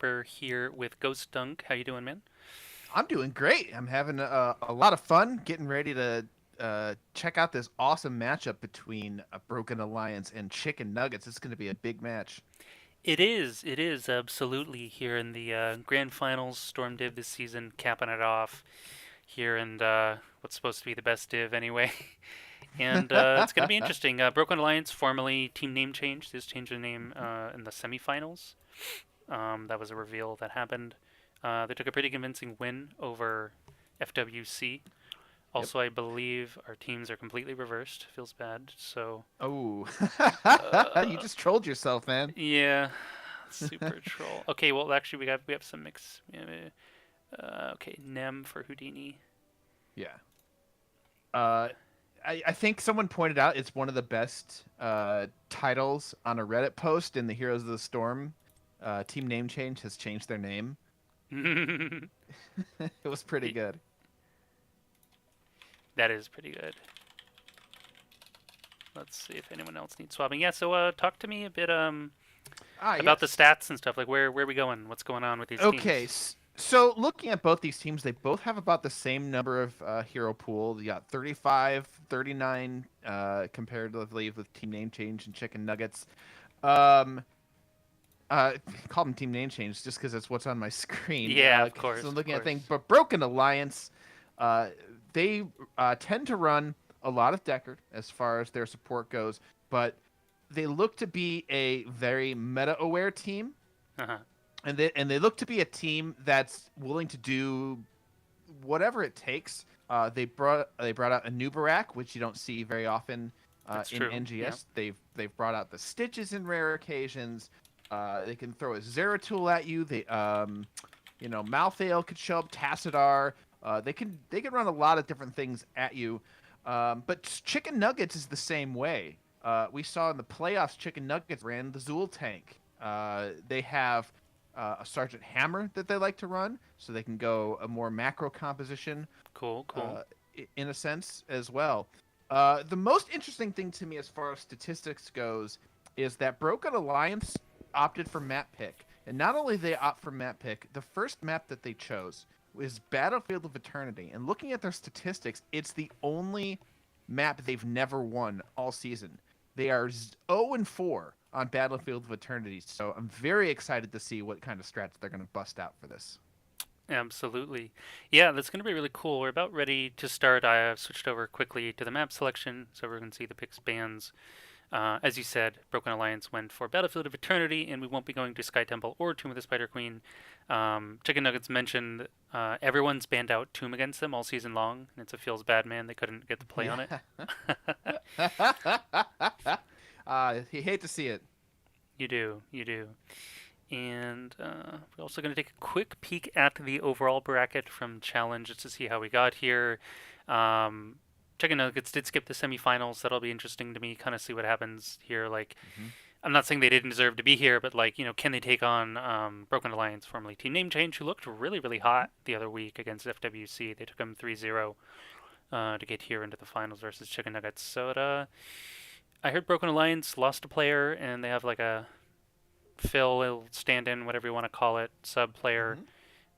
Harper here with Ghost Dunk. How you doing, man? I'm doing great. I'm having a lot of fun getting ready to check out this awesome matchup between a Broken Alliance and Chicken Nuggets. It's going to be a big match. It is absolutely here in the grand finals. Storm Div this season, capping it off here in what's supposed to be the best div anyway. And it's going to be interesting. Broken Alliance, formerly team name change. They just changed their name in the semifinals. That was a reveal that happened. They took a pretty convincing win over FWC. Yep. Also, I believe our teams are completely reversed. Feels bad. So, Oh, you uh, just trolled yourself, man. yeah, super troll. Okay, well, actually, we have some mix. Okay, Nem for Houdini. Yeah. Uh, I think someone pointed out it's one of the best titles on a Reddit post in the Heroes of the Storm. Team name change has changed their name. It was pretty good. That is pretty good. Let's see if anyone else needs swapping. Yeah, so talk to me a bit Ah, about the yes. stats and stuff. Like where are we going? What's going on with these Okay, teams? so looking at both these teams, they both have about the same number of hero pool. You got 35, 39 comparatively with team name change and chicken nuggets. Um, call them team name change just because it's what's on my screen. Yeah, of So course, I'm of looking at things, course. but Broken Alliance, uh, they tend to run a lot of Deckard as far as their support goes, but they look to be a very meta-aware team Uh-huh. and they look to be a team that's willing to do whatever it takes. They brought out a new Barak, which you don't see very often That's in true. Yeah. NGS. They've brought out the Stitches in rare occasions. They can throw a Zeratul at you. Malthael could show up. Tassadar. They can run a lot of different things at you. But Chicken Nuggets is the same way. We saw in the playoffs, Chicken Nuggets ran the Zool tank. They have a Sergeant Hammer that they like to run, so they can go a more macro composition Cool, cool. uh, in a sense as well. The most interesting thing to me as far as statistics goes is that Broken Alliance opted for map pick. And not only they opt for map pick, the first map that they chose was Battlefield of Eternity. And looking at their statistics, it's the only map they've never won all season. They are 0 and 4 on Battlefield of Eternity, so I'm very excited to see what kind of strats they're going to bust out for this. Absolutely. Yeah, that's going to be really cool. We're about ready to start. I have switched over quickly to the map selection so we can see the picks bands. As you said, Broken Alliance went for Battlefield of Eternity, and we won't be going to Sky Temple or Tomb of the Spider Queen. Chicken Nuggets mentioned everyone's banned out Tomb against them all season long, and it's a feels bad, man. They couldn't get the play on it. Yeah. You hate to see it. You do, you do. And we're also going to take a quick peek at the overall bracket from Challenge just to see how we got here. Um, Chicken Nuggets did skip the semifinals. That'll be interesting to me, kind of see what happens here. Like, Hmm. I'm not saying they didn't deserve to be here, but like, can they take on Broken Alliance, formerly Team Name Change, who looked really, really hot the other week against FWC? They took them 3-0 to get here into the finals versus Chicken Nuggets. So I heard Broken Alliance lost a player, and they have like a Phil stand-in, whatever you want to call it, sub player,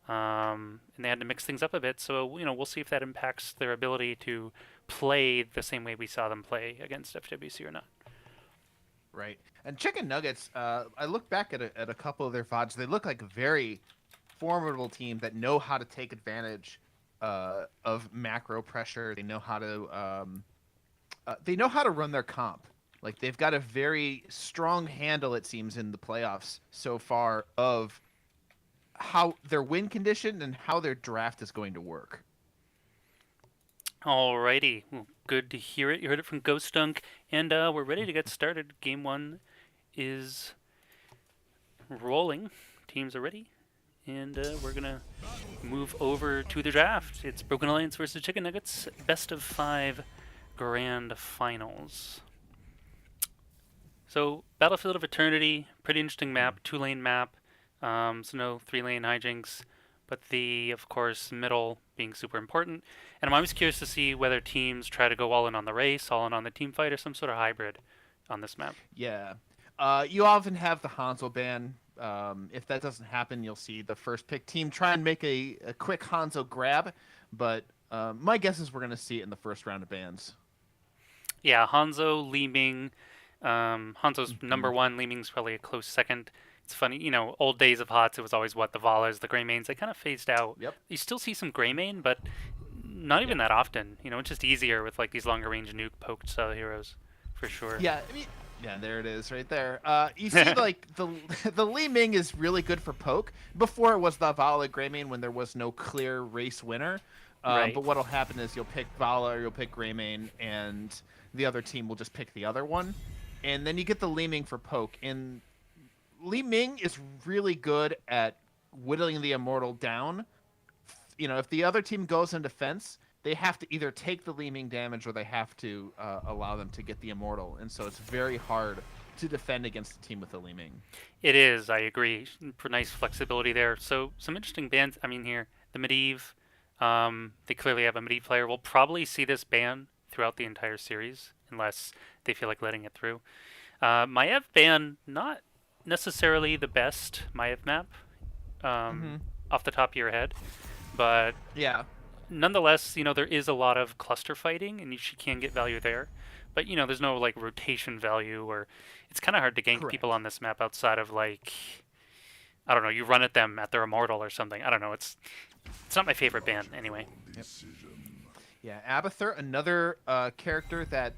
Hmm. and they had to mix things up a bit. So we'll see if that impacts their ability to play the same way we saw them play against FWC or not. Right. And Chicken Nuggets, I look back at a couple of their VODs. They look like a very formidable team that know how to take advantage of macro pressure. They know how to run their comp. Like they've got a very strong handle, it seems, in the playoffs so far of how their win condition and how their draft is going to work. Alrighty, well, good to hear it. You heard it from Ghost Dunk, and we're ready to get started. Game one is rolling. Teams are ready, and we're gonna move over to the draft. It's Broken Alliance versus Chicken Nuggets, best of 5 grand finals. So Battlefield of Eternity, pretty interesting map, 2-lane map. So no 3-lane hijinks, but the of course middle being super important. And I'm always curious to see whether teams try to go all in on the race, all in on the team fight, or some sort of hybrid on this map. Yeah. You often have the Hansel ban If that doesn't happen, you'll see the first pick team try and make a quick Hanzo grab, but my guess is we're going to see it in the first round of bans. Yeah, Hanzo, Li Ming. Hanzo's Hmm. number one. Li Ming's probably a close second. It's funny, old days of HOTS, it was always what the Valas, the Greymanes. They kind of phased out. Yep. You still see some Greymane, but not Yeah. even that often. It's just easier with like these longer range nuke poked style heroes, for sure. Yeah. I mean, yeah, there it is, right there. You see, like the the Li Ming is really good for poke. Before it was the Vala Greymane when there was no clear race winner. Right. But what'll happen is you'll pick Vala or you'll pick Greymane, and the other team will just pick the other one, and then you get the Li Ming for poke. And Li Ming is really good at whittling the immortal down. If the other team goes in defense, they have to either take the Li Ming damage or they have to allow them to get the immortal, and so it's very hard to defend against a team with a Li Ming. It is, I agree. For nice flexibility there. So some interesting bans. I mean, here the Medivh. They clearly have a Medivh player. We'll probably see this ban throughout the entire series, unless they feel like letting it through. Maiev ban, not necessarily the best Maiev map, um, Hmm. off the top of your head, but Yeah, nonetheless, there is a lot of cluster fighting, and she can get value there. But there's no like rotation value, or it's kind of hard to gank people correct. on this map outside of like I don't know, you run at them at their immortal or something. I don't know. It's not my favorite ban anyway. Yep. Yeah, Abathur, another character that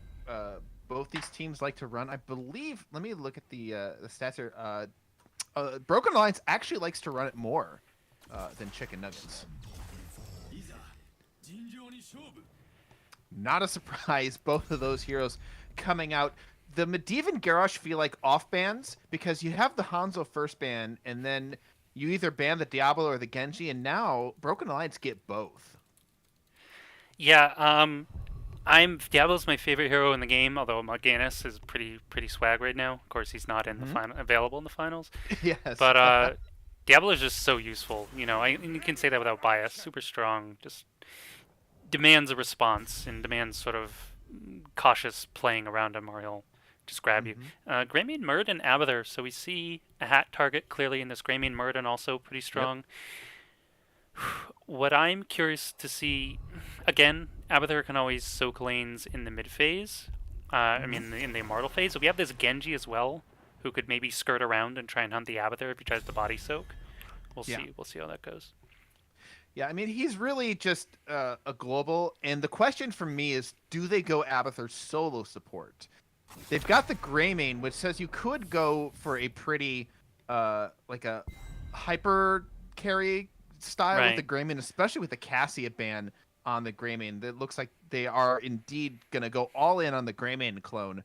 both these teams like to run. I believe. Let me look at the stats here. Broken Alliance actually likes to run it more than Chicken Nuggets. Not a surprise. Both of those heroes coming out. The Medivh and Garrosh feel like off bans because you have the Hanzo first ban, and then you either ban the Diablo or the Genji, and now Broken Alliance get both. Yeah, I'm Diablo's my favorite hero in the game, although Mal'Ganis is pretty swag right now. Of course, he's not in the Hmm. final available in the finals, Yes. but Diablo is just so useful. And you can say that without bias. Super strong, just demands a response and demands sort of cautious playing around him, or he'll just grab you. Hmm. Greymane Murd and Abathur. So we see a hat target clearly in this Greymane Murd, and also pretty Yep. strong. What I'm curious to see, again, Abathur can always soak lanes in the mid phase. I Hmm. mean, in the immortal phase. So we have this Genji as well, who could maybe skirt around and try and hunt the Abathur if he tries to body soak. We'll Yeah. see. We'll see how that goes. Yeah, I mean, he's really just a global. And the question for me is, do they go Abathur solo support? They've got the Greymane, which says you could go for a pretty, like a hyper carry style with the Right. Greymane, especially with the Cassia ban on the Greymane. That looks like they are indeed going to go all in on the Greymane clone,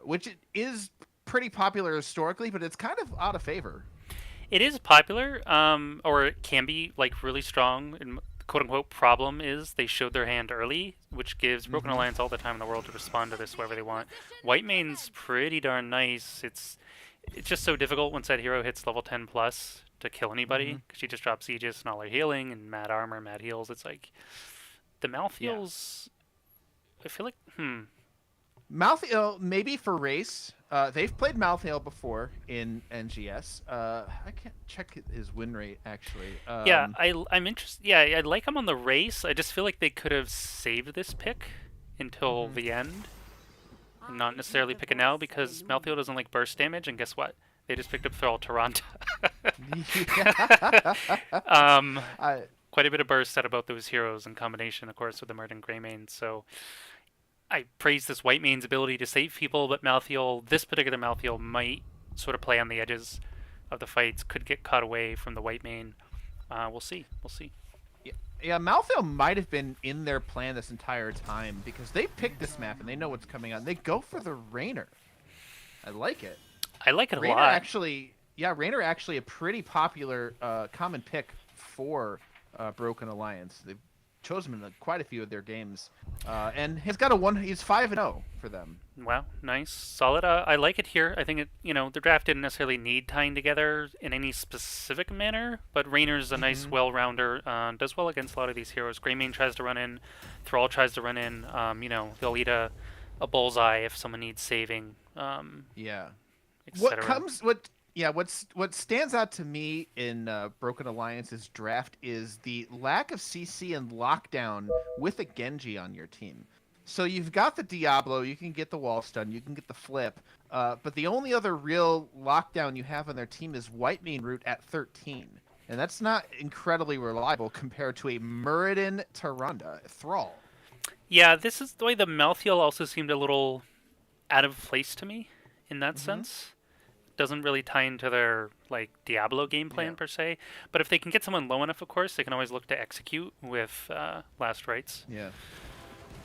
which is pretty popular historically, but it's kind of out of favor. It is popular, or it can be like really strong. And quote unquote problem is they showed their hand early, which gives Broken Hmm. Alliance all the time in the world to respond to this wherever they want. White main's pretty darn nice. It's just so difficult once that hero hits level 10 plus to kill Hmm. anybody because she just drops Aegis and all her healing and mad armor, mad heals. It's like the Yeah. Malthael's. I feel like Malthael, maybe for race. They've played Malthael before in NGS. I can't check his win rate actually. yeah, I'm interested. Yeah, I like him on the race. I just feel like they could have saved this pick until Mhm. the end and not necessarily pick it now because Malthael doesn't like burst damage, and guess what? They just picked up Thrall Toronto. Yeah. um, I, quite a bit of burst out of both those heroes in combination, of course, with the Murd and Greymane. So I praise this White Main's ability to save people, but Malthael, this particular Malthael, might sort of play on the edges of the fights, could get caught away from the White Main. We'll see. We'll see. yeah, yeah, Malthael might have been in their plan this entire time because they picked this map and they know what's coming on. They go for the Rainer. I like it. I like it a Rainer lot. actually, yeah, Rainer actually a pretty popular common pick for Broken Alliance. They've chosen him in quite a few of their games, and he's got a one. He's 5-0 for them. Wow, nice, solid. I like it here. I think the draft didn't necessarily need tying together in any specific manner, but Rainer's a nice, Hmm. well-rounder. Does well against a lot of these heroes. Greymane tries to run in, Thrall tries to run in. They'll eat a bullseye if someone needs saving, Yeah. What etc. comes what Yeah, what stands out to me in Broken Alliance's draft is the lack of CC and lockdown with a Genji on your team. So you've got the Diablo, you can get the wall stun, you can get the flip, but the only other real lockdown you have on their team is White Main Root at 13, and that's not incredibly reliable compared to a Muradin Tyrande Thrall. Yeah, this is the way the Malthael also seemed a little out of place to me in that Hmm. sense. Doesn't really tie into their like Diablo game Yeah. plan per se. But if they can get someone low enough, of course, they can always look to execute with last rites. Yeah.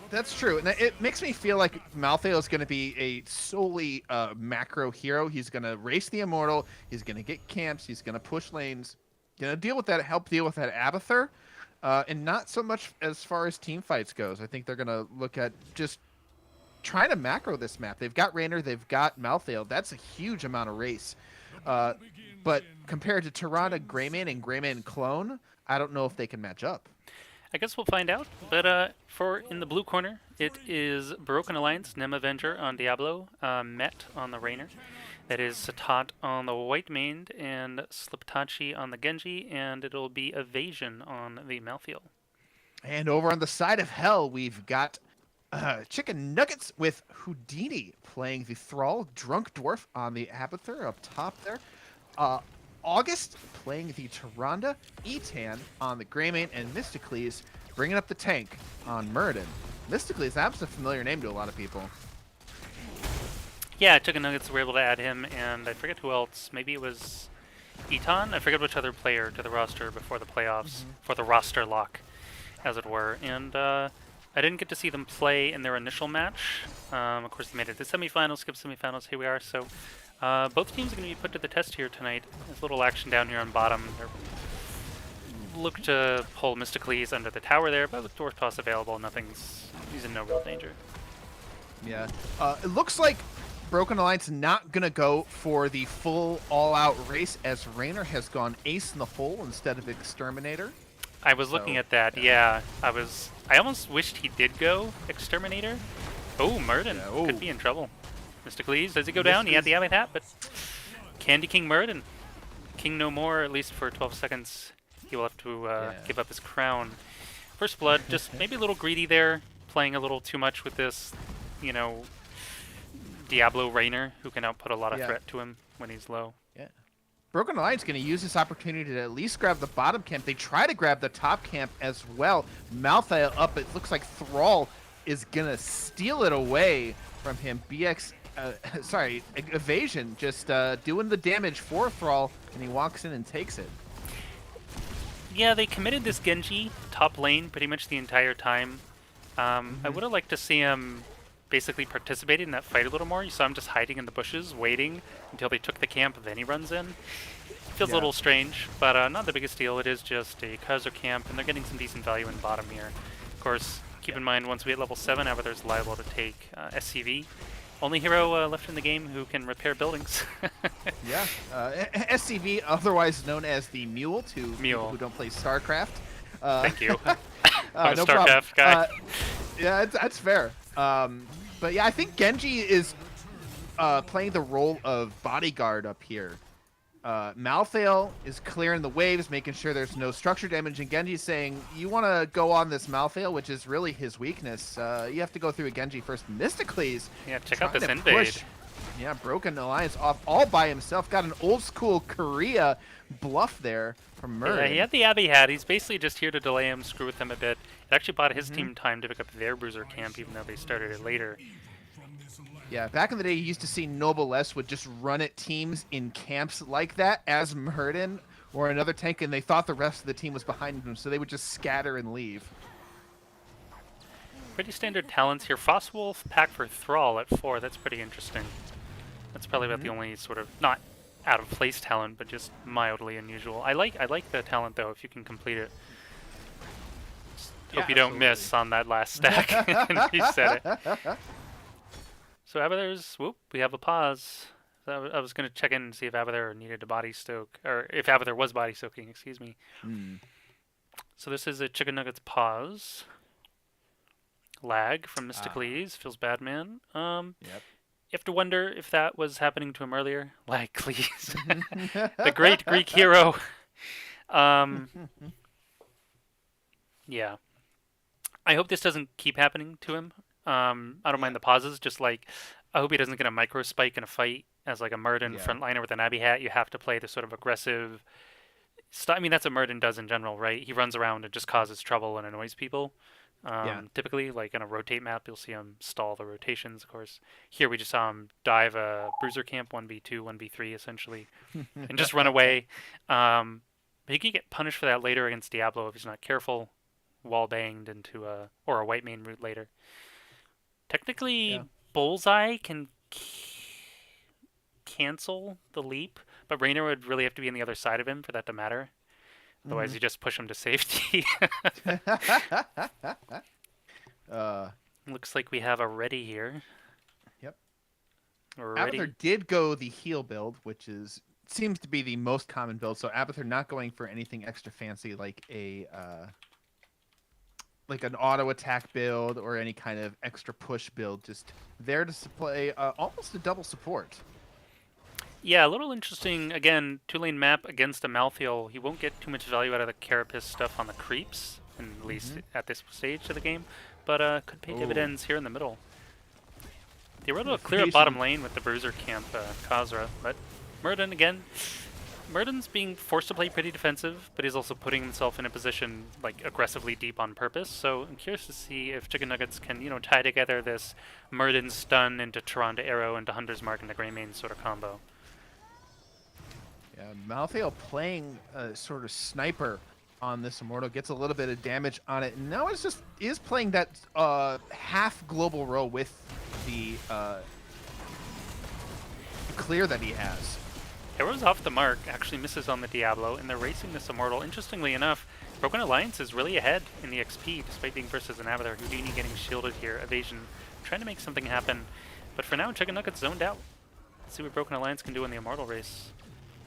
That's true, and it makes me feel like Malthael is going to be a solely macro hero. He's going to race the immortal. He's going to get camps. He's going to push lanes. Going to deal with that, help deal with that Abathur, and not so much as far as team fights goes. I think they're going to look at just trying to macro this map. They've got Raynor, they've got Malthael. That's a huge amount of race, uh, but compared to Tirana, Greymane, and Greymane Clone, I don't know if they can match up. I guess we'll find out. But for in the blue corner, it is Broken Alliance, Nem Avenger on Diablo, Met on the Raynor. That is Satat on the White Maned and Sliptachi on the Genji, and it'll be Evasion on the Malthael. And over on the side of hell, we've got Chicken Nuggets with Houdini playing the Thrall, Drunk Dwarf on the Abathur up top there. Uh, August playing the Tyrande, Etan on the Greymane, and Mysticles bringing up the tank on Muradin. Mysticles, that's a familiar name to a lot of people. Yeah, Chicken Nuggets were able to add him, and I forget who else. Maybe it was Eton? I forget which other player to the roster before the playoffs, for the roster lock, as it were. And I didn't get to see them play in their initial match. Of course, they made it to semifinals, skipped semifinals. Here we are. So both teams are going to be put to the test here tonight. There's a little action down here on bottom. They look to pull Mysticles under the tower there, but with Dwarf Toss available, he's in no real danger. Yeah. It looks like Broken Alliance not going to go for the full all-out race as Raynor has gone ace in the hole instead of Exterminator. I was looking at that, yeah. I almost wished he did go Exterminator. Oh, Muradin could be in trouble. Mysticles, does he go down? He had the Abbot hat, but Candy King Muradin. King no more, at least for 12 seconds. He will have to give up his crown. First Blood, just maybe a little greedy there, playing a little too much with this, you know, Diablo Raynor, who can output a lot of threat to him when he's low. Yeah. Broken Alliance going to use this opportunity to at least grab the bottom camp. They try to grab the top camp as well. Malthael up. It looks like Thrall is going to steal it away from him. Evasion just doing the damage for Thrall, and he walks in and takes it. Yeah, they committed this Genji top lane pretty much the entire time. I would have liked to see him basically participating in that fight a little more. You saw him just hiding in the bushes, waiting until they took the camp, then he runs in. Feels a little strange, but not the biggest deal. It is just a Kaiser camp, and they're getting some decent value in bottom here. Of course, keep in mind, once we hit level 7, Abathur's liable to take SCV. Only hero left in the game who can repair buildings. Yeah. SCV, otherwise known as the Mule to people Mule. who don't play StarCraft. Thank you. I'm a No StarCraft guy. Yeah, that's fair. But yeah, I think Genji is playing the role of bodyguard up here. Malthael is clearing the waves, making sure there's no structure damage, and Genji's saying, you want to go on this Malthael, which is really his weakness. You have to go through a Genji first. Mysticles. Yeah, check out this invade. Yeah, Broken Alliance off all by himself. Got an old school Korea bluff there from Murray. Yeah, he had the Abbey hat. He's basically just here to delay him, screw with him a bit. It actually bought his team time to pick up their Bruiser camp, even though they started it later. Yeah, back in the day, you used to see Noblesse would just run at teams in camps like that as Muradin or another tank, and they thought the rest of the team was behind them, so they would just scatter and leave. Pretty standard talents here. Frostwolf pack for Thrall at 4. That's pretty interesting. That's probably about the only sort of, not out of place talent, but just mildly unusual. I like the talent, though, if you can complete it. Hope you don't miss on that last stack and reset it. So Abathur's, whoop, we have a pause. So I was going to check in and see if Abathur needed a body stoke, or if Abathur was body soaking, excuse me. So this is a Chicken Nuggets pause. Lag from Mysticles, feels bad, man. Yep. You have to wonder if that was happening to him earlier. Likely. The great Greek hero. Um, yeah. I hope this doesn't keep happening to him. I don't Yeah, mind the pauses. Just like, I hope he doesn't get a micro spike in a fight as like a Murden yeah, frontliner with an Abbey hat. You have to play the sort of aggressive. I mean, that's what Murden does in general, right? He runs around and just causes trouble and annoys people. yeah. Typically, like in a rotate map, you'll see him stall the rotations. Of course, here we just saw him dive a bruiser camp 1v2, 1v3 essentially, and just run away. But he could get punished for that later against Diablo if he's not careful. Wall banged into a or a white main route later. Yeah. Technically, Bullseye can cancel the leap, but Raynor would really have to be on the other side of him for that to matter. Otherwise, Hmm. you just push him to safety. uh, Looks like we have a ready here. yep. We're ready. Abathur did go the heal build, which is seems to be the most common build. So Abathur not going for anything extra fancy like a like an auto attack build or any kind of extra push build. Just there to play almost a double support. Yeah, a little interesting. Again, 2-lane map against a Malthael. He won't get too much value out of the Carapace stuff on the creeps, at least Hmm. at this stage of the game, but could pay Oh, dividends here in the middle. They were able to clear up evasion. bottom lane with the Bruiser camp Khazra, but Murden again. Murden's being forced to play pretty defensive, but he's also putting himself in a position like aggressively deep on purpose. So I'm curious to see if Chicken Nuggets can, tie together this Murden stun into Tyrande Arrow into Hunter's Mark into Greymane sort of combo. Yeah, Malthael playing a sort of sniper on this Immortal gets a little bit of damage on it, and now it's just is playing that half global row with the clear that he has. Arrow's off the mark, actually misses on the Diablo, and they're racing this Immortal. Interestingly enough, Broken Alliance is really ahead in the XP, despite being versus an Avatar. Houdini getting shielded here, evasion, trying to make something happen. But for now, Chicken Nuggets zoned out. Let's see what Broken Alliance can do in the Immortal race.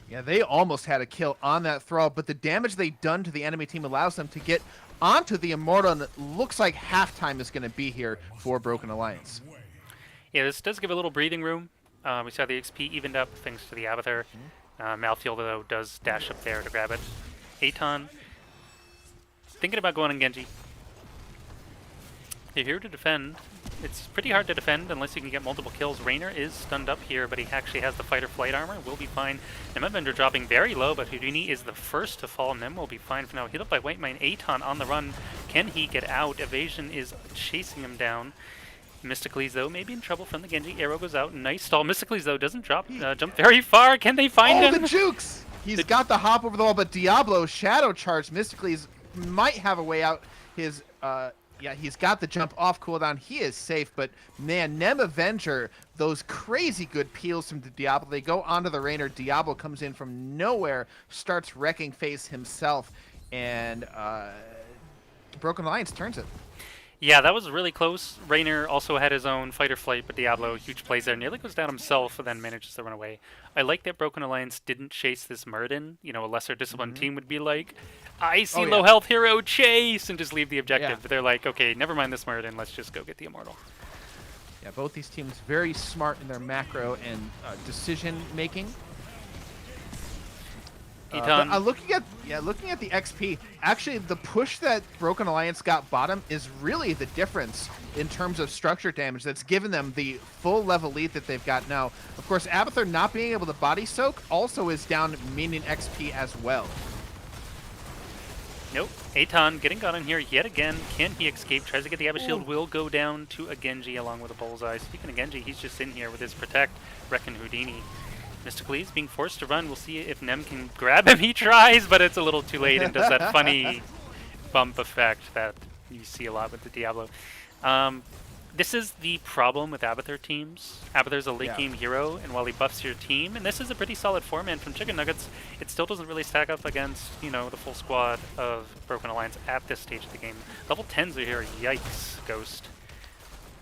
Yeah, they almost had a kill on that Thrall, but the damage they've done to the enemy team allows them to get onto the Immortal, and it looks like halftime is going to be here for Broken Alliance. Yeah, this does give a little breathing room. We saw the XP evened up thanks to the Avatar. Malthael, though, does dash up there to grab it. Aton, thinking about going on Genji. They're here to defend. It's pretty hard to defend unless you can get multiple kills. Raynor is stunned up here, but he actually has the fight or flight armor. Will be fine. Nemavender dropping very low, but Houdini is the first to fall. Nem will be fine for now. Hit up by White Mine. Aton on the run. Can he get out? Evasion is chasing him down. Mysticles, though, may be in trouble from the Genji. Arrow goes out. Nice stall. Mysticles, though, doesn't jump very far. Can they find Oh, him? the jukes! He's got the hop over the wall, but Diablo Shadow Charge Mystically might have a way out. His yeah, he's got the jump off cooldown. He is safe, but man, Nem Avenger, those crazy good peels from the Diablo. They go onto the Raynor. Diablo comes in from nowhere, starts wrecking face himself, and Broken Alliance turns it. Yeah, that was really close. Raynor also had his own fight or flight, but Diablo, huge plays there, nearly goes down himself and then manages to run away. I like that Broken Alliance didn't chase this Murden. A lesser disciplined team would be like, I see low health hero, chase, and just leave the objective. Yeah. But they're like, okay, never mind this Murden, let's just go get the Immortal. Yeah, both these teams very smart in their macro and decision making. Looking at the XP, actually the push that Broken Alliance got bottom is really the difference in terms of structure damage that's given them the full level lead that they've got now. Of course, Abathur not being able to body soak also is down meaning XP as well. Nope. Aton getting got in here yet again. Can he escape? Tries to get the Abba Shield. Will go down to a Genji along with a Bullseye. Speaking of Genji, he's just in here with his Protect, wrecking Houdini. Mystically being forced to run. We'll see if Nem can grab him. He tries, but it's a little too late and does that funny bump effect that you see a lot with the Diablo. This is the problem with Abathur teams. Abathur's a late game hero, and while he buffs your team, and this is a pretty solid 4-man from Chicken Nuggets, it still doesn't really stack up against, the full squad of Broken Alliance at this stage of the game. Level 10s are here. Yikes, Ghost.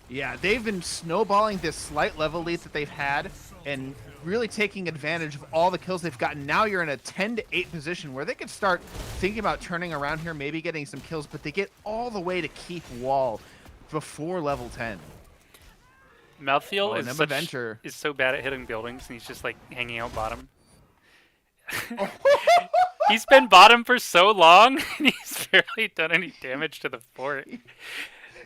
Yeah, they've been snowballing this slight level lead that they've had and really taking advantage of all the kills they've gotten. Now you're in a 10 to 8 position where they could start thinking about turning around here, maybe getting some kills, but they get all the way to keep wall before level 10. Mouthfeel Oh, Nema Venture. is so bad at hitting buildings, and he's just like hanging out bottom. Oh. He's been bottom for so long, and he's barely done any damage to the fort.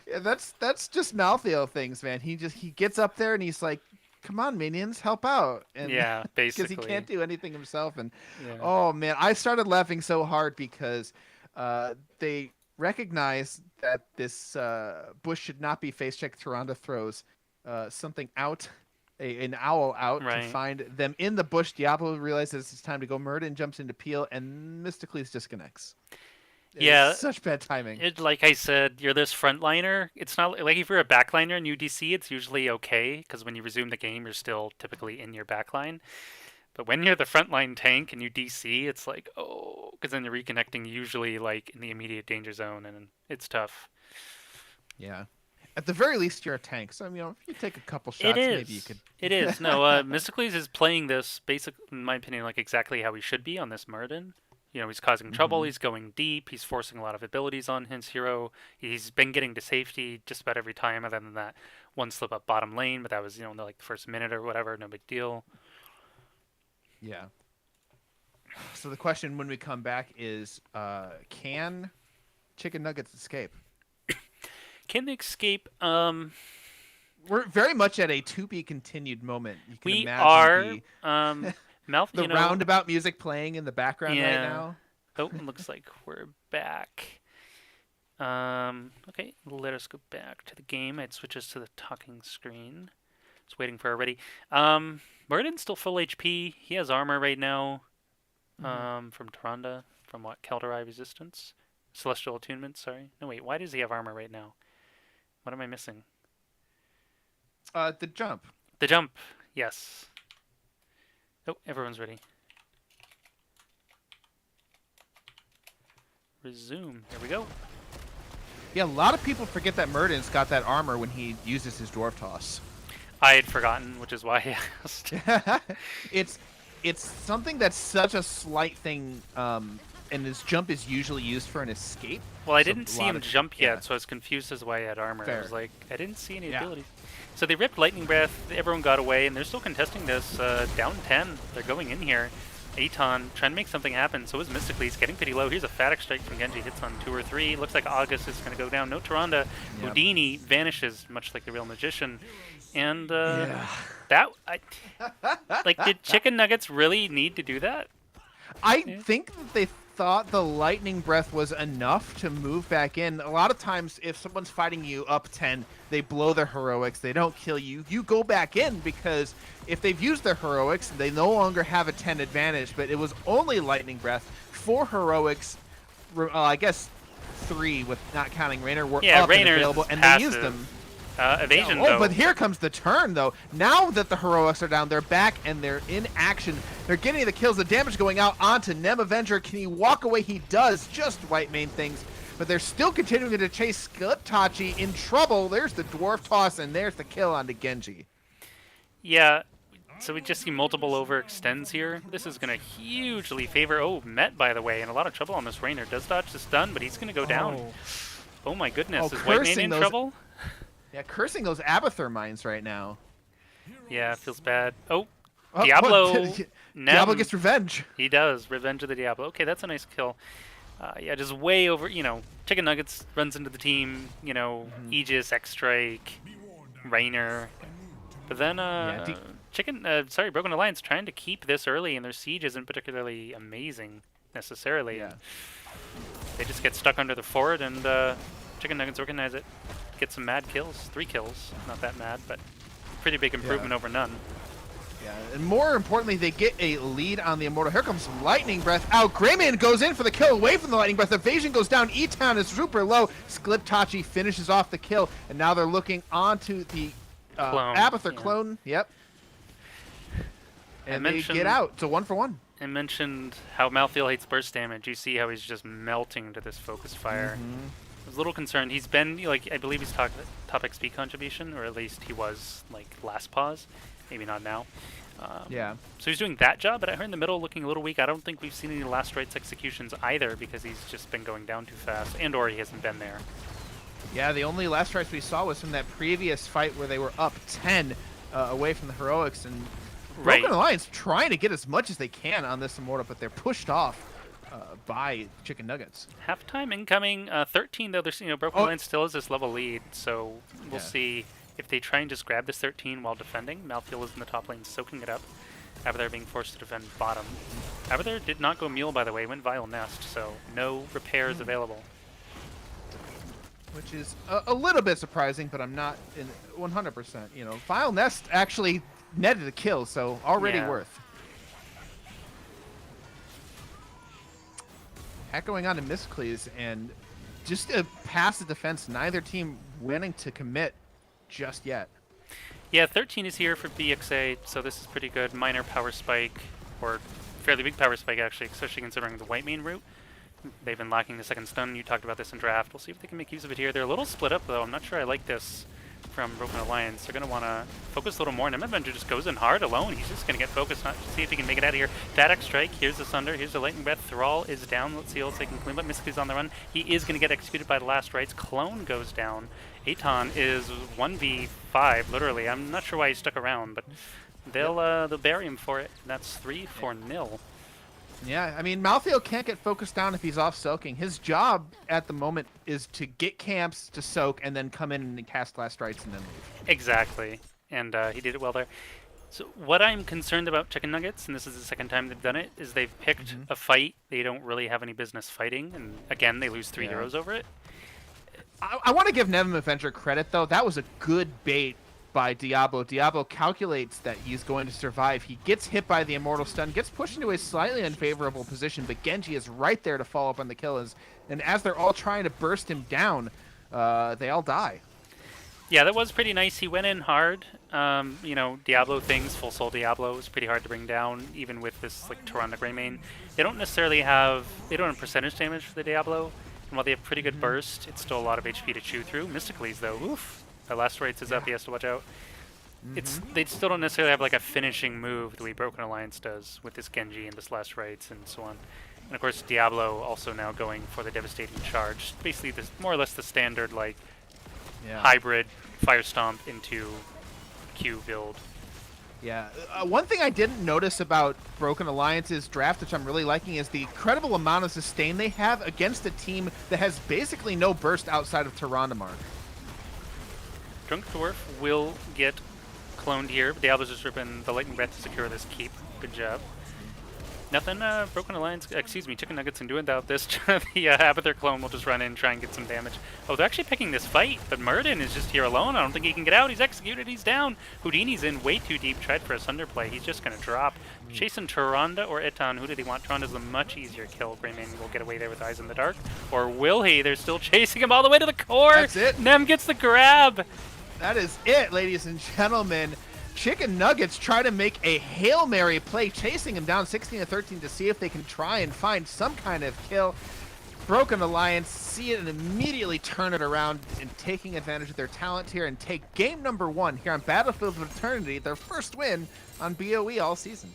Yeah, that's just Maltheo things, man. He gets up there and he's like, "Come on, minions, help out!" And Yeah, because he can't basically. do anything himself. And Yeah. oh man, I started laughing so hard because they recognize that this bush should not be face checked. Tyrande throws something out, an owl out to Right. find them in the bush. Diablo realizes it's time to go murder and jumps into Peel, and Mysticles disconnects. It's Yeah, such bad timing. it like I said, you're this frontliner. It's not like if you're a backliner in UDC, it's usually okay because when you resume the game, you're still typically in your backline. But when you're the frontline tank and you DC, it's like oh, because then you're reconnecting usually like in the immediate danger zone, and it's tough. Yeah. At the very least, you're a tank. So, if you take a couple It shots, maybe you is. could. It is. No, Mysticles is playing this in my opinion, like exactly how he should be on this Muradin. He's causing trouble. Hmm. He's going deep. He's forcing a lot of abilities on his hero. He's been getting to safety just about every time, other than that one slip up bottom lane. But that was, like the first minute or whatever. No big deal. Yeah. So the question when we come back is, can Chicken Nuggets escape? Can they escape? We're very much at a to be continued moment. You can We are. imagine Mouth. the roundabout music playing in the background right Yeah. now. Oh, it looks like we're back. Okay, let us go back to the game. It switches to the talking screen. It's waiting for already. Muradin's still full HP. He has armor right now. From Tyrande, from what? Kaldari Resistance? Celestial Attunement, sorry. No, wait, why does he have armor right now? What am I missing? The jump. The jump, yes. Oh, everyone's ready. Resume. Here we go. Yeah, a lot of people forget that Murden's got that armor when he uses his dwarf toss. I had forgotten, which is why I asked. it's something that's such a slight thing, and his jump is usually used for an escape. Well, I So didn't a see lot him of- jump yeah. yet, so I was confused as why he had armor. I Fair. was like, I didn't see any Yeah. abilities. So they ripped Lightning Breath, everyone got away, and they're still contesting this. Down 10, they're going in here. Aton trying to make something happen, so is Mysticles getting pretty low. Here's a Phatic Strike from Genji, hits on 2 or 3. Looks like August is going to go down. No Tyrande. Yep. Houdini vanishes, much like the real magician. And Yeah. did Chicken Nuggets really need to do that? I think that they thought the lightning breath was enough to move back in. A lot of times, if someone's fighting you up 10, they blow their heroics, they don't kill you. You go back in because if they've used their heroics, they no longer have a 10 advantage. But it was only lightning breath. 4 heroics, I guess 3 with not counting Rainer, were up and Rainer's available, and passive. they used them. Evasion, Oh, though. but here comes the turn, though. Now that the heroics are down, they're back and they're in action. They're getting the kills. The damage going out onto Nem Avenger. Can he walk away? He does. Just white main things. But they're still continuing to chase Skliptachi in trouble. There's the dwarf toss, and there's the kill onto Genji. Yeah, so we just see multiple overextends here. This is going to hugely favor... Oh, Met, by the way, in a lot of trouble on this Rainer. Does dodge the stun, but he's going to go down. Oh my goodness, Oh, is White Main cursing in those- trouble? Yeah, cursing those Abathur mines right now. Yeah, feels bad. Oh, Oh, Diablo. what? Nem. Diablo gets revenge. He does. Revenge of the Diablo. Okay, that's a nice kill. Yeah, just way over, Chicken Nuggets runs into the team, Aegis, X-Strike, Rainer. But then, Broken Alliance trying to keep this early, and their siege isn't particularly amazing, necessarily. Yeah. They just get stuck under the fort, and Chicken Nuggets organize it. Get some mad kills. 3 kills. Not that mad, but pretty big improvement over none. Yeah, and more importantly, they get a lead on the Immortal. Here comes some Lightning Breath out. Greyman goes in for the kill away from the Lightning Breath. Evasion goes down. E-Town is super low. Skliptachi finishes off the kill, and now they're looking onto the Clone, Abathur yeah. clone. Yep. And they mentioned- get out. So 1 for 1. I mentioned how Malthael hates burst damage. You see how he's just melting to this focus fire. I was a little concerned. He's been, I believe he's top XP contribution, or at least he was, last pause. Maybe not now. Yeah. So he's doing that job, but out here in the middle looking a little weak. I don't think we've seen any last rites executions either because he's just been going down too fast, and or he hasn't been there. Yeah, the only last strikes we saw was from that previous fight where they were up 10 away from the heroics, and Broken Right. Alliance trying to get as much as they can on this Immortal, but they're pushed off by Chicken Nuggets. Halftime incoming. 13 though. There's Broken Oh, Alliance still has this level lead, so we'll yeah. see if they try and just grab this 13 while defending. Malthael is in the top lane soaking it up. Avatar being forced to defend bottom. Avatar did not go Mule, by the way. Went Vile Nest, so no repairs available. Which is a little bit surprising, but I'm not in 100%. Vile Nest actually netted a kill, so already Yeah. worth. Echoing on to Misclees, and just a passive defense, neither team willing to commit just yet. Yeah, 13 is here for BXA, so this is pretty good. Minor power spike, or fairly big power spike actually, especially considering the white main route. They've been lacking the second stun. You talked about this in draft. We'll see if they can make use of it here. They're a little split up though. I'm not sure I like this from Broken Alliance. They're going to want to focus a little more. And Avenger just goes in hard alone. He's just going to get focused, not to see if he can make it out of here. Dadak strike. Here's the Sunder. Here's the Lightning Breath. Thrall is down. Let's see if they can clean up. Mystic's on the run. He is going to get executed by the last rites. Clone goes down. Aton is 1v5, literally. I'm not sure why he stuck around, but they'll bury him for it. That's 3-0. Yeah, I mean, Malthael can't get focused down if he's off soaking. His job at the moment is to get camps to soak and then come in and cast last rites and then leave. Exactly, and he did it well there. So what I'm concerned about Chicken Nuggets, and this is the second time they've done it, is they've picked a fight they don't really have any business fighting, and again, they lose 3 Yeah. heroes over it. I want to give Nevin Avenger credit, though. That was a good bait by Diablo. Diablo calculates that he's going to survive. He gets hit by the Immortal Stun, gets pushed into a slightly unfavorable position, but Genji is right there to follow up on the kill. And as they're all trying to burst him down, they all die. Yeah, that was pretty nice. He went in hard. Diablo things, full soul Diablo is pretty hard to bring down, even with this like Tyrande Grey main. They don't have percentage damage for the Diablo, and while they have pretty good burst, it's still a lot of HP to chew through. Mystically's though, oof. The last rites is up, he has to watch out. They still don't necessarily have like a finishing move the way Broken Alliance does with this Genji and this last rites and so on. And of course Diablo also now going for the devastating charge. Basically this more or less the standard like hybrid Fire Stomp into Q build. Yeah. One thing I didn't notice about Broken Alliance's draft, which I'm really liking, is the incredible amount of sustain they have against a team that has basically no burst outside of Tyrande. Drunk Dwarf will get cloned here, but Diablo's just ripping the Lightning Breath to secure this keep. Good job. Nothing Broken Alliance, Chicken Nuggets can do without this. The Abathur clone will just run in and try and get some damage. Oh, they're actually picking this fight, but Muradin is just here alone. I don't think he can get out. He's executed. He's down. Houdini's in way too deep. Tried for a Sunder play. He's just going to drop. Chasing Tyrande or Eton. Who did he want? Tyrande's a much easier kill. Greyman will get away there with Eyes in the Dark. Or will he? They're still chasing him all the way to the core. That's it. Nem gets the grab. That is it, ladies and gentlemen. Chicken Nuggets try to make a Hail Mary play, chasing him down 16-13 to see if they can try and find some kind of kill. Broken Alliance see it and immediately turn it around and taking advantage of their talent here and take game number 1 here on Battlefield of Eternity, their first win on BOE all season.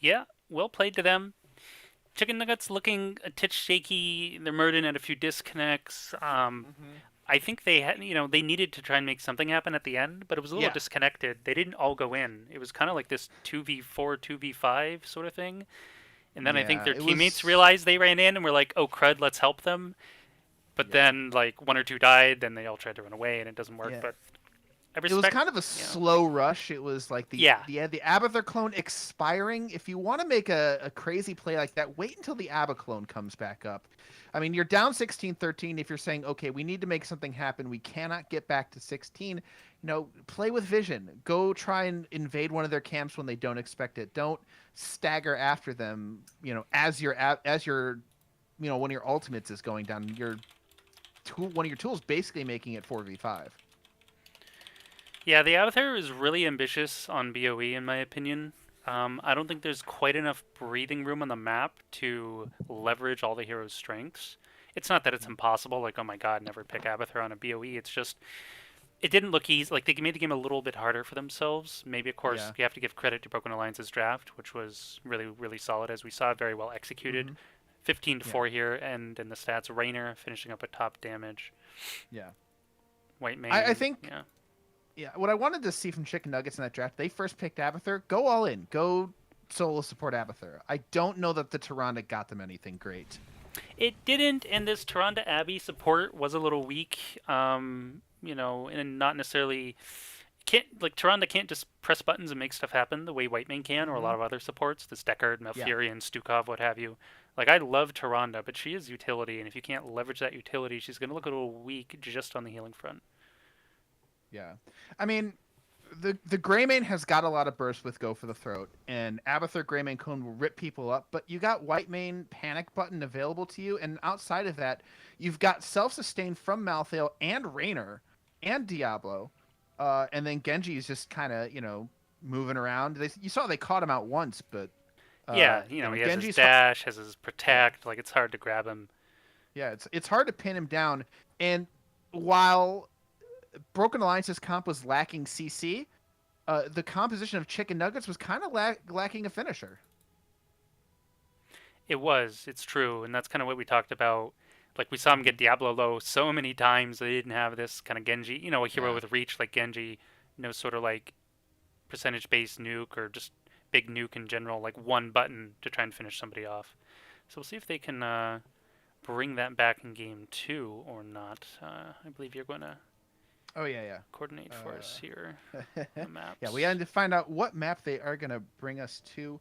Yeah, well played to them. Chicken Nuggets looking a titch shaky. They're Murden at a few disconnects. I think they had, they needed to try and make something happen at the end, but it was a little disconnected. They didn't all go in. It was kind of like this 2v4, 2v5 sort of thing. And then I think their teammates realized they ran in and were like, oh, crud, let's help them. But then, like, 1 or 2 died, then they all tried to run away, and it doesn't work. But it was kind of a slow rush. It was like the Abathur clone expiring. If you want to make a crazy play like that, wait until the Abba clone comes back up. I mean, you're down 16-13 if you're saying, okay, we need to make something happen. We cannot get back to 16. Play with vision. Go try and invade one of their camps when they don't expect it. Don't stagger after them, as your one of your ultimates is going down. One of your tools basically making it 4v5. Yeah, the Avatar is really ambitious on BOE, in my opinion. I don't think there's quite enough breathing room on the map to leverage all the heroes' strengths. It's not that it's impossible, like, oh my god, never pick Abathur on a BOE. It's just, it didn't look easy. Like, they made the game a little bit harder for themselves. Maybe, of course, you have to give credit to Broken Alliance's draft, which was really, really solid, as we saw, very well executed. 15 to Yeah, 4 here, and in the stats, Rainer finishing up at top damage. yeah. White I Mane, think yeah. yeah. What I wanted to see from Chicken Nuggets in that draft, they first picked Abathur. Go all in. Go solo support Abathur. I don't know that the Tyrande got them anything great. It didn't, and this Tyrande Abbey support was a little weak. And not necessarily can't like Tyrande can't just press buttons and make stuff happen the way Whitemane can, or a Hmm. lot of other supports, the Deckard, Yeah. Malfurion, Stukov, what have you. Like I love Tyrande, but she is utility, and if you can't leverage that utility, she's going to look a little weak just on the healing front. Yeah. I mean, the Greymane has got a lot of burst with Go for the Throat, and Abathur Greymane Cone will rip people up, but you got Whitemane Panic button available to you, and outside of that, you've got self-sustain from Malthael and Raynor and Diablo, and then Genji is just kind of, moving around. You saw they caught him out once, but Yeah, he has his Genji's dash, has his yeah. protect. Like it's hard to grab him. Yeah, it's hard to pin him down, and while Broken Alliance's comp was lacking CC, the composition of Chicken Nuggets was kind of lacking a finisher. It was. It's true, and that's kind of what we talked about. Like we saw him Hmm. get Diablo low so many times. They didn't have this kind of Genji, a hero Yeah. with reach like Genji, no sort of like percentage based nuke or just big nuke in general, like one button to try and finish somebody off. So we'll see if they can bring that back in game two or not. I believe you're going to Oh yeah, coordinate for us here yeah. on the Yeah, we maps. had to find out what map they are gonna bring us to.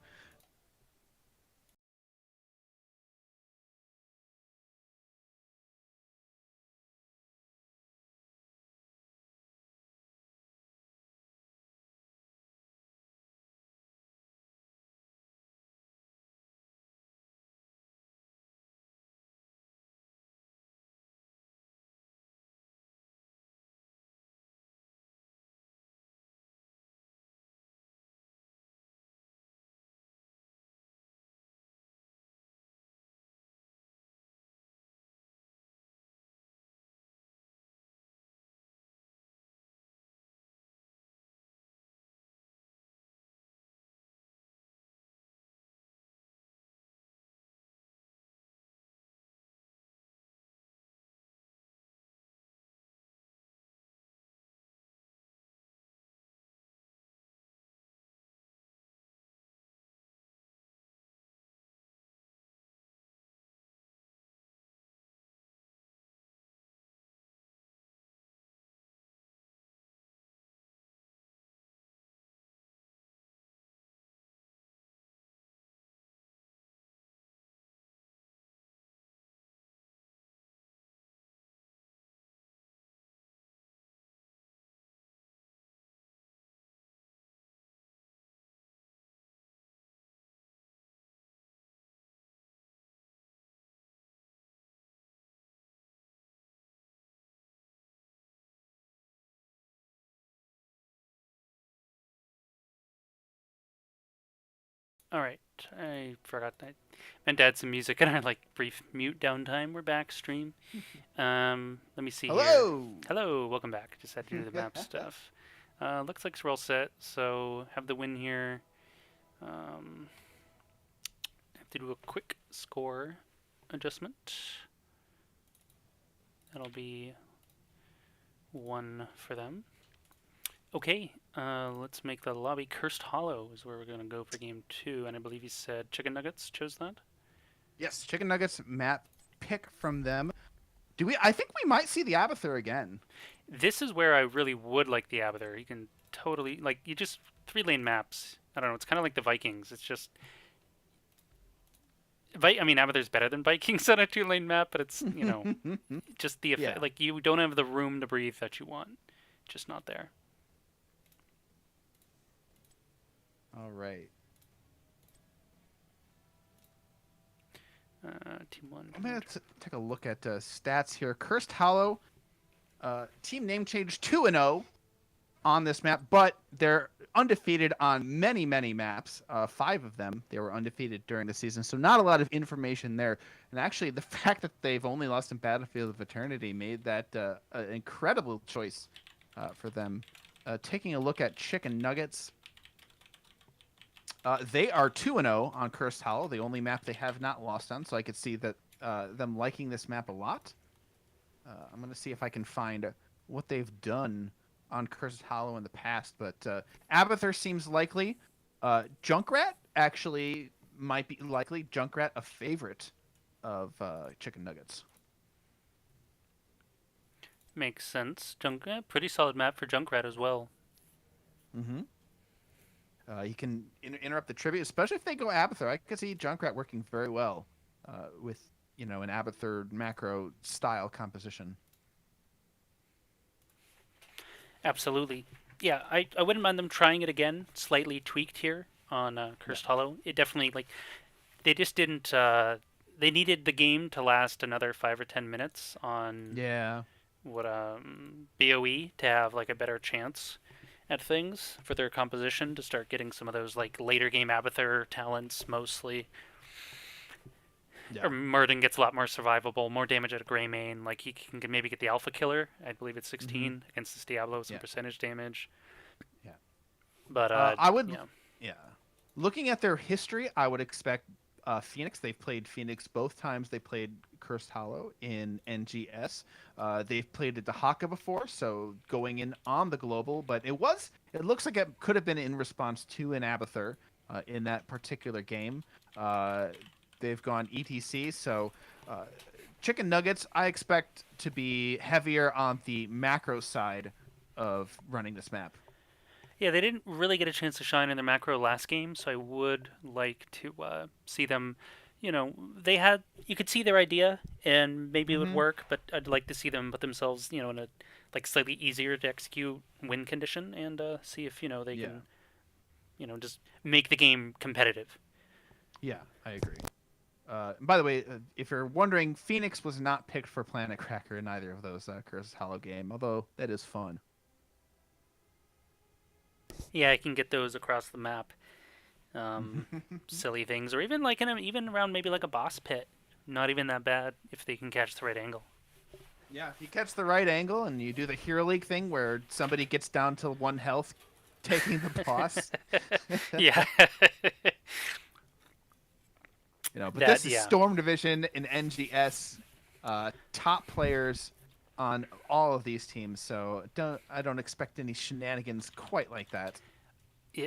All right, I forgot that. Meant to add some music and our like brief mute downtime. We're back stream. Let me see here. Hello. Hello, welcome back. Just had to do the map stuff. Looks like we're all set. So have the win here. Um, have to do a quick score adjustment. That'll be one for them. Okay, let's make the lobby Cursed Hollow is where we're gonna go for game two, and I believe you said Chicken Nuggets chose that. Yes, Chicken Nuggets map pick from them. Do we? I think we might see the Abathur again. This is where I really would like the Abathur. You can totally like you just 3 lane maps. I don't know. It's kind of like the Vikings. It's just I mean, Abathur's better than Vikings on a 2 lane map, but it's just the effect. Yeah. Like you don't have the room to breathe that you want. Just not there. All right. Team one. I'm gonna take a look at stats here. Cursed Hollow, team name change 2-0 on this map, but they're undefeated on many, many maps. 5 of them they were undefeated during the season, so not a lot of information there. And actually, the fact that they've only lost in Battlefield of Eternity made that an incredible choice for them. Taking a look at Chicken Nuggets, They are 2-0 on Cursed Hollow, the only map they have not lost on. So I could see that them liking this map a lot. I'm gonna see if I can find what they've done on Cursed Hollow in the past, but Abathur seems likely. Junkrat actually might be likely. Junkrat a favorite of Chicken Nuggets. Makes sense. Pretty solid map for Junkrat as well. Mm-hmm. You can interrupt the tribute, especially if they go Abathur. I could see Junkrat working very well with an Abathur macro style composition. Absolutely. Yeah, I wouldn't mind them trying it again, slightly tweaked here on Yeah. Cursed Hollow. It definitely they just didn't. They needed the game to last another 5 or 10 minutes on Yeah. what BOE to have like a better chance at things for their composition to start getting some of those like later game Abathur talents mostly. Yeah. Or Murden gets a lot more survivable, more damage at a gray main. Like he can maybe get the Alpha Killer. I believe it's Mm-hmm. 16 against this Diablo, some Yeah. percentage damage. Yeah. But I would. yeah, Yeah. Looking at their history, I would expect Phoenix. They've played Phoenix both times they played Cursed Hollow in NGS. They've played at Dahaka before, so going in on the global, but it looks like it could have been in response to an Abathur in that particular game. Uh, they've gone ETC, so uh, Chicken Nuggets, I expect to be heavier on the macro side of running this map. yeah, they didn't really get a chance to shine in their macro last game, so I would like to see them. They had you could see their idea, and maybe it would Mm-hmm. work, but I'd like to see them put themselves, in a like slightly easier to execute win condition, and see if they Yeah. can, just make the game competitive. Yeah, I agree. By the way, if you're wondering, Phoenix was not picked for Planet Cracker in either of those Cursed Hollow game, although that is fun. Yeah, I can get those across the map. Silly things, or even like even around maybe like a boss pit. Not even that bad if they can catch the right angle. Yeah, if you catch the right angle and you do the Hero League thing where somebody gets down to 1 health, taking the boss. Yeah, But that this is yeah. Storm Division in NGS, top players on all of these teams, so I don't expect any shenanigans quite like that.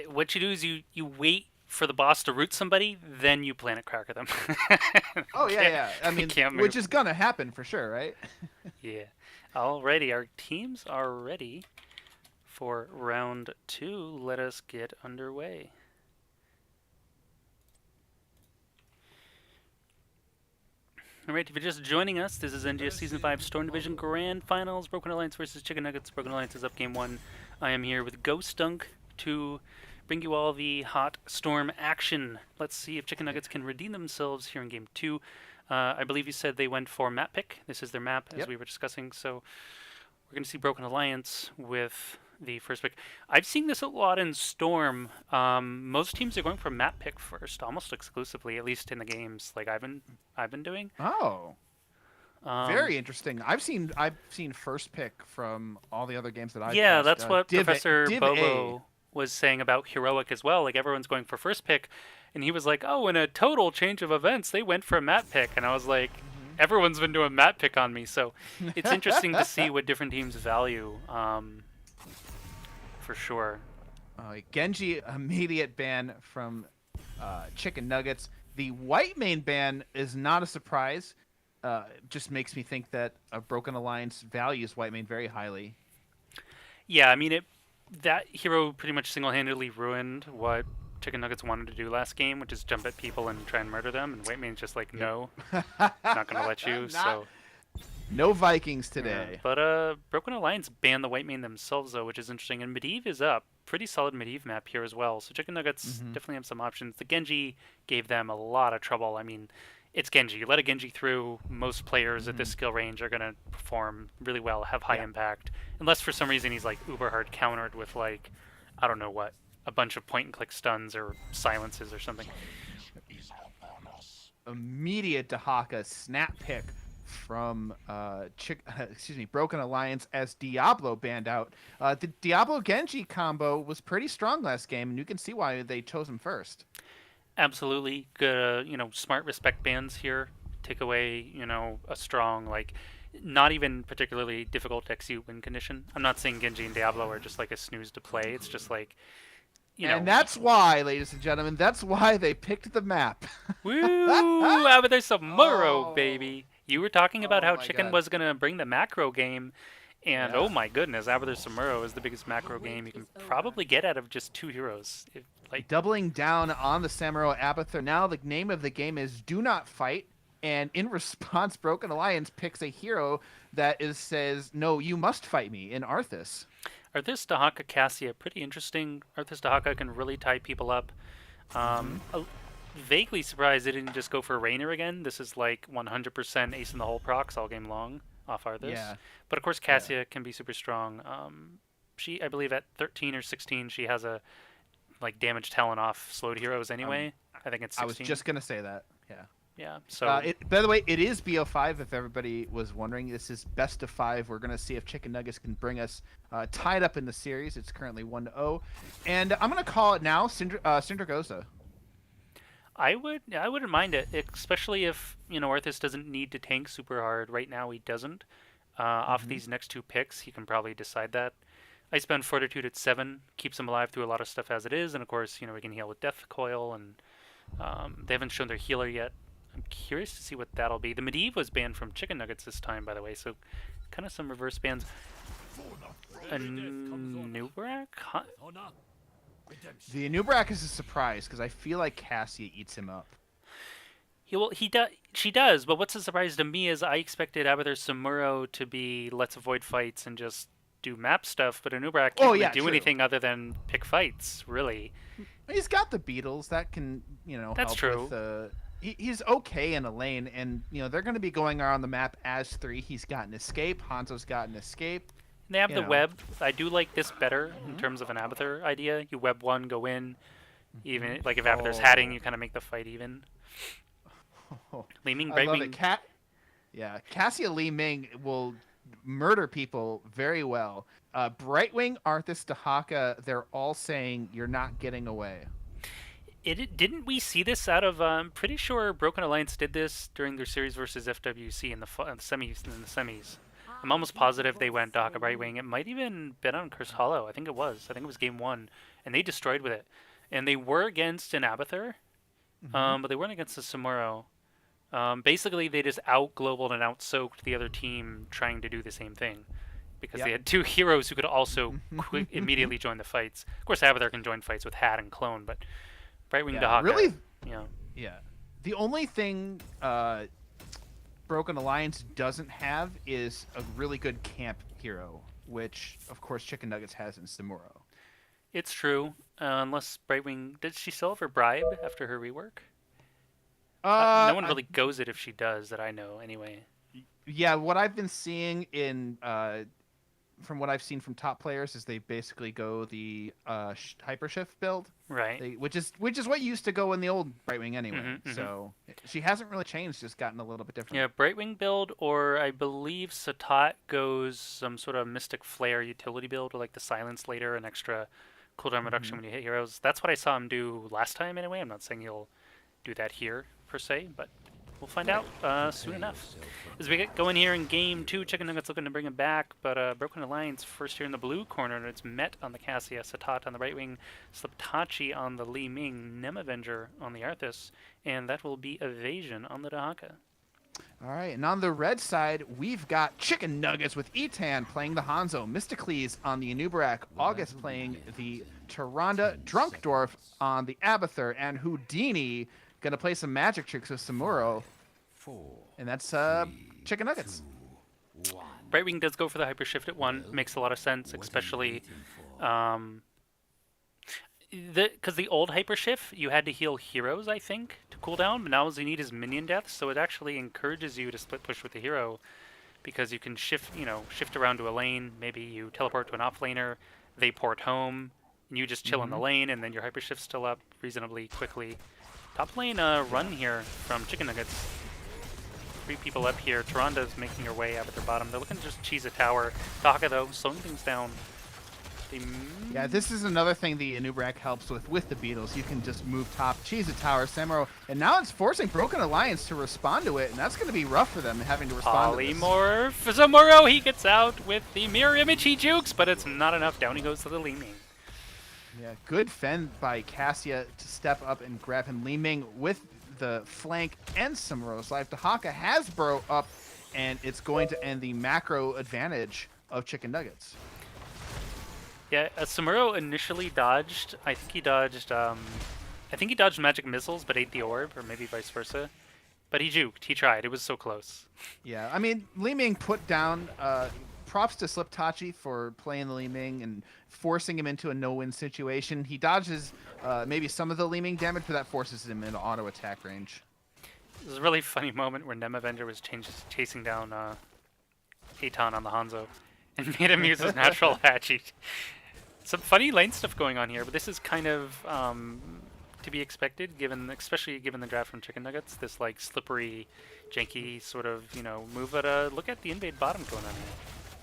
What you do is you wait for the boss to root somebody, then you planet cracker them. Oh yeah, can't, yeah. I mean, can't which move. is gonna happen for sure, right? Yeah. Alrighty, our teams are ready for round two. Let us get underway. Alright, if you're just joining us, this is NGS Season 5 Storm Division Grand Finals. Broken Alliance versus Chicken Nuggets. Broken Alliance is up game one. I am here with Ghost Dunk to bring you all the hot Storm action. Let's see if Chicken Nuggets can redeem themselves here in game two. I believe you said they went for map pick. This is their map, as Yep. we were discussing. So we're going to see Broken Alliance with the first pick. I've seen this a lot in Storm. Most teams are going for map pick first, almost exclusively, at least in the games like I've been doing. Oh, Um, very interesting. I've seen first pick from all the other games that I've yeah, watched. that's what Professor Div A. Bobo was saying about Heroic as well. Like everyone's going for first pick, and he was like, "Oh, in a total change of events, they went for a map pick," and I was like, "Everyone's been doing map pick on me." So it's interesting to see what different teams value, for sure. Genji immediate ban from Chicken Nuggets. The white main ban is not a surprise. Just makes me think that a Broken Alliance values white main very highly. Yeah, I mean that hero pretty much single-handedly ruined what Chicken Nuggets wanted to do last game, which is jump at people and try and murder them. And White just like, no, not gonna let you. Not, So no Vikings yeah. today. But Broken Alliance banned the White themselves though, which is interesting. And Medivh is up. Pretty solid Medivh map here as well. So Chicken Nuggets definitely have some options. The Genji gave them a lot of trouble. I mean, it's Genji. You let a Genji through, most players at this skill range are gonna perform really well, have high Yeah. impact. Unless for some reason he's like uber hard countered with like, I don't know what, a bunch of point and click stuns or silences or something. Immediate Dahaka snap pick from excuse me, Broken Alliance as Diablo banned out. The Diablo Genji combo was pretty strong last game, and you can see why they chose him first. Absolutely good, smart respect bans here. Take away, a strong, like, not even particularly difficult to execute win condition. I'm not saying Genji and Diablo are just like a snooze to play. It's just like, you And know, that's why, ladies and gentlemen, that's why they picked the map. woo! Ah, but there's some Muro, Oh, baby. You were talking about oh how my Chicken God. was gonna bring the macro game, and oh Yeah. my goodness, Abathur Samuro is the biggest macro game you can probably get out of just two heroes. Like, Doubling down on the Samuro Abathur. Now the name of the game is Do Not Fight. And in response, Broken Alliance picks a hero that says, "No, you must fight me" in Arthas. Arthas Dahaka Cassia, pretty interesting. Arthas Dahaka can really tie people up. Mm-hmm. Vaguely surprised they didn't just go for Rainer again. This is like 100% ace in the hole procs all game long off Arthas. Yeah, But of course, yeah. Cassia can be super strong. I believe, at 13 or 16, she has a like damage talent off slowed heroes Um, anyway. I think it's I was 16. just gonna say that. Yeah. Yeah. So By the way, it is BO5. If everybody was wondering, this is best of 5. We're gonna see if Chicken Nuggets can bring us tied up in the series. It's currently 1-0, and I'm gonna call it now. Syndragosa. I wouldn't mind it, especially if Arthas doesn't need to tank super hard. Right now he doesn't. Off Mm-hmm. these next two picks, he can probably decide that. I spend Fortitude at 7, keeps him alive through a lot of stuff as it is, and of course, we can heal with Death Coil, and they haven't shown their healer yet. I'm curious to see what that'll be. The Medivh was banned from Chicken Nuggets this time, by the way, so kind of some reverse bans. A Nubrak? Huh? The Anubrak is a surprise because I feel like Cassia eats him up. She does, but what's a surprise to me is I expected Abathur Samuro to be let's avoid fights and just do map stuff, but Anubrak Oh can't really yeah, do true. anything other than pick fights, really. He's got the Beatles that can That's help with. true. He's okay in a lane, and they're going to be going around the map as 3. He's got an escape. Hanzo's got an escape. They have You the know. web. I do like this better in Hmm. terms of an Abathur idea. You web one, go in. Hmm. Even like if Abathur's hatting, Oh. you kind of make the fight even. Li Ming I love it. Brightwing. Yeah, Cassia Lee Ming will murder people very well. Brightwing, Arthas, Dahaka, they're all saying you're not getting away. Didn't we see this out of? Pretty sure Broken Alliance did this during their series versus FWC in the semis. In the semis, I'm almost positive they went Daka Brightwing. It might even been on Curse Hollow. I think it was. I think it was game one, and they destroyed with it. And they were against an Abathur, Hmm. but they weren't against the Samuro. Basically, they just out globaled and out soaked the other team trying to do the same thing because they Yep. had two heroes who could also immediately join the fights. Of course, Abathur can join fights with Hat and Clone, but Brightwing Yeah, Dahaka, really. you know, Yeah. The only thing Broken Alliance doesn't have is a really good camp hero, which of course Chicken Nuggets has in Samuro. it's true. Unless Brightwing, did she still have her bribe after her rework? No one I, really goes it if she does, that I know. Anyway, yeah, what I've been seeing in from what I've seen from top players is they basically go the hyper shift build, right? which is what used to go in the old Brightwing anyway. Mm-hmm. So she hasn't really changed, just gotten a little bit different. Yeah, Brightwing build, or I believe Satat goes some sort of Mystic Flare utility build, or like the Silence later, an extra cooldown reduction Hmm. when you hit heroes. That's what I saw him do last time anyway. I'm not saying he'll do that here per se, but we'll find out soon enough. As we get going here in game two, Chicken Nuggets looking to bring him back, but Broken Alliance first here in the blue corner, and it's met on the Cassia, Satat on the right wing, Sliptachi on the Li Ming, Nem Avenger on the Arthas, and that will be Evasion on the Dahaka. All right, and on the red side, we've got Chicken Nuggets with Etan playing the Hanzo, Mysticles on the Anubarak, August playing the Tyrande, Drunk Dwarf on the Abathur, and Houdini gonna play some magic tricks with Samuro, and that's Chicken Nuggets. Brightwing does go for the hyper shift at 1, makes a lot of sense, especially um, because the old hyper shift you had to heal heroes, I think, to cool down, but now all you need is minion death, so it actually encourages you to split push with the hero because you can shift around to a lane. Maybe you teleport to an offlaner, they port home, and you just chill in the Hmm. lane, and then your hyper shift's still up reasonably quickly. Top lane run here from Chicken Nuggets. 3 people up here. Taranda's making her way out of their bottom. They're looking to just cheese a tower. Daka, though, slowing things down. Yeah, this is another thing the Anubrak helps with the Beatles. You can just move top, cheese a tower, Samuro, and now it's forcing Broken Alliance to respond to it, and that's going to be rough for them having to respond to this. Polymorph. Zamuro, he gets out with the mirror image. He jukes, but it's not enough. Down he goes to the Li Ming. Yeah, good fend by Cassia to step up and grab him. Li Ming with the flank and Samuro's life. Dahaka has Burrow up, and it's going to end the macro advantage of Chicken Nuggets. Yeah, Samuro initially dodged. I think he dodged magic missiles, but ate the orb, or maybe vice versa. But he juked. He tried. It was so close. Yeah, I mean, Li Ming put down. Props to Sliptachi for playing the Li Ming and forcing him into a no-win situation. He dodges maybe some of the Li Ming damage, but that forces him into auto attack range. It was a really funny moment where Nem Avenger was chasing down Aton on the Hanzo and made him use his natural hatchet. Some funny lane stuff going on here, but this is kind of to be expected, especially given the draft from Chicken Nuggets. This like slippery, janky sort of move. But look at the invade bottom going on here.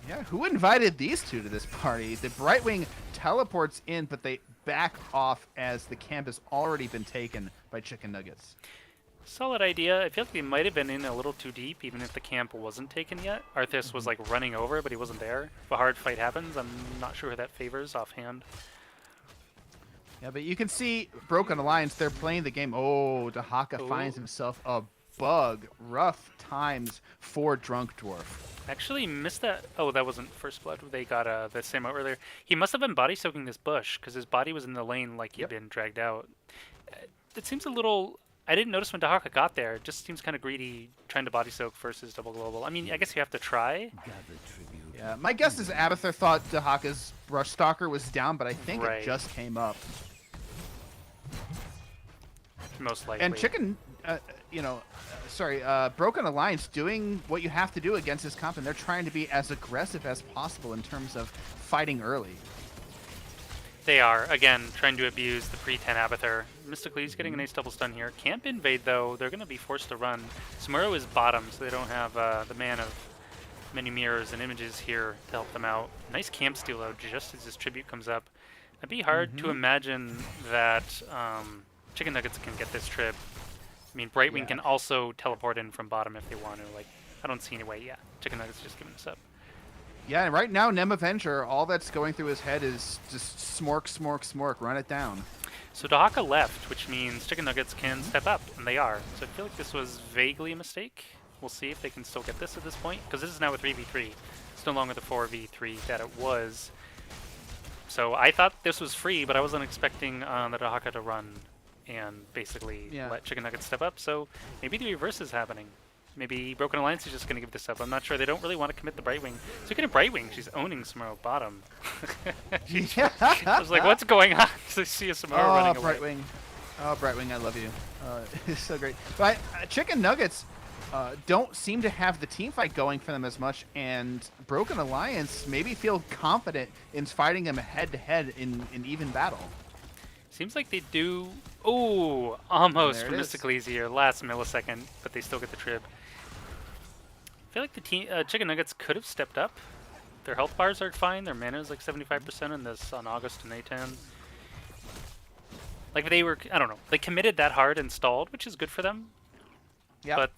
Yeah, who invited these two to this party? The Brightwing teleports in, but they back off as the camp has already been taken by Chicken Nuggets. Solid idea. I feel like they might have been in a little too deep, even if the camp wasn't taken yet. Arthas was like running over, but he wasn't there. If a hard fight happens, I'm not sure who that favors offhand. Yeah, but you can see Broken Alliance, they're playing the game. Oh, Dahaka finds himself a bug. Rough times for Drunk Dwarf. Actually missed that. Oh, that wasn't First Blood. They got the same out earlier. He must have been body soaking this bush, because his body was in the lane like he'd been dragged out. It seems a little... I didn't notice when Dahaka got there. It just seems kind of greedy trying to body soak versus double global. I mean, I guess you have to try. Yeah, my guess is Abathur thought Dahaka's Brush Stalker was down, but I think Right. it just came up. Most likely. And Chicken, Broken Alliance doing what you have to do against this comp, and they're trying to be as aggressive as possible in terms of fighting early. They are, again, trying to abuse the pre-10 Abathur. Mystically's getting a nice double stun here. Can't invade, though. They're going to be forced to run. Samuro is bottom, so they don't have the man of many mirrors and images here to help them out. Nice camp steal, though, just as his tribute comes up. It'd be hard to imagine that Chicken Nuggets can get this trip. I mean, Brightwing can also teleport in from bottom if they want to. Like, I don't see any way. Yeah, Chicken Nuggets just giving this up. Yeah, and right now, Nem Avenger, all that's going through his head is just smork, smork, smork, run it down. So Dahaka left, which means Chicken Nuggets can step up, and they are. So I feel like this was vaguely a mistake. We'll see if they can still get this at this point, because this is now a 3v3. It's no longer the 4v3 that it was. So I thought this was free, but I wasn't expecting the Dahaka to run and basically let Chicken Nuggets step up. So maybe the reverse is happening. Maybe Broken Alliance is just going to give this up. I'm not sure. They don't really want to commit the Brightwing. So you get a Brightwing. She's owning Samuro bottom. I was like, what's going on? So I see a Samuro running away. Brightwing. Oh, Brightwing, I love you. It's so great. But Chicken Nuggets don't seem to have the team fight going for them as much, and Broken Alliance maybe feel confident in fighting them head-to-head in even battle. Seems like they do. Oh, almost for is. Mystical Easier. Last millisecond, but they still get the trib. I feel like the team, Chicken Nuggets could have stepped up. Their health bars are fine. Their mana is like 75% in this on August and A10. Like they were, I don't know. They committed that hard and stalled, which is good for them. Yeah. But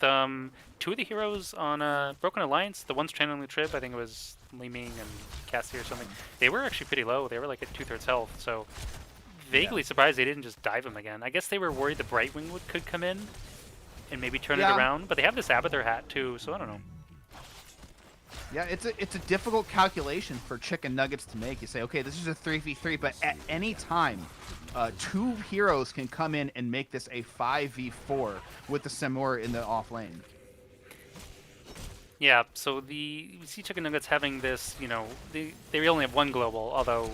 two of the heroes on Broken Alliance, the ones channeling the trib, I think it was Li Ming and Cassie or something. They were actually pretty low. They were like at 2/3 health. So vaguely surprised they didn't just dive him again. I guess they were worried the Brightwing could come in and maybe turn it around. But they have this Abathur hat too, so I don't know. Yeah, it's a difficult calculation for Chicken Nuggets to make. You say, okay, this is a 3v3, but at any time, two heroes can come in and make this a 5v4 with the Samur in the off lane. Yeah, so we see Chicken Nuggets having this, they only have one global, although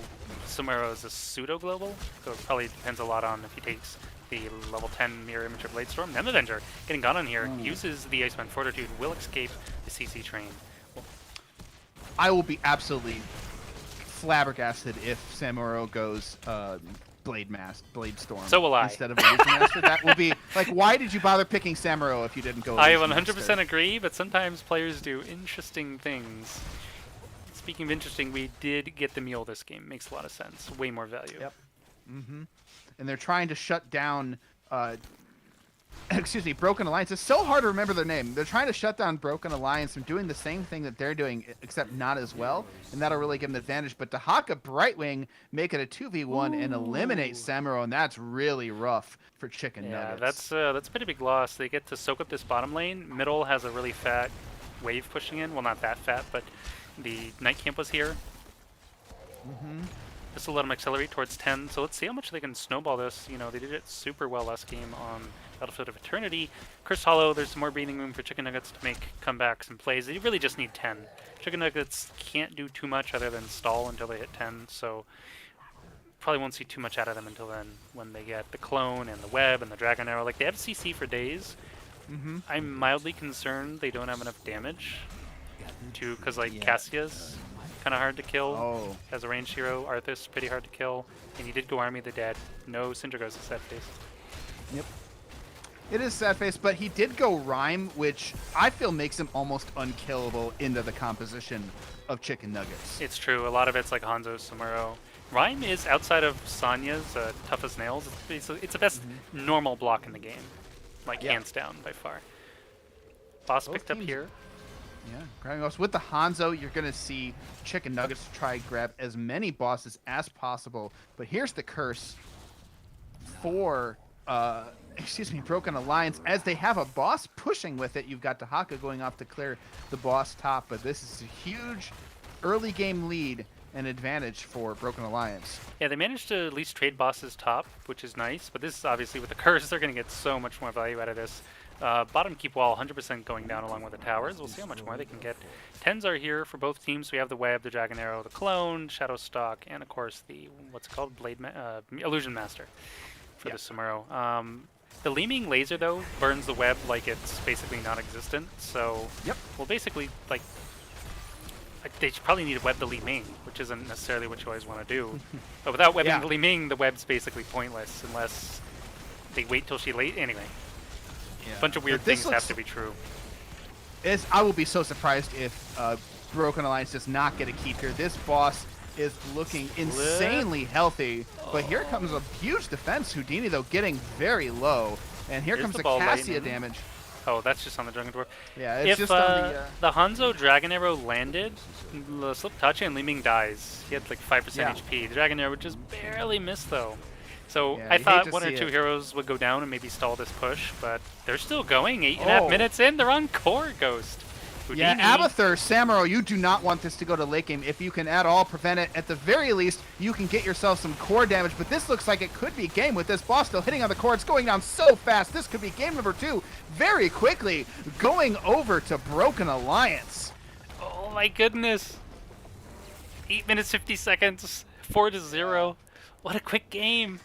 Samuro is a pseudo-global, so it probably depends a lot on if he takes the level 10 mirror image of Bladestorm. Nem Avenger getting gone on here, uses the Iceman Fortitude, will escape the CC train. I will be absolutely flabbergasted if Samuro goes Blade Storm So will I. instead of Illusion Master. That will be like, why did you bother picking Samuro if you didn't go I Illusion 100% Master? agree, but sometimes players do interesting things. Speaking of interesting, we did get the mule this game. Makes a lot of sense. Way more value. Yep. And they're trying to shut down. Excuse me, Broken Alliance. It's so hard to remember their name. They're trying to shut down Broken Alliance from doing the same thing that they're doing, except not as well, and that'll really give them an advantage. But Dahaka Brightwing make it a 2v1 and eliminate Samuro, and that's really rough for Chicken Yeah, Nuggets. that's a pretty big loss. They get to soak up this bottom lane. Middle has a really fat wave pushing in. Well, not that fat, but the Night Camp was here. This will let them accelerate towards 10. So let's see how much they can snowball this. You know, they did it super well last game on Battlefield of Eternity. Cursed Hollow, there's some more breathing room for Chicken Nuggets to make comebacks and plays. They really just need 10. Chicken Nuggets can't do too much other than stall until they hit 10. So probably won't see too much out of them until then when they get the clone and the web and the dragon arrow. Like, they have CC for days. I'm mildly concerned they don't have enough damage to, because like Cassia's kind of hard to kill Oh. as a ranged hero. Arthas pretty hard to kill, and he did go Army of the Dead. No Syndragos is that face. Yep. It is sad face, but he did go Rhyme, which I feel makes him almost unkillable into the composition of Chicken Nuggets. It's true. A lot of it's like Hanzo, Samuro. Rhyme is outside of Sonya's Tough as Nails. It's the best normal block in the game, like hands down by far. Boss Both picked up teams- here. Yeah, grabbing us with the Hanzo, you're gonna see Chicken Nuggets try and grab as many bosses as possible. But here's the curse for Broken Alliance, as they have a boss pushing with it. You've got Dahaka going off to clear the boss top, but this is a huge early game lead and advantage for Broken Alliance. Yeah, they managed to at least trade bosses top, which is nice. But this is obviously with the curse, they're going to get so much more value out of this. Bottom keep wall 100% going down along with the towers. We'll see how much more they can get. 10s are here for both teams. We have the web, the dragon arrow, the clone, shadow stalk, and of course the what's it called, illusion master for the Samuro. The Leeming laser though burns the web like it's basically non-existent. So we'll basically like they should probably need to web the Li Ming, which isn't necessarily what you always want to do. But without webbing the Li Ming, the web's basically pointless unless they wait till she late. Anyway, a bunch of weird things have to be true. I will be so surprised if Broken Alliance does not get a keep here. This boss is looking insanely healthy, but here comes a huge defense. Houdini, though, getting very low. And here comes the Cassia lightning. damage. Oh, that's just on the Dragon Dwarf. Yeah, it's if just on the Hanzo Dragon Arrow landed, slip touch and Li Ming dies. He had like 5% HP. The Dragon Arrow would just barely miss though. So I thought one or two heroes would go down and maybe stall this push, but they're still going. 8.5 minutes in, they're on Core Ghost. Houdini. Yeah, Abathur, Samuro, you do not want this to go to late game. If you can at all prevent it, at the very least, you can get yourself some core damage. But this looks like it could be game with this boss still hitting on the core. It's going down so fast. This could be game number 2 very quickly, going over to Broken Alliance. Oh my goodness. 8 minutes, 50 seconds, 4-0. What a quick game.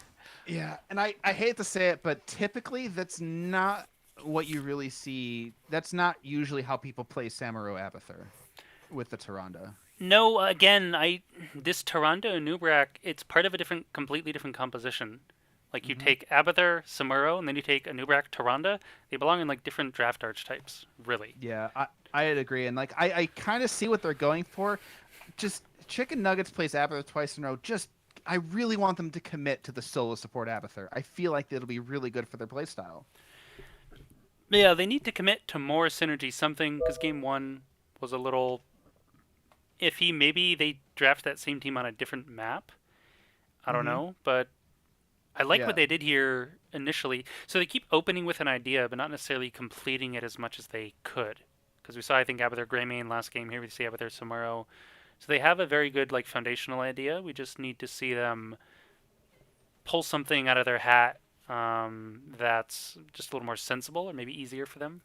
Yeah, and I hate to say it, but typically that's not what you really see. That's not usually how people play Samuro Abathur with the Tyrande. No, again, this Tyrande and Nubrak, it's part of a completely different composition. Like you take Abathur, Samuro, and then you take a Nubrak Tyrande. They belong in like different draft archetypes, really. Yeah, I'd agree, and like I kind of see what they're going for. Just Chicken Nuggets plays Abathur twice in a row. I really want them to commit to the solo support Abathur. I feel like it'll be really good for their playstyle. Yeah, they need to commit to more synergy, something, because game 1 was a little iffy. Maybe they draft that same team on a different map. I don't know, but I like what they did here initially. So they keep opening with an idea, but not necessarily completing it as much as they could. Because we saw, I think, Abathur Greymane last game. Here we see Abathur Samuro. So they have a very good like foundational idea. We just need to see them pull something out of their hat that's just a little more sensible or maybe easier for them.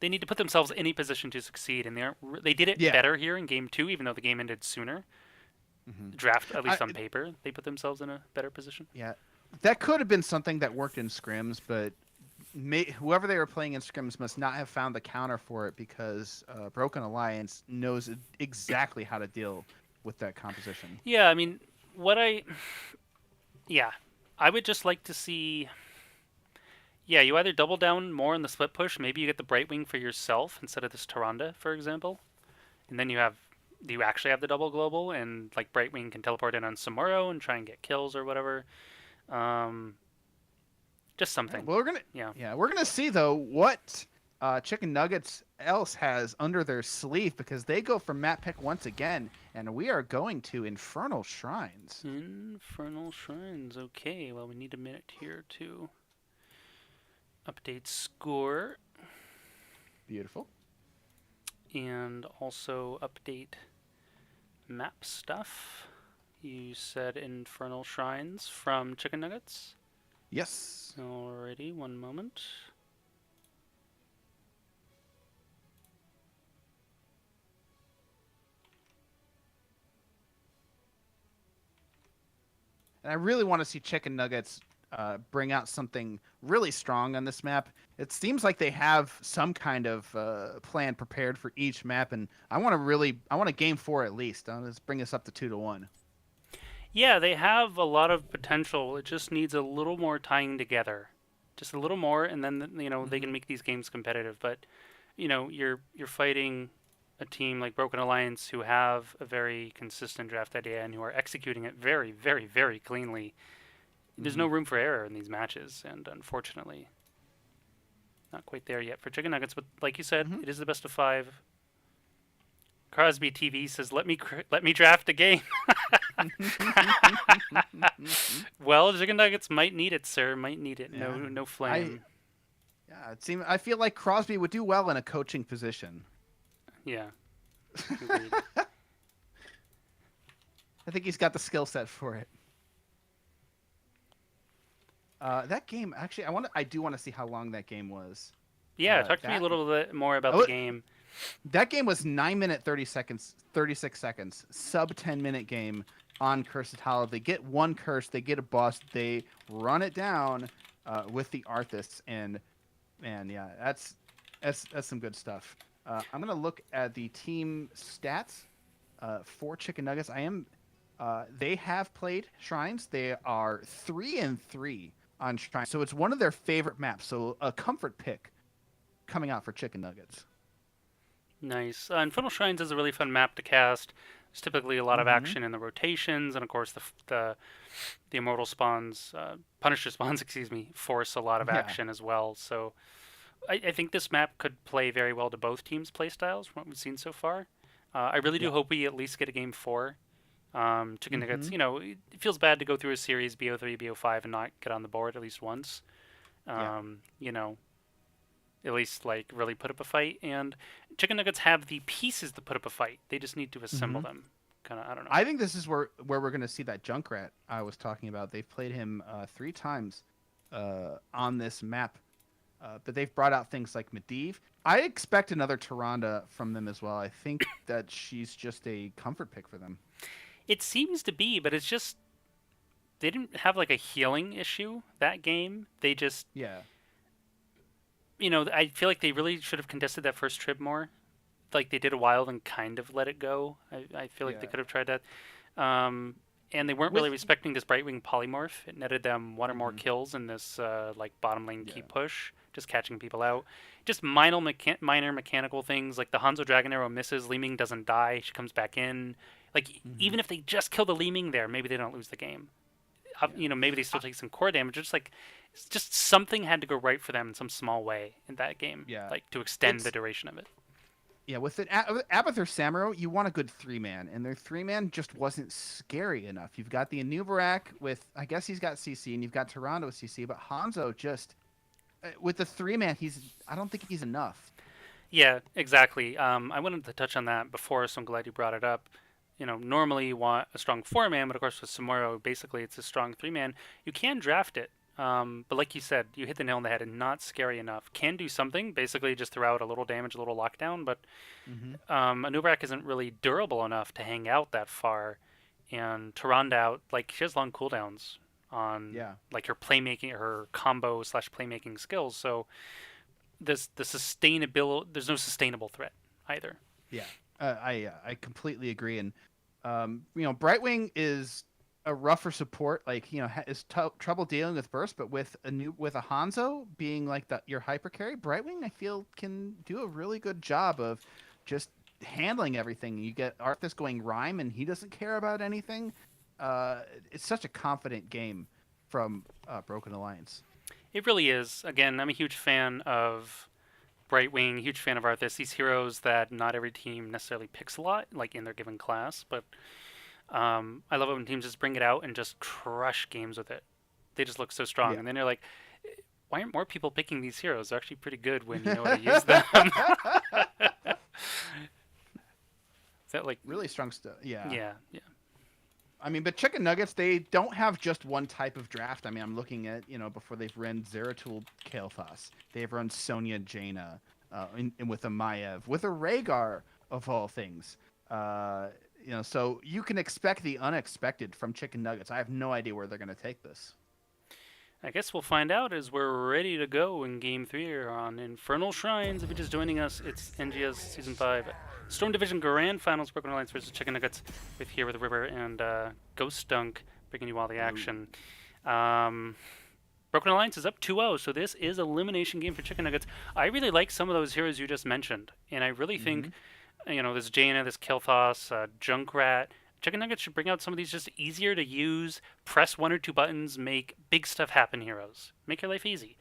They need to put themselves in a position to succeed, and they did it better here in game 2, even though the game ended sooner. Draft, at least on paper, they put themselves in a better position. Yeah, that could have been something that worked in scrims, but whoever they were playing in scrims must not have found the counter for it, because Broken Alliance knows exactly how to deal with that composition. Yeah, I mean, Yeah, I would just like to see. Yeah, you either double down more on the split push. Maybe you get the Brightwing for yourself instead of this Tyrande, for example, and then you actually have the double global, and like Brightwing can teleport in on Samuro and try and get kills or whatever. Um, just Yeah, something. well, Yeah. we're gonna see though what Chicken Nuggets else has under their sleeve because they go for map pick once again, and we are going to Infernal Shrines. Infernal Shrines. Okay, well, we need a minute here to update score Beautiful. and also update map stuff. You said Infernal Shrines from Chicken Nuggets. Yes. Alrighty, one moment. And I really want to see Chicken Nuggets bring out something really strong on this map. It seems like they have some kind of plan prepared for each map, and I want a game four at least. Let's bring us up to 2-1. Yeah, they have a lot of potential. It just needs a little more tying together. Just a little more, and then they can Mm-hmm. make these games competitive. But you're fighting a team like Broken Alliance who have a very consistent draft idea and who are executing it very, very, very cleanly. There's Mm-hmm. no room for error in these matches, and unfortunately, not quite there yet for Chicken Nuggets. But like you said, Mm-hmm. it is the best of five. Crosby TV says, let me draft a game." Well, Chicken Nuggets might need it, sir. Might need it. No, Yeah. no I flame. yeah, it seems I feel like Crosby would do well in a coaching position. Yeah, agreed. I think he's got the skill set for it. That game actually, I do want to see how long that game was. Yeah, talk to me a That little bit more about the oh, game. that game was 9 minute 30 seconds, 36 seconds, sub 10 minute game on Cursed Hollow. They get one curse, they get a boss, they run it down with the Arthas, and man, yeah, that's some good stuff. I'm gonna look at the team stats for Chicken Nuggets. They have played Shrines. They are 3-3 on Shrines, so it's one of their favorite maps. So a comfort pick coming out for Chicken Nuggets. Nice. Infernal Shrines is a really fun map to cast. There's typically a lot of Mm-hmm. action in the rotations, and of course the immortal spawns, Punisher spawns, excuse me, force a lot of Yeah. action as well. So I think this map could play very well to both teams' playstyles from what we've seen so far. I really do Yeah. hope we at least get a game four. Chicken Mm-hmm. Nuggets, it feels bad to go through a series BO3, BO5 and not get on the board at least once. Yeah. Um, you know, at least like really put up a fight. And Chicken Nuggets have the pieces to put up a fight. They just need to assemble Mm-hmm. them. Kind of, I don't know. I think this is where we're gonna see that Junkrat I was talking about. They've played him 3 times on this map, but they've brought out things like Medivh. I expect another Tyrande from them as well. I think that she's just a comfort pick for them. It seems to be, but it's just they didn't have like a healing issue that game. They just, Yeah. I feel like they really should have contested that first trip more. Like they did a while and kind of let it go. I feel like they Yeah. could have tried that. Um, and they weren't really With respecting this Brightwing polymorph. It netted them one or more hmm kills in this like bottom lane yeah. keep push, just catching people out. Just minor mechanical things like the Hanzo Dragon Arrow misses, Leeming doesn't die, she comes back in. Like hmm even if they just kill the Leeming there, maybe they don't lose the game. Yeah. Maybe they I, still take some core damage. Just something had to go right for them in some small way in that game, yeah. like to extend the It's duration of it. yeah. With an Abathur Samuro, you want a good 3 man, and their 3 man just wasn't scary enough. You've got the Anubarak with, I guess he's got CC, and you've got Toronto with CC, but Hanzo just with the 3 man, I don't think he's enough. Yeah, exactly. I wanted to touch on that before, so I'm glad you brought it up. Normally you want a strong 4 man, but of course with Samoro, basically it's a strong 3 man. You can draft it, but like you said, you hit the nail on the head and not scary enough. Can do something, basically just throw out a little damage, a little lockdown, but Hmm Anubrak isn't really durable enough to hang out that far. And Tyrande out, like she has long cooldowns on Yeah. like her playmaking, her combo slash playmaking skills. So there's no sustainable threat either. Yeah, I completely agree, and Brightwing is a rougher support, like is trouble dealing with burst, but with a Hanzo being like your hyper carry, Brightwing I feel can do a really good job of just handling everything. You get Arthas going Rhyme, and he doesn't care about anything. Uh, it's such a confident game from Broken Alliance. It really is. Again, I'm a huge fan of Brightwing, huge fan of Arthas. These heroes that not every team necessarily picks a lot, like in their given class, but I love it when teams just bring it out and just crush games with it. They just look so strong, Yeah. and then you're like, why aren't more people picking these heroes? They're actually pretty good when you know how to use them. Is that like, Really strong stuff. Yeah. yeah, yeah. I mean, but Chicken Nuggets, they don't have just one type of draft. I mean, I'm looking at, before they've run Zeratul Kael'thas. They've run Sonya Jaina, and with a Maiev, with a Rhaegar, of all things. So you can expect the unexpected from Chicken Nuggets. I have no idea where they're going to take this. I guess we'll find out as we're ready to go in Game 3 here on Infernal Shrines. If you're just joining us, it's NGS Season 5 Storm Division Grand Finals, Broken Alliance versus Chicken Nuggets, with River and Ghost Dunk bringing you all the action. Broken Alliance is up 2-0, so this is elimination game for Chicken Nuggets. I really like some of those heroes you just mentioned, and I really think, this Jaina, this Kael'thas, Junkrat, Chicken Nuggets should bring out some of these just easier to use, press one or two buttons, make big stuff happen heroes. Make your life easy,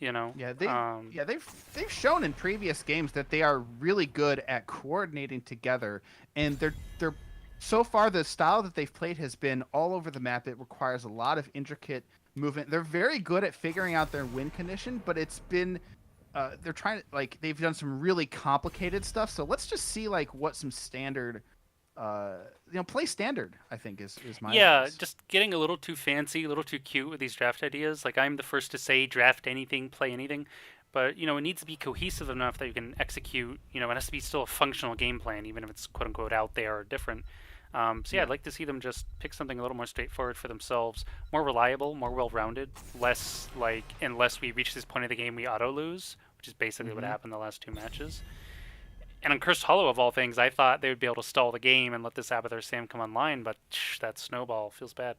Yeah, they've shown in previous games that they are really good at coordinating together, and they're so far the style that they've played has been all over the map. It requires a lot of intricate movement. They're very good at figuring out their win condition, but it's been they're trying to they've done some really complicated stuff. So let's just see what some standard play standard, I think is my advice. Just getting a little too fancy, a little too cute with these draft ideas. Like I'm the first to say draft anything, play anything, but it needs to be cohesive enough that you can execute. It has to be still a functional game plan, even if it's quote unquote out there or different. I'd like to see them just pick something a little more straightforward for themselves, more reliable, more well-rounded, less unless we reach this point of the game we auto lose, which is basically what happened the last two matches. And on Cursed Hollow, of all things, I thought they would be able to stall the game and let this Abathur Sam come online, but that snowball feels bad.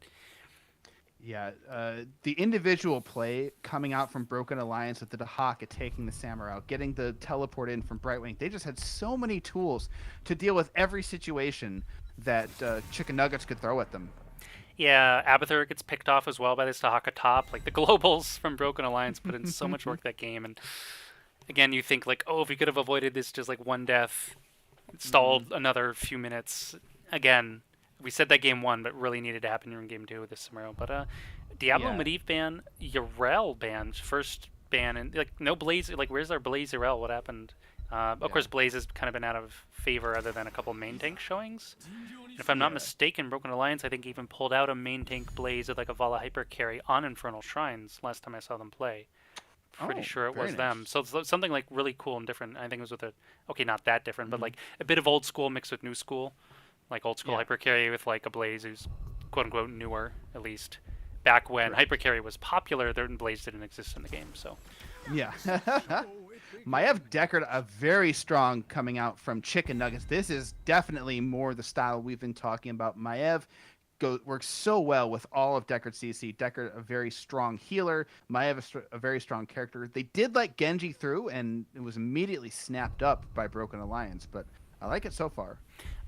Yeah, the individual play coming out from Broken Alliance with the Dahaka taking the Samurai out, getting the teleport in from Brightwing. They just had so many tools to deal with every situation that Chicken Nuggets could throw at them. Yeah, Abathur gets picked off as well by this Dahaka top. Like the globals from Broken Alliance put in so much work that game, and again, you think if we could have avoided this just one death, stalled another few minutes. Again, we said that game one, but really needed to happen in game two with this scenario. But Diablo Medivh ban, Yrel ban, first ban, and no Blaze. Where's our Blaze Yrel? What happened? Of course, Blaze has kind of been out of favor other than a couple main tank showings. And if I'm not mistaken, Broken Alliance I think even pulled out a main tank Blaze with a Vala hyper carry on Infernal Shrines last time I saw them play. Pretty sure it was nice. them. So it's something really cool and different. I think it was with not that different, but a bit of old school mixed with new school. Old school hyper carry with a Blaze who's quote unquote newer, at least. Back when hyper carry was popular, Blaze didn't exist in the game, so. Yeah. Maiev Deckard, a very strong coming out from Chicken Nuggets. This is definitely more the style we've been talking about. Maiev works so well with all of Deckard CC. Deckard, a very strong healer. Maiev, a very strong character. They did let Genji through, and it was immediately snapped up by Broken Alliance, but I like it so far.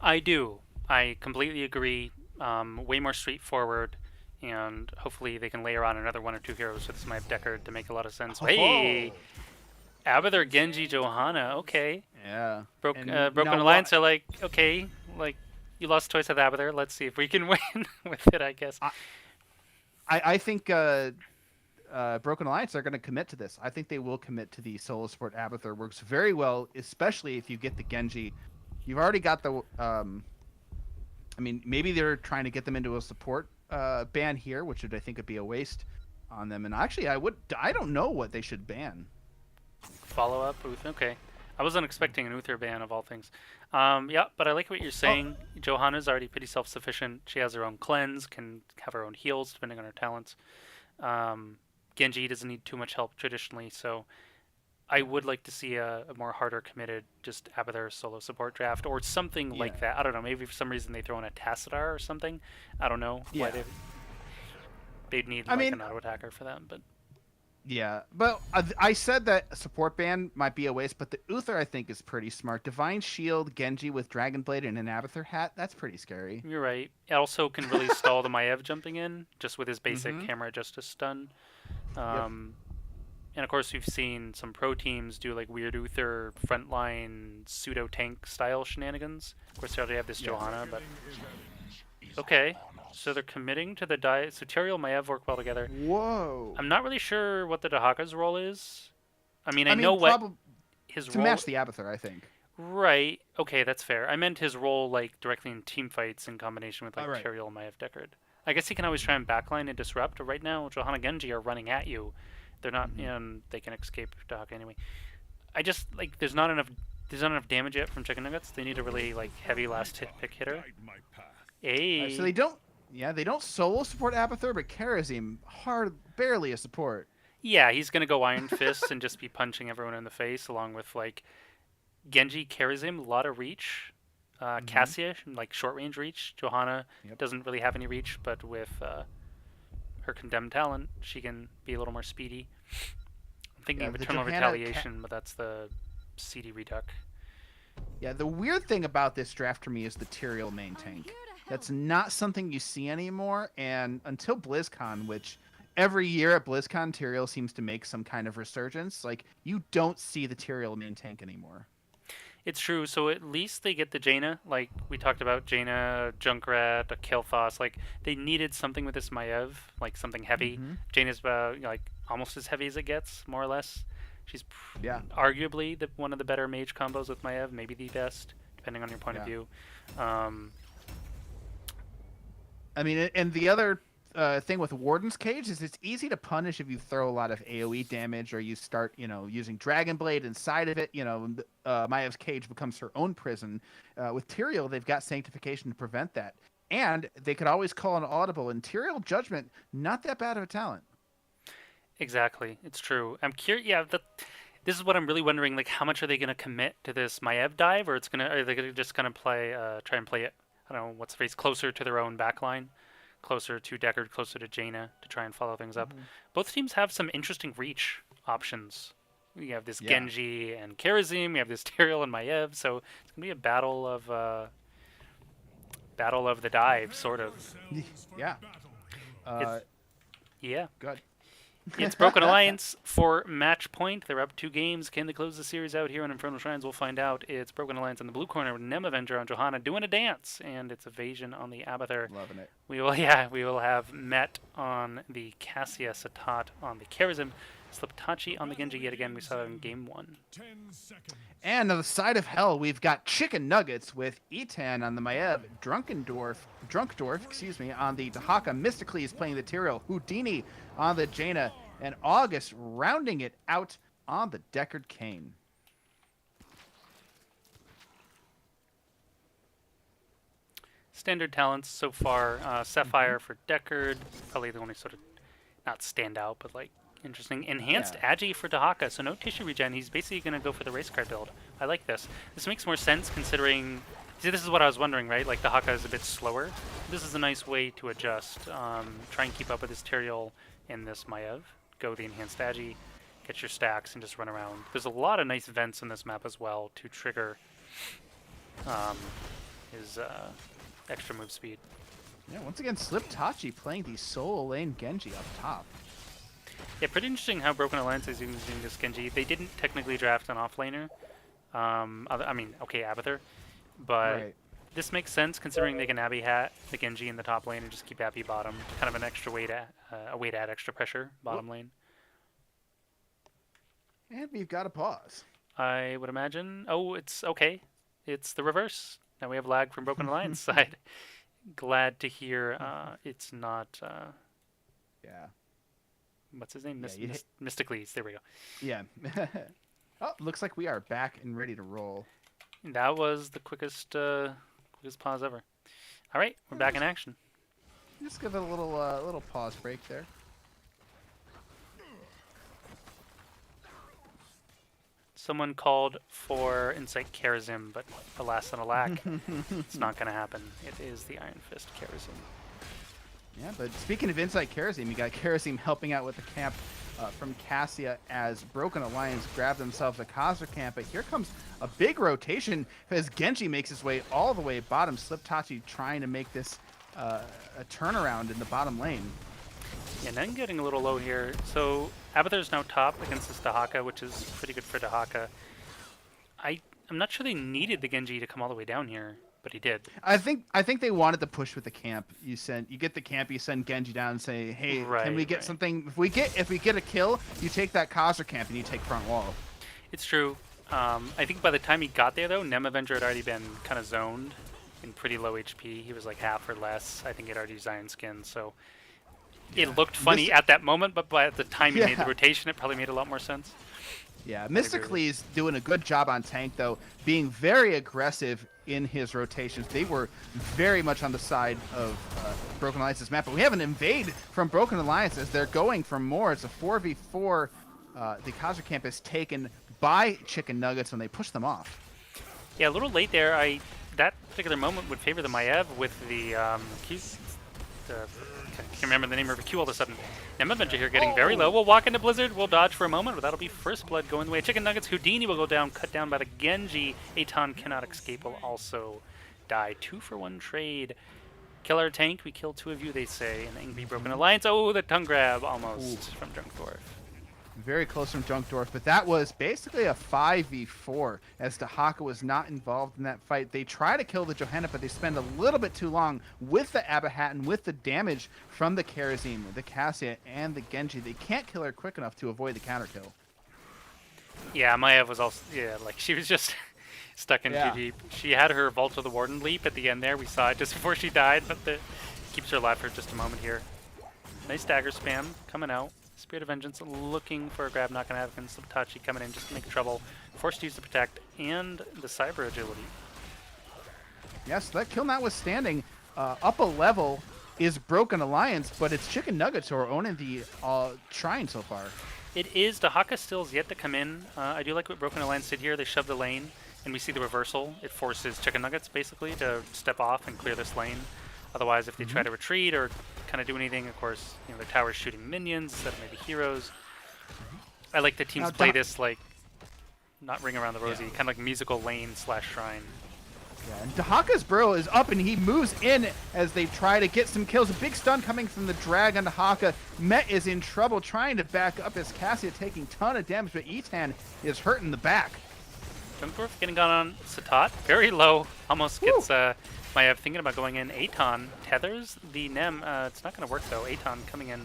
I do. I completely agree. Way more straightforward, and hopefully they can layer on another one or two heroes with this Maiev Deckard to make a lot of sense. Hey! Abathur, Genji, Johanna, okay. Yeah. Broken Alliance are okay, you lost twice with Abathur. Let's see if we can win with it, I guess. I think Broken Alliance are going to commit to this. I think they will commit to the solo support. Abathur works very well, especially if you get the Genji. You've already got the... maybe they're trying to get them into a support ban here, which I think would be a waste on them. And actually, I don't know what they should ban. Follow up, okay. I wasn't expecting an Uther ban of all things. But I like what you're saying. Johanna's already pretty self-sufficient. She has her own cleanse, can have her own heals depending on her talents. Genji doesn't need too much help traditionally, so I would like to see a more harder committed just Abathur solo support draft or something like Yeah. that. I don't know. Maybe for some reason they throw in a Tassadar or something. I don't know why Yeah. they'd need I like mean, an auto attacker for that, but yeah, but I said that support band might be a waste, but the Uther I think is pretty smart. Divine Shield, Genji with Dragon Blade and an Abathur hat, that's pretty scary. you're right. It also can really stall the Maiev jumping in just with his basic Mm-hmm. camera justice stun. Yep. Um, and of course, we've seen some pro teams do like weird Uther frontline pseudo tank style shenanigans. Of course, they already have this Yeah. Johanna, but okay. So they're committing to the die. So Tyrael and Maiev work well together. Whoa. I'm not really sure what the Dahaka's role is. I mean, I I know mean, what probably his to role. match the Abathur, I think. Right. Okay, that's fair. I meant his role like directly in team fights in combination with All like right. Tyrael and Maiev Deckard. I guess he can always try and backline and disrupt. But right now, Johanna Genji are running at you. They're not, Mm-hmm. and they can escape Dahaka anyway. I just like there's not enough. There's not enough damage yet from Chicken Nuggets. They need a really like heavy last hit pick hitter. All right, so A they don't. Yeah, they don't solo support Abathur, but Karazim barely a support. yeah, he's gonna go Iron Fist and just be punching everyone in the face, along with like Genji carries him, a lot of reach. Mm-hmm. Cassia, like short range reach. Johanna Yep. doesn't really have any reach, but with her condemned talent, she can be a little more speedy. I'm thinking Yeah, of the Eternal Johanna. Retaliation, but that's the CD reduc. Yeah, the weird thing about this draft for me is the Tyrael main tank. That's not something you see anymore, and until BlizzCon, which every year at BlizzCon, Tyrael seems to make some kind of resurgence. Like you don't see the Tyrael main tank anymore. It's true. So at least they get the Jaina. Like we talked about Jaina, Junkrat, a Kael'thas. Like they needed something with this Maiev, like something heavy. Mm-hmm. Jaina's like almost as heavy as it gets, more or less. She's Yeah, arguably one of the better mage combos with Maiev, maybe the best, depending on your point of yeah. view. Um, I mean, and the other thing with Warden's Cage is it's easy to punish if you throw a lot of AOE damage or you start, using Dragon Blade inside of it. Maya's Cage becomes her own prison. With Tyrael, they've got Sanctification to prevent that. And they could always call an audible. And Tyrael Judgment, not that bad of a talent. exactly, it's true. I'm curious. Yeah, this is what I'm really wondering. Like, how much are they going to commit to this Maiev dive, or are they just going to try and play it? I don't know what's the phrase, closer to their own backline, closer to Deckard, closer to Jaina to try and follow things up. Mm-hmm. Both teams have some interesting reach options. We have this Yeah. Genji and Karazim. We have this Tyrael and Maiev. So it's gonna be a battle of the dive, sort of. Yeah. It's Uh, yeah. good. It's Broken Alliance for match point. They're up 2 games. Can they close the series out here on Infernal Shrines? We'll find out. It's Broken Alliance in the blue corner with Nem Avenger on Johanna doing a dance, and it's Evasion on the Abathur. Loving it. We will have Met on the Cassia, Satat on the Karazim, Sliptachi on the Genji yet again. We saw that in game 1. And on the side of hell, we've got Chicken Nuggets with Etan on the Maiev, Drunkdorf, on the Dahaka, Mysticles playing the Tyrael, Houdini on the Jaina, and August rounding it out on the Deckard Cain. Standard talents so far. Sapphire for Deckard, probably the only sort of not stand out, but like interesting. Enhanced Yeah. Agi for Dahaka, so no tissue regen. He's basically going to go for the race card build. I like this. This makes more sense considering. See, this is what I was wondering, right? Like Dahaka is a bit slower. This is a nice way to adjust. Try and keep up with this Tyrael and this Maiev. Go the enhanced Agi, get your stacks, and just run around. There's a lot of nice vents in this map as well to trigger his extra move speed. Yeah, once again, Sliptachi playing the solo lane Genji up top. Yeah, pretty interesting how Broken Alliance is using this Genji. They didn't technically draft an offlaner. I mean, okay, Abathur, but Right. this makes sense considering they can Abby hat the Genji in the top lane and just keep Abby bottom. Kind of an extra way to add extra pressure bottom lane. And we've got a pause. I would imagine. Oh, it's okay. It's the reverse. Now we have lag from Broken Alliance side. Glad to hear it's not. Yeah. What's his name? Yeah, Mysticles. There we go. Yeah. Oh, looks like we are back and ready to roll. That was the quickest pause ever. All right, we're back in action. Just give it a little pause break there. Someone called for Insight Karazim, but alas and alack, it's not going to happen. It is the Iron Fist Karazim. Yeah, but speaking of Insight Karazim, you got Karazim helping out with the camp from Cassia as Broken Alliance grab themselves a Khazra camp. But here comes a big rotation as Genji makes his way all the way bottom. Sliptachi trying to make this a turnaround in the bottom lane. Yeah, Nen getting a little low here. So Abathur's now top against this Dahaka, which is pretty good for Dahaka. I'm not sure they needed the Genji to come all the way down here, but he did. I think they wanted to push with the camp. You get the camp, you send Genji down and say, hey, can we get something? If we get a kill, you take that Khazra camp and you take front wall. It's true. I think by the time he got there though, Nem Avenger had already been kind of zoned in pretty low HP. He was like half or less. I think he had already Zion skin, so it looked funny at that moment, but by the time he made the rotation, it probably made a lot more sense. Yeah, Mystically's doing a good job on tank, though, being very aggressive in his rotations. They were very much on the side of Broken Alliance's map, but we have an invade from Broken Alliance as they're going for more. It's a 4v4. The Khazra camp is taken by Chicken Nuggets, and they push them off. Yeah, a little late there. That particular moment would favor the Maiev with the I can't remember the name of her Q all of a sudden. Nem Avenger here getting very low. We'll walk into Blizzard. We'll dodge for a moment, but that'll be first blood going the way. Chicken Nuggets, Houdini will go down, cut down by the Genji. Aton cannot escape, will also die. 2-for-1 trade. Kill our tank, we kill two of you, they say. An angry Broken Alliance. Oh, the tongue grab almost from Drunk Dwarf. Very close from Junkdorf, but that was basically a 5v4 as Dahaka was not involved in that fight. They try to kill the Johanna, but they spend a little bit too long with the Abahat with the damage from the Karazim, the Cassia, and the Genji. They can't kill her quick enough to avoid the counter kill. Yeah, Maiev was also, like she was just stuck in too deep. She had her Vault of the Warden leap at the end there. We saw it just before she died, but keeps her alive for just a moment here. Nice dagger spam coming out. Spirit of Vengeance looking for a grab, not going to happen. Sliptachi coming in just to make trouble. Forced to use the Protect and the Cyber Agility. Yes, that kill notwithstanding, up a level is Broken Alliance, but it's Chicken Nuggets who are owning the Shrine so far. It is. Dahaka still is yet to come in. I do like what Broken Alliance did here. They shoved the lane, and we see the reversal. It forces Chicken Nuggets, basically, to step off and clear this lane. Otherwise, if they try to retreat or kind of do anything, of course, the tower's shooting minions instead of maybe heroes. I like the teams play this like not ring around the rosy, kind of like musical lane / shrine. Yeah, and Dahaka's bro is up and he moves in as they try to get some kills. A big stun coming from the drag on Dahaka. Met is in trouble trying to back up as Cassia taking a ton of damage, but Etan is hurt in the back. Junkdorf getting gone on Satat, very low, almost gets Maiev thinking about going in. Aton tethers the Nem. It's not going to work though. Aton coming in.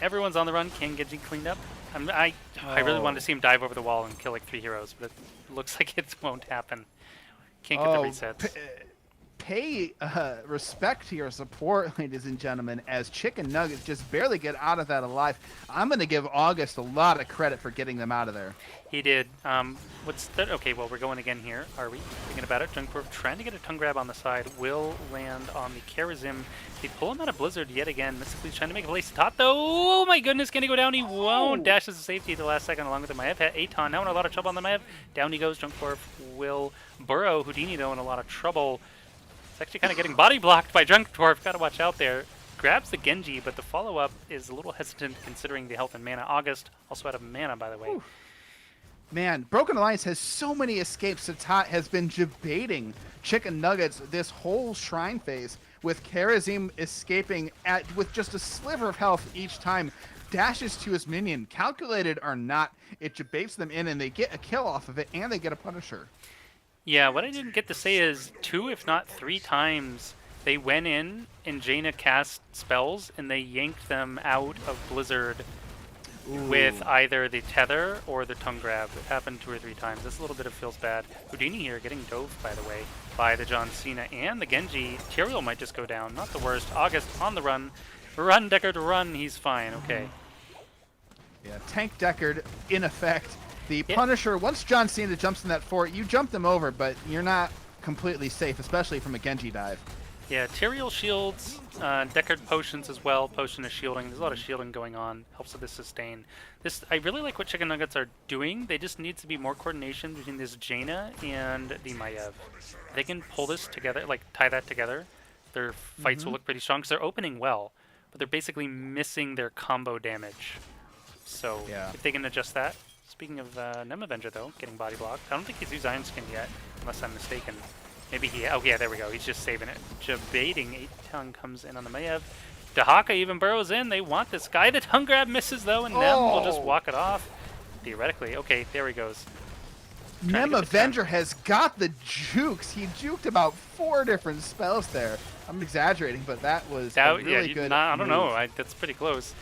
Everyone's on the run. Can Genji cleaned up? I really wanted to see him dive over the wall and kill like 3 heroes, but it looks like it won't happen. Can't get the resets. Pay respect to your support, ladies and gentlemen, as Chicken Nuggets just barely get out of that alive. I'm going to give August a lot of credit for getting them out of there. He did. What's that? Okay, well, we're going again here. Are we thinking about it? Junkdorf trying to get a tongue grab on the side. Will land on the Karazim. They pull him out of Blizzard yet again. Mystically's trying to make a place to top, though. Oh, my goodness. Can he go down? He won't. Dashes the safety at the last second along with the Maiev. Aton now in a lot of trouble on the Maiev. Down he goes. Junkdorf will burrow. Houdini, though, in a lot of trouble. It's actually kind of getting body blocked by Junkdorf. Got to watch out there. Grabs the Genji, but the follow-up is a little hesitant considering the health and mana. August also out of mana, by the way. Whew. Man, Broken Alliance has so many escapes. Satat has been debating Chicken Nuggets this whole Shrine phase, with Karazim escaping with just a sliver of health each time. Dashes to his minion, calculated or not, it debates them in and they get a kill off of it and they get a Punisher. Yeah, what I didn't get to say is 2, if not 3 times, they went in and Jaina cast spells and they yanked them out of Blizzard with either the tether or the tongue grab. It happened 2 or 3 times. This a little bit of feels bad. Houdini here getting dove, by the way, by the John Cena and the Genji. Tyrael might just go down. Not the worst. August on the run. Run, Deckard, run. He's fine. Okay. Yeah, Tank Deckard in effect. The Punisher, once John Cena jumps in that fort, you jump them over, but you're not completely safe, especially from a Genji dive. Yeah, Tyrael shields, Deckard potions as well. Potion is shielding. There's a lot of shielding going on. Helps with the sustain. I really like what Chicken Nuggets are doing. They just need to be more coordination between this Jaina and the Maiev. If they can pull this together, like tie that together, their fights will look pretty strong because they're opening well, but they're basically missing their combo damage. So Yeah. if they can adjust that. Speaking of Nem Avenger though, getting body blocked. I don't think he's used Iron Skin yet, unless I'm mistaken. Maybe he... Oh, yeah, there we go. He's just saving it. Jebaiting. Eitan comes in on the Maiev. Dahaka even burrows in. They want this guy. The tongue grab misses, though, and Nem will just walk it off. Theoretically. Okay, there he goes. Nem Avenger has got the jukes. He juked about 4 different spells there. I'm exaggerating, but that was a really good I don't know. move. That's pretty close.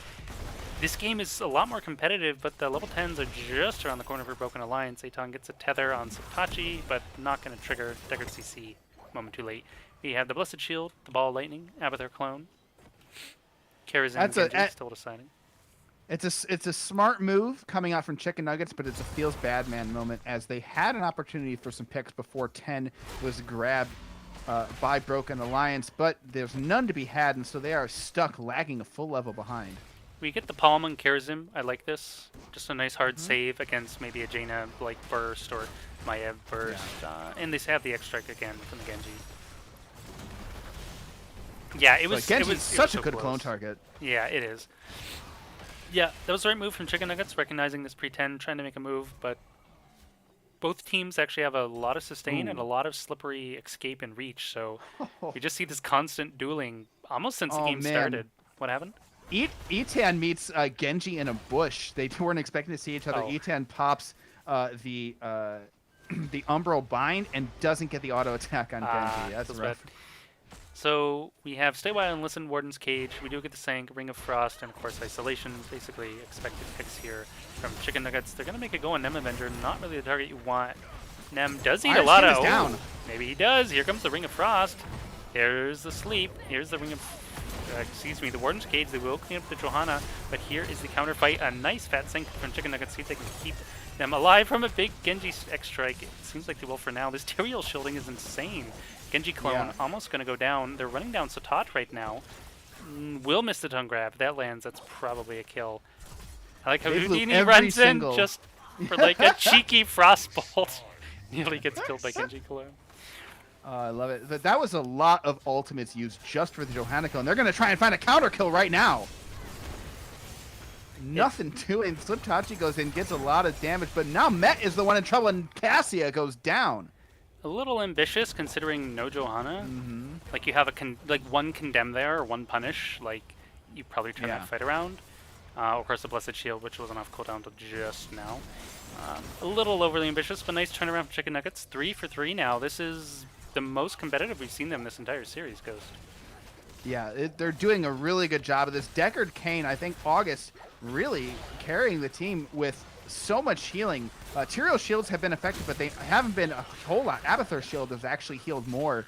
This game is a lot more competitive, but the level 10s are just around the corner for Broken Alliance. Eitan gets a tether on Satachi, but not going to trigger Deckard CC. Moment too late. We have the Blessed Shield, the Ball of Lightning, Abathur Clone. Karazhan Genji still deciding. It's a smart move coming out from Chicken Nuggets, but it's a feels bad man moment as they had an opportunity for some picks before 10 was grabbed by Broken Alliance, but there's none to be had, and so they are stuck, lagging a full level behind. We get the Palm on Karazhan. I like this. Just a nice hard save against maybe a Jaina like burst or Maiev burst. Yeah. And they have the X strike again from the Genji. Yeah, it was such a good close. clone target. Yeah, it is. Yeah, that was the right move from Chicken Nuggets, recognizing this pretend, trying to make a move, but both teams actually have a lot of sustain and a lot of slippery escape and reach, so we just see this constant dueling almost since the game started. What happened? Eitan meets Genji in a bush. They weren't expecting to see each other. Eitan pops the Umbral Bind and doesn't get the auto attack on Genji. That's rough. Bad. So we have Stay Wild and Listen, Warden's Cage. We do get the Sank, Ring of Frost, and of course Isolation. Basically expected picks here from Chicken Nuggets. They're going to make it go on Nem Avenger. Not really the target you want. Nem does eat a lot of... down. Maybe he does. Here comes the Ring of Frost. Here's the Sleep. Here's the Ring of... excuse me, the Warden's Cage. They will clean up the Johanna, but here is the counter fight. A nice fat sink from Chicken Nuggets. See if they can keep them alive from a big Genji X strike. It seems like they will for now. This Tyrael shielding is insane. Genji clone almost going to go down. They're running down Satat right now. Will miss the tongue grab. If that lands, that's probably a kill. I like how Houdini runs in just for like a cheeky frostbolt. Nearly gets killed by Genji clone. I love it. But that was a lot of ultimates used just for the Johanna kill, and they're going to try and find a counter kill right now. Nothing doing. Sliptachi goes in, gets a lot of damage, but now Met is the one in trouble, and Cassia goes down. A little ambitious considering no Johanna. Like you have one condemn there or one punish. Like you probably turn that fight around. Of course, the Blessed Shield, which wasn't off cooldown until just now. A little overly ambitious, but nice turnaround for Chicken Nuggets. 3 for 3 now. This is the most competitive we've seen them this entire series, Ghost. Yeah, they're doing a really good job of this. Deckard Cain, I think August really carrying the team with so much healing. Tyrael shields have been effective, but they haven't been a whole lot. Abathur shield has actually healed more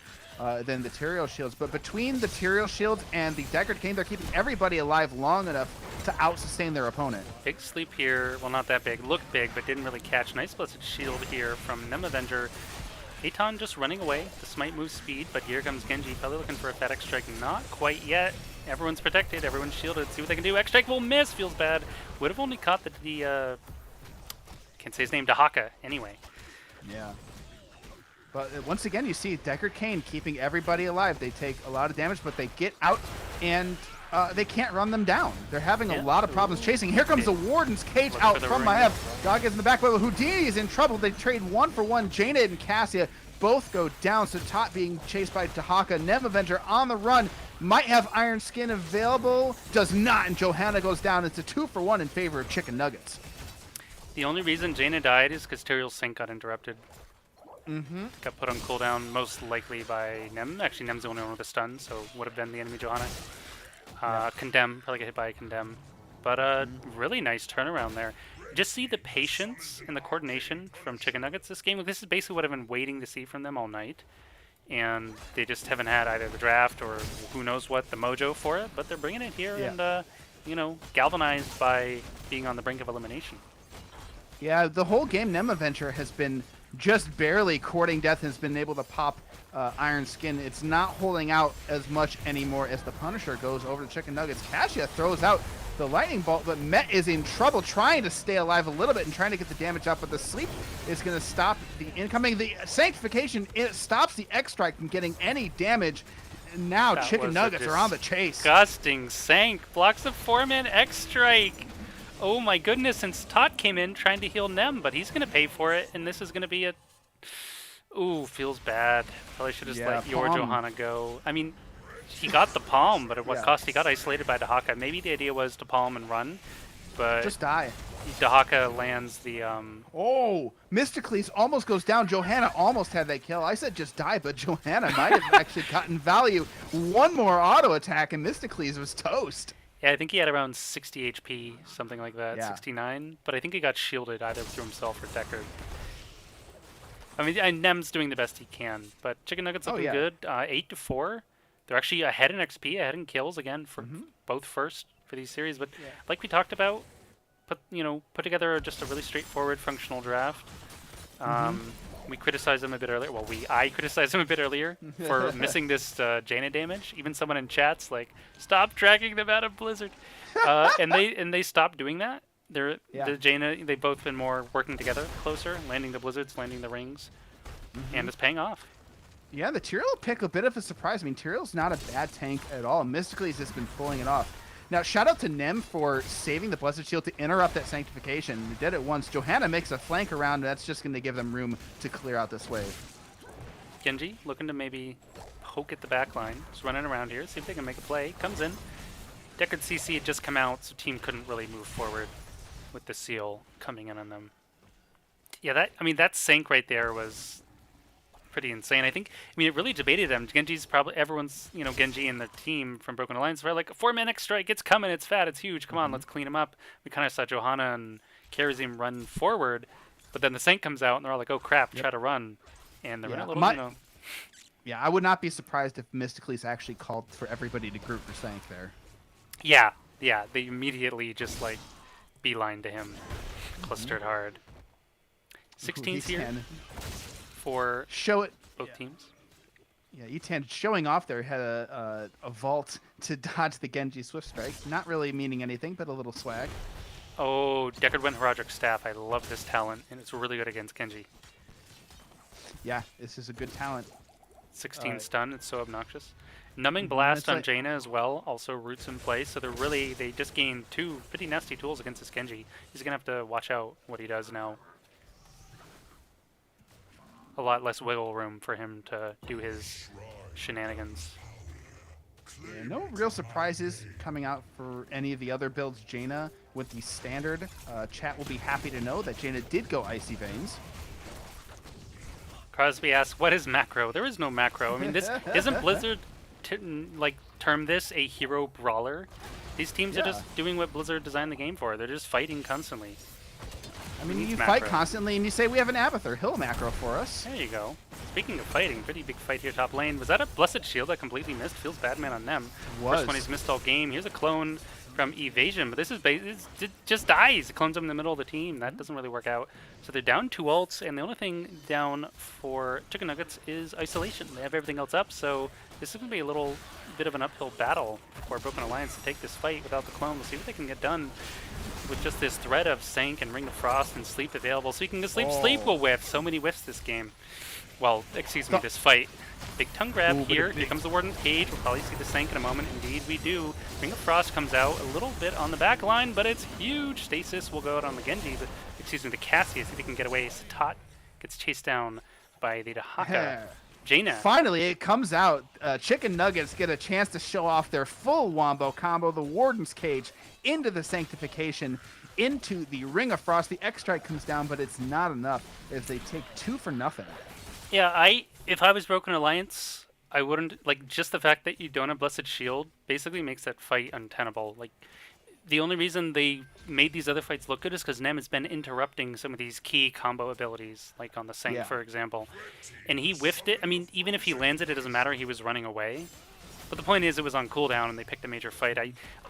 than the Tyrael shields. But between the Tyrael shields and the Deckard Cain, they're keeping everybody alive long enough to out-sustain their opponent. Big sleep here. Well, not that big. Looked big, but didn't really catch. Nice Blessed Shield here from Nem Avenger. Eitan just running away. The smite moves speed, but here comes Genji. Probably looking for a fat X strike. Not quite yet. Everyone's protected. Everyone's shielded. See what they can do. X strike will miss. Feels bad. Would have only caught the can't say his name, Dahaka, anyway. Yeah. But once again, you see Deckard Cain keeping everybody alive. They take a lot of damage, but they get out and they can't run them down. They're having a lot of problems chasing. Here comes the Warden's Cage out from Maiev. Dog is in the back, but Houdini is in trouble. They trade 1 for 1. Jaina and Cassia both go down. So Tot being chased by Dahaka. Nem Avenger on the run. Might have Iron Skin available. Does not, and Johanna goes down. It's a 2 for 1 in favor of Chicken Nuggets. The only reason Jaina died is because Tyrael's sync got interrupted. Got put on cooldown, most likely by Nem. Actually, Nem's the only one with a stun, so would have been the enemy Johanna. Condemn, probably get hit by a Condemn. But really nice turnaround there. Just see the patience and the coordination from Chicken Nuggets this game. This is basically what I've been waiting to see from them all night. And they just haven't had either the draft or who knows what, the mojo for it. But they're bringing it here and, you know, galvanized by being on the brink of elimination. Yeah, the whole game Nem Avenger has been just barely courting death and has been able to pop Iron Skin. It's not holding out as much anymore as the Punisher goes over to Chicken Nuggets. Cassia throws out the Lightning Bolt, but Met is in trouble trying to stay alive a little bit and trying to get the damage up, but the sleep is going to stop the incoming. The Sanctification, it stops the X-Strike from getting any damage. And now That Chicken was Nuggets are on the chase. Disgusting Sank. Blocks a 4-man X-Strike. Oh my goodness, and Tot came in trying to heal Nem, but he's going to pay for it, and this is going to be a... Ooh, feels bad. Probably should have just let your Johanna go. I mean, he got the palm, but at what cost? He got isolated by Dahaka. Maybe the idea was to palm and run, but... Just die. Dahaka lands the... Oh, Mysticles almost goes down. Johanna almost had that kill. I said just die, but Johanna might have actually gotten value. One more auto attack, and Mysticles was toast. Yeah, I think he had around 60 HP, something like that, Yeah. 69. But I think he got shielded either through himself or Deckard. I mean, Nem's doing the best he can, but Chicken Nuggets looking good. 8-4. They're actually ahead in XP, ahead in kills again for both first for these series. But like we talked about, put together just a really straightforward functional draft. We criticized them a bit earlier. Well, I criticized them a bit earlier for missing this Jaina damage. Even someone in chat's like, "Stop tracking them out of Blizzard," and they stopped doing that. The Jaina, they've both been more working together, closer, landing the blizzards, landing the rings, and it's paying off. Yeah, the Tyrael pick a bit of a surprise. I mean, Tyrael's not a bad tank at all. Mystically, he's just been pulling it off. Now, shout out to Nem for saving the Blessed Shield to interrupt that Sanctification. They did it once. Johanna makes a flank around, and that's just going to give them room to clear out this wave. Genji looking to maybe poke at the back line. Just running around here, see if they can make a play. Comes in. Deckard CC had just come out, so team couldn't really move forward with the seal coming in on them. Yeah, that sync right there was pretty insane. I mean, it really debated them. Genji's probably, everyone's, Genji and the team from Broken Alliance were like, a 4-man X-Strike, it's coming, it's fat, it's huge, come on, let's clean him up. We kind of saw Johanna and Karazim run forward, but then the sync comes out and they're all like, oh crap, try to run. And they're in a little, Yeah, I would not be surprised if Mysticles actually called for everybody to group for Sank there. Yeah, they immediately just like beeline to him, clustered hard. 16's here for both teams. Yeah, E10 showing off there had a vault to dodge the Genji Swift Strike. Not really meaning anything, but a little swag. Oh, Deckard went Herodric Staff. I love this talent, and it's really good against Genji. Yeah, this is a good talent. 16 stun, it's so obnoxious. Numbing Blast on Jaina as well, also roots in place, so they just gained 2 pretty nasty tools against this Genji. He's going to have to watch out what he does now. A lot less wiggle room for him to do his shenanigans. Yeah, no real surprises coming out for any of the other builds. Jaina with the standard. Chat will be happy to know that Jaina did go Icy Veins. Crosby asks, what is macro? There is no macro. I mean, this isn't Blizzard term this a hero brawler? These teams are just doing what Blizzard designed the game for. They're just fighting constantly. I mean, you fight constantly, and you say we have an Abathur. He'll macro for us. There you go. Speaking of fighting, pretty big fight here top lane. Was that a Blessed Shield that completely missed? Feels bad man on them. First one he's missed all game. Here's a clone from Evasion, but this is it just dies. It clones him in the middle of the team. That doesn't really work out. So they're down 2 ults, and the only thing down for Chicken Nuggets is Isolation. They have everything else up, so this is going to be a little bit of an uphill battle for Broken Alliance to take this fight without the clone. We'll see what they can get done with just this threat of Sank and Ring of Frost and Sleep available. Speaking of Sleep, Sleep will whiff. So many whiffs this game. Well, excuse me, this fight. Big tongue grab here. Here comes the Warden Cage. We'll probably see the Sank in a moment. Indeed, we do. Ring of Frost comes out a little bit on the back line, but it's huge. Stasis will go out on the Genji, but excuse me, the Cassia. See if he can get away. Satat gets chased down by the Dahaka. Jaina. Finally, it comes out. Chicken Nuggets get a chance to show off their full wombo combo. The Warden's Cage into the Sanctification, into the Ring of Frost. The X-Strike comes down, but it's not enough as they take 2 for nothing. Yeah, if I was Broken Alliance, I wouldn't, just the fact that you don't have Blessed Shield basically makes that fight untenable. The only reason they made these other fights look good is because Nem has been interrupting some of these key combo abilities, like on the Sank, for example. And he whiffed it. I mean, even if he lands it, it doesn't matter. He was running away. But the point is, it was on cooldown, and they picked a major fight.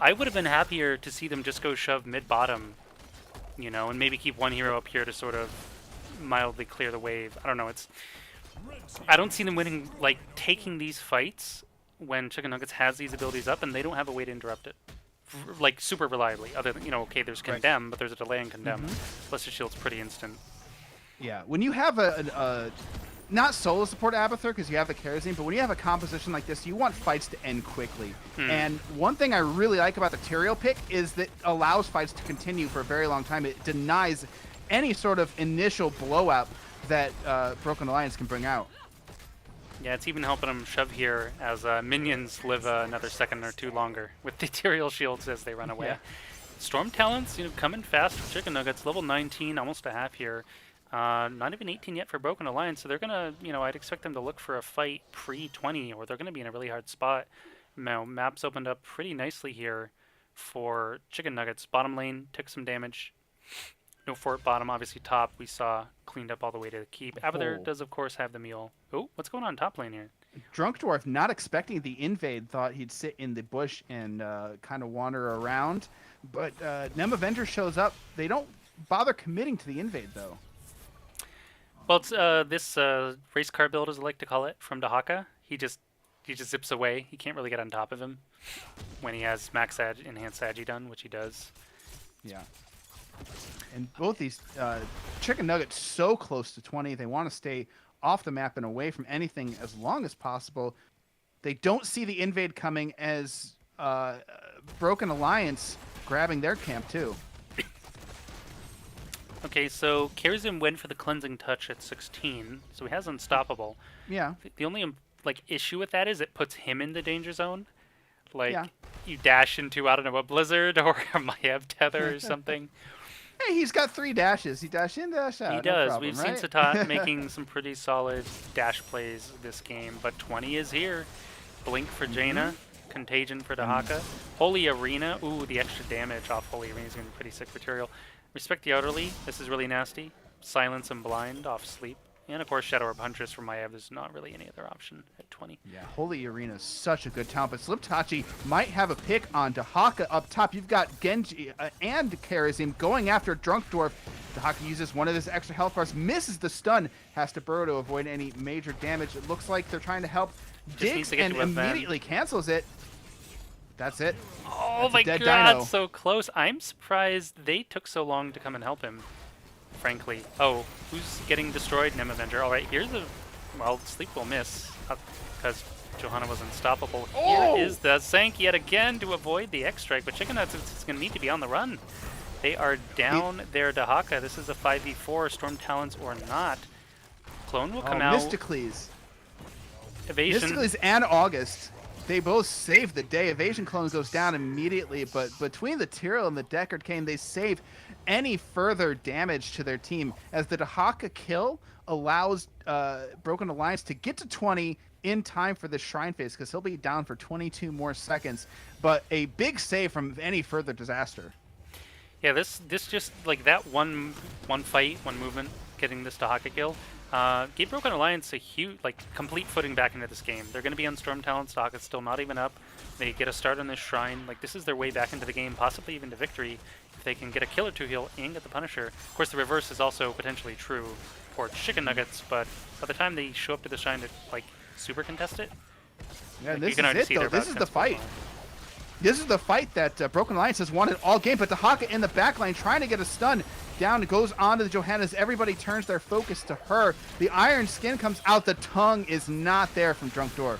I would have been happier to see them just go shove mid-bottom, and maybe keep one hero up here to sort of mildly clear the wave. I don't know. I don't see them winning, like, taking these fights when Chicken Nuggets has these abilities up and they don't have a way to interrupt it. Like, super reliably. Other than, okay, there's Condemn, but there's a delay in Condemn. Celestial Shield's pretty instant. Yeah, when you have a not solo support Abathur because you have the Kerosene, but when you have a composition like this, you want fights to end quickly. And one thing I really like about the Tyrael pick is that it allows fights to continue for a very long time. It denies any sort of initial blowout that Broken Alliance can bring out. Yeah, it's even helping them shove here as minions live another second or two longer with the Tyrael shields as they run away. Yeah. Storm Talents, coming fast for Chicken Nuggets, level 19, almost a half here. Not even 18 yet for Broken Alliance, so they're gonna, I'd expect them to look for a fight pre-20, or they're gonna be in a really hard spot. Maps opened up pretty nicely here for Chicken Nuggets. Bottom lane took some damage. No fort bottom, obviously top we saw cleaned up all the way to the keep. Abathur does of course have the mule. Oh, what's going on top lane here? Drunk Dwarf, not expecting the invade, thought he'd sit in the bush and kind of wander around. But Nem Avenger shows up. They don't bother committing to the invade, though. Well, it's this race car build, as I like to call it, from Dahaka. He just zips away. He can't really get on top of him when he has max enhanced Agi done, which he does. Yeah. And both these Chicken Nuggets so close to 20. They want to stay off the map and away from anything as long as possible. They don't see the invade coming as Broken Alliance grabbing their camp too. Okay, so Kerzim went for the cleansing touch at 16, so he has unstoppable. Yeah. The only issue with that is it puts him in the danger zone. Like Yeah. you dash into, I don't know, a blizzard or a Maiev tether or something. Hey, he's got 3 dashes. He dash in, dash out. He No does. problem, We've right? seen Satat making some pretty solid dash plays this game, but 20 is here. Blink for Jaina, Contagion for Dahaka. Holy Arena, ooh, the extra damage off Holy Arena is going to be pretty sick material. Respect the Elderly, this is really nasty. Silence and Blind off Sleep. And of course Shadow Orb Huntress from Maiev, there's not really any other option at 20. Yeah, Holy Arena is such a good talent, but Sliptachi might have a pick on Dahaka up top. You've got Genji and Karazim going after Drunk Dwarf. Dahaka uses one of his extra health bars, misses the stun, has to burrow to avoid any major damage. It looks like they're trying to help Diggs and immediately cancels it. That's it. Oh That's my a dead god, dino. so close. I'm surprised they took so long to come and help him, frankly. Oh, who's getting destroyed? Nem Avenger. Alright, here's a... Well, Sleep will miss, because Johanna was unstoppable. Oh! Here is the Sank yet again to avoid the X-Strike, but Chicken Nuggets is going to need to be on the run. They are down their Dahaka. This is a 5v4, Storm Talents or not. Clone will come out. Mysticles. Evasion. Mysticles and August. They both save the day. Evasion Clone goes down immediately, but between the Tyrael and the Deckard Cane, they save any further damage to their team, as the Dahaka kill allows Broken Alliance to get to 20 in time for the Shrine phase, because he'll be down for 22 more seconds, but a big save from any further disaster. Yeah, this just, like, that one fight, one movement, getting this Dahaka kill, gave Broken Alliance a huge, complete footing back into this game. They're going to be on Storm Talent stock. It's still not even up. They get a start on this Shrine. Like, this is their way back into the game, possibly even to victory, if they can get a kill or two heal and get the Punisher. Of course, the reverse is also potentially true for Chicken Nuggets, but by the time they show up to the Shrine to, super contest it, Yeah, this you can is already it, see though. they're This about is to the fight. This is the fight that Broken Alliance has wanted all game, but Dahaka in the backline trying to get a stun. Down goes on to the Johannes. Everybody turns their focus to her. The Iron Skin comes out. The tongue is not there from Drunk Dwarf.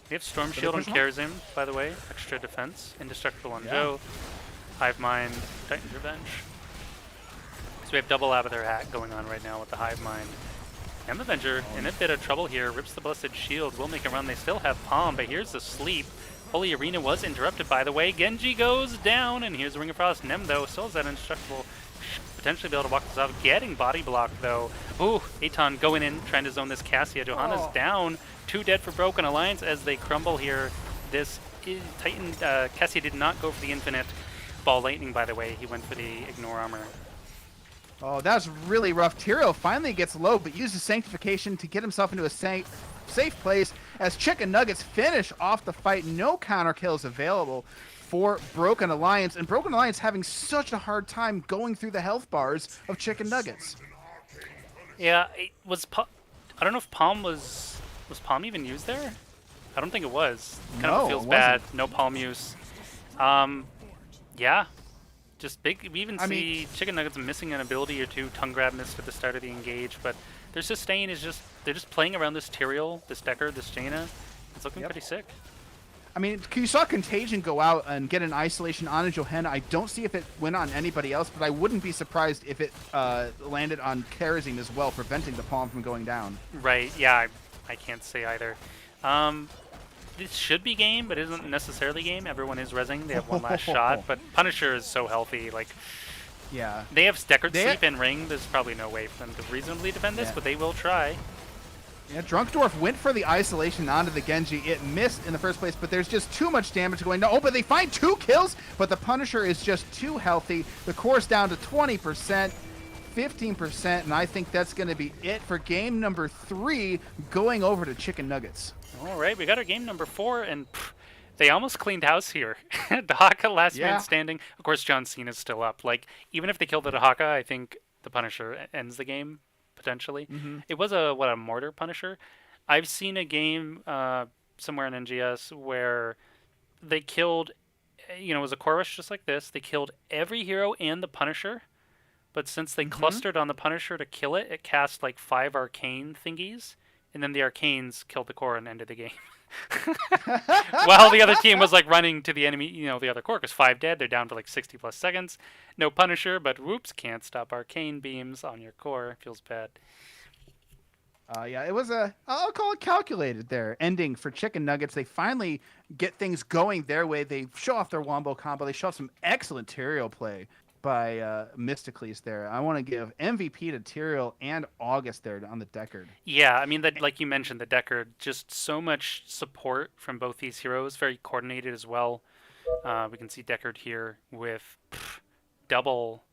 We have Storm Shield on Kerzim, by the way. Extra defense. Indestructible on Joe. Hive Mind, Titan's Revenge. So we have double Abathur hack going on right now with the Hive Mind. Nem Avenger in a bit of trouble here. Rips the Blessed Shield. Will make a run. They still have Palm, but here's the Sleep. Holy Arena was interrupted, by the way. Genji goes down, and here's the Ring of Frost. Nem, though, still has that indestructible. Potentially be able to walk this off. Getting body blocked, though. Ooh, Aton going in, trying to zone this Cassia. Johanna's down. 2 dead for Broken Alliance as they crumble here. This Titan, Cassia did not go for the Infinite Ball Lightning, by the way. He went for the Ignore Armor. Oh, that's really rough. Tyrael finally gets low, but uses Sanctification to get himself into a safe place as Chicken Nuggets finish off the fight. No counter kills available for Broken Alliance, and Broken Alliance having such a hard time going through the health bars of Chicken Nuggets. Yeah, I don't know if Palm was Palm even used there. I don't think it was. Kind of No, feels it bad. wasn't. No Palm use. Yeah, just big. We even see Chicken Nuggets missing an ability or two. Tongue grab missed at the start of the engage, but their sustain is just they're just playing around this Tyrael, this Decker, this Jaina. It's looking pretty sick. I mean, you saw Contagion go out and get an isolation on a Johanna. I don't see if it went on anybody else, but I wouldn't be surprised if it landed on Karazim as well, preventing the Palm from going down. Right, yeah, I can't say either. This should be game, but it isn't necessarily game. Everyone is rezzing. They have one last shot, but Punisher is so healthy. Like, yeah, they have Deckard Sleep and Ring. There's probably no way for them to reasonably defend this, but they will try. Yeah, Drunkdorf went for the isolation onto the Genji. It missed in the first place, but there's just too much damage going. No, but they find 2 kills, but the Punisher is just too healthy. The core's down to 20%, 15%, and I think that's going to be it for game number 3, going over to Chicken Nuggets. All right, we got our game number 4, and they almost cleaned house here. Dahaka, last man standing. Of course, John Cena's still up. Like, even if they kill the Dahaka, I think the Punisher ends the game. Potentially. It was a mortar Punisher. I've seen a game somewhere in NGS where they killed, it was a core rush just like this. They killed every hero and the Punisher, but since they clustered on the Punisher to kill it, it cast like 5 arcane thingies, and then the arcanes killed the core and ended the game. While the other team was like running to the enemy, the other core, because 5 dead, they're down for like 60 plus seconds. No Punisher, but whoops, can't stop arcane beams on your core. Feels bad. Yeah, it was I'll call it calculated there. Ending for Chicken Nuggets. They finally get things going their way. They show off their wombo combo. They show off some excellent Tyrael play by Mysticles there. I want to give MVP to Tyrael and August there on the Deckard. Yeah, I mean, like you mentioned, the Deckard, just so much support from both these heroes, very coordinated as well. We can see Deckard here with double,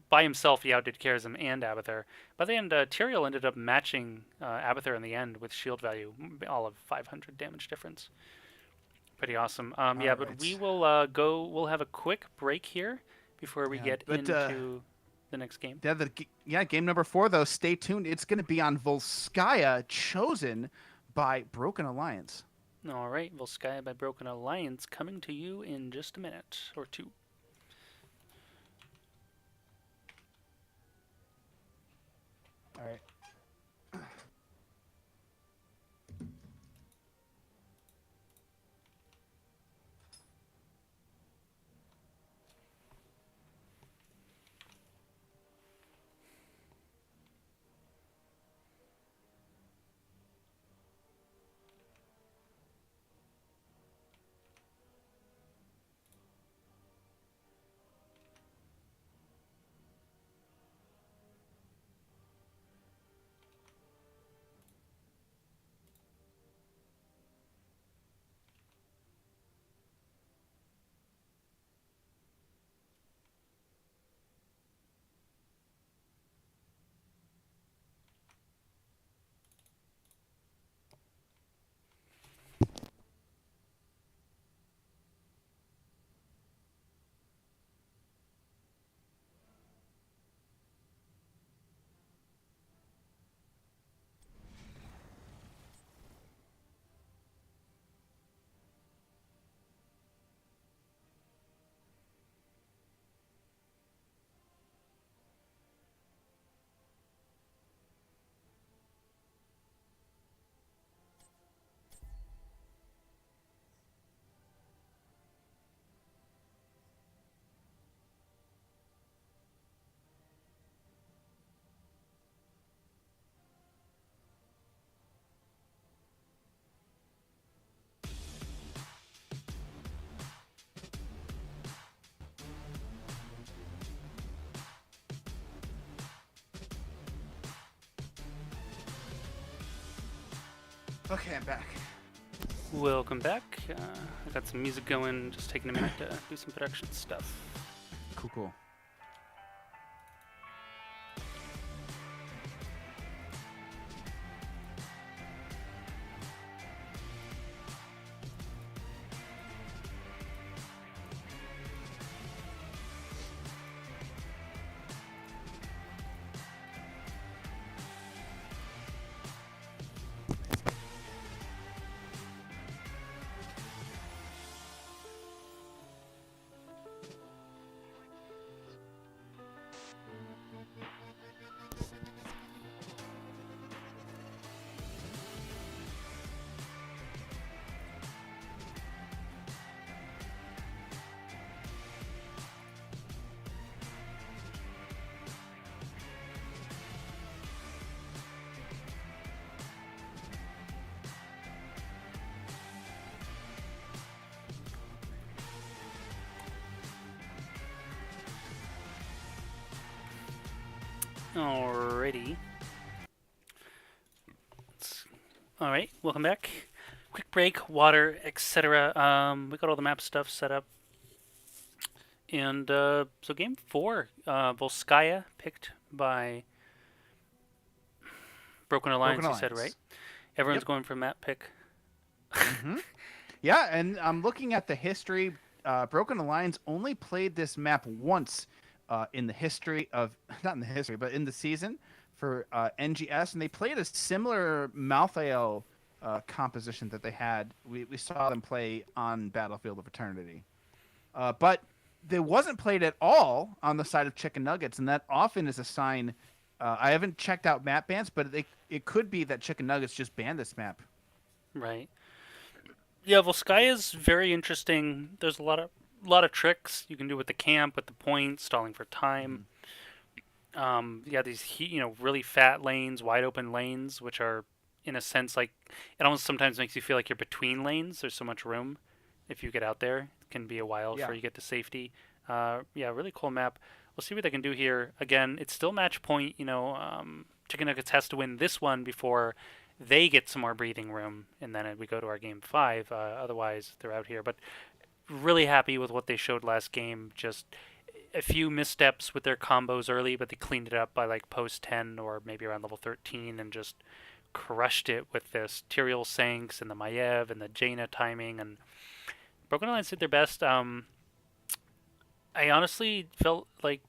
by himself he outdid Karazim and Abathur. By the end, Tyrael ended up matching Abathur in the end with shield value, all of 500 damage difference. Pretty awesome. Yeah, but we will we'll have a quick break here before we get into the next game. Game number 4, though. Stay tuned. It's going to be on Volskaya, chosen by Broken Alliance. All right, Volskaya by Broken Alliance coming to you in just a minute or two. All right. Okay, I'm back. Welcome back. I got some music going, just taking a minute to do some production stuff. Cool. Alrighty. Alright, welcome back. Quick break, water, etc. We got all the map stuff set up. And so game 4, Volskaya picked by Broken Alliance, you said, right? Everyone's Yep. going for map pick. Hmm. Yeah, and I'm looking at the history. Broken Alliance only played this map once in the history of, not in the history, but in the season for NGS, and they played a similar Malthael composition that they had. We saw them play on Battlefield of Eternity. But they wasn't played at all on the side of Chicken Nuggets, and that often is a sign. I haven't checked out map bans, but it could be that Chicken Nuggets just banned this map. Right. Yeah, Volskaya is very interesting. There's a lot of tricks you can do with the camp, with the points, stalling for time. Yeah, these really fat lanes, wide open lanes, which are in a sense like it almost sometimes makes you feel like you're between lanes. There's so much room. If you get out there, it can be a while Yeah. before you get to safety. Yeah, really cool map. We'll see what they can do here. Again, it's still match point. Chicken Nuggets has to win this one before they get some more breathing room, and then we go to our game 5. Otherwise, they're out here. But really happy with what they showed last game. Just a few missteps with their combos early, but they cleaned it up by like post 10 or maybe around level 13 and just crushed it with this Tyrael Sanks and the Maiev and the Jaina timing. And Broken Alliance did their best. I honestly felt like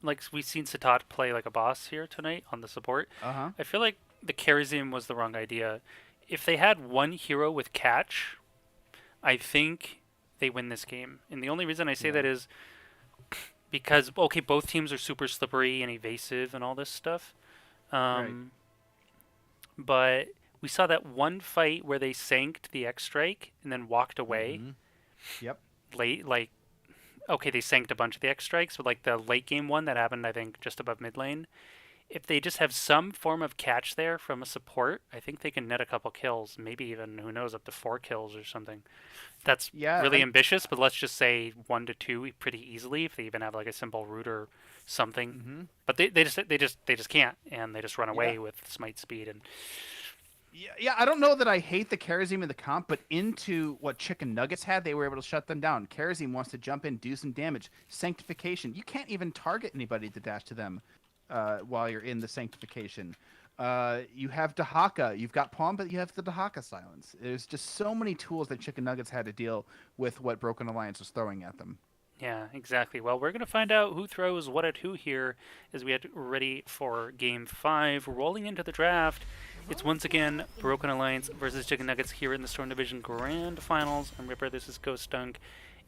we've seen Satat play like a boss here tonight on the support. Uh-huh. I feel like the Charism was the wrong idea. If they had one hero with catch, I think they win this game. And the only reason I say that is because, okay, both teams are super slippery and evasive and all this stuff. Right. But we saw that one fight where they sanked the X Strike and then walked away. Mhm. Yep. Late, like, okay, they sanked a bunch of the X Strikes, but like the late game one that happened, I think, just above mid lane. If they just have some form of catch there from a support, I think they can net a couple kills, maybe even, who knows, up to 4 kills or something. That's Yeah. really ambitious, but let's just say 1 to 2 pretty easily if they even have like a simple root or something. Mm-hmm. But they just can't, and they just run away Yeah. with smite speed. And Yeah, I don't know that I hate the Charism in the comp, but into what Chicken Nuggets had, they were able to shut them down. Charism wants to jump in, do some damage. Sanctification. You can't even target anybody to dash to them while you're in the Sanctification. You have Dahaka. You've got Palm, but you have the Dahaka silence. There's just so many tools that Chicken Nuggets had to deal with what Broken Alliance was throwing at them. yeah, exactly. Well, we're going to find out who throws what at who here as we get ready for Game 5. Rolling into the draft, it's once again Broken Alliance versus Chicken Nuggets here in the Storm Division Grand Finals. I'm Ripper, this is Ghost Dunk,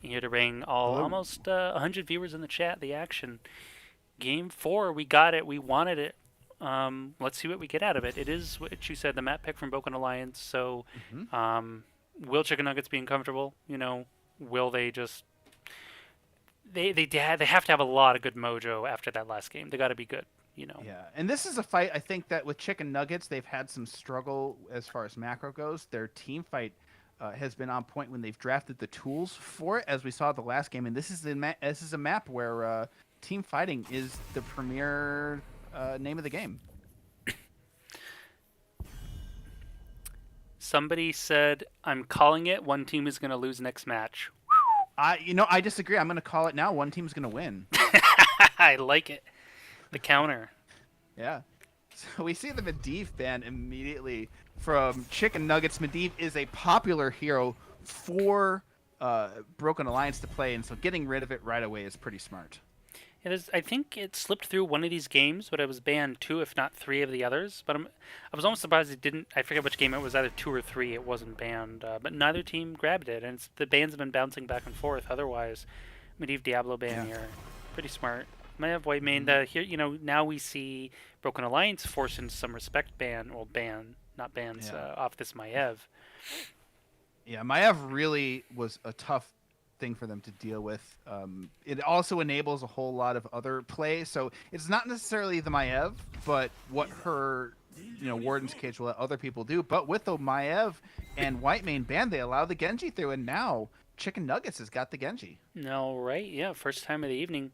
here to bring Hello. almost 100 viewers in the chat the action. Game 4, we got it, we wanted it. Let's see what we get out of it. It is what you said, the map pick from Broken Alliance, so will Chicken Nuggets be uncomfortable? Will they just... They have to have a lot of good mojo after that last game. They got to be good, Yeah, and this is a fight I think that with Chicken Nuggets they've had some struggle as far as macro goes. Their team fight has been on point when they've drafted the tools for it, as we saw the last game. And this is a map where team fighting is the premier name of the game. Somebody said, "I'm calling it. One team is going to lose next match." I disagree. I'm going to call it now. One team's going to win. I like it. The counter. Yeah. So we see the Medivh ban immediately from Chicken Nuggets. Medivh is a popular hero for Broken Alliance to play, and so getting rid of it right away is pretty smart. It is. I think it slipped through one of these games, but it was banned 2, if not 3 of the others. But I was almost surprised it didn't. I forget which game it was, either 2 or 3. It wasn't banned, but neither team grabbed it, and the bans have been bouncing back and forth. Otherwise, Medivh Diablo ban here, pretty smart. Might have white main. Here, now we see Broken Alliance forcing some respect not bans, off this Maiev. Yeah, Maiev really was a tough thing for them to deal with. It also enables a whole lot of other play, so it's not necessarily the Maiev, but what her Warden's Cage will let other people do. But with the Maiev and white main ban, they allow the Genji through, and now Chicken Nuggets has got the Genji. No, right? Yeah, first time of the evening.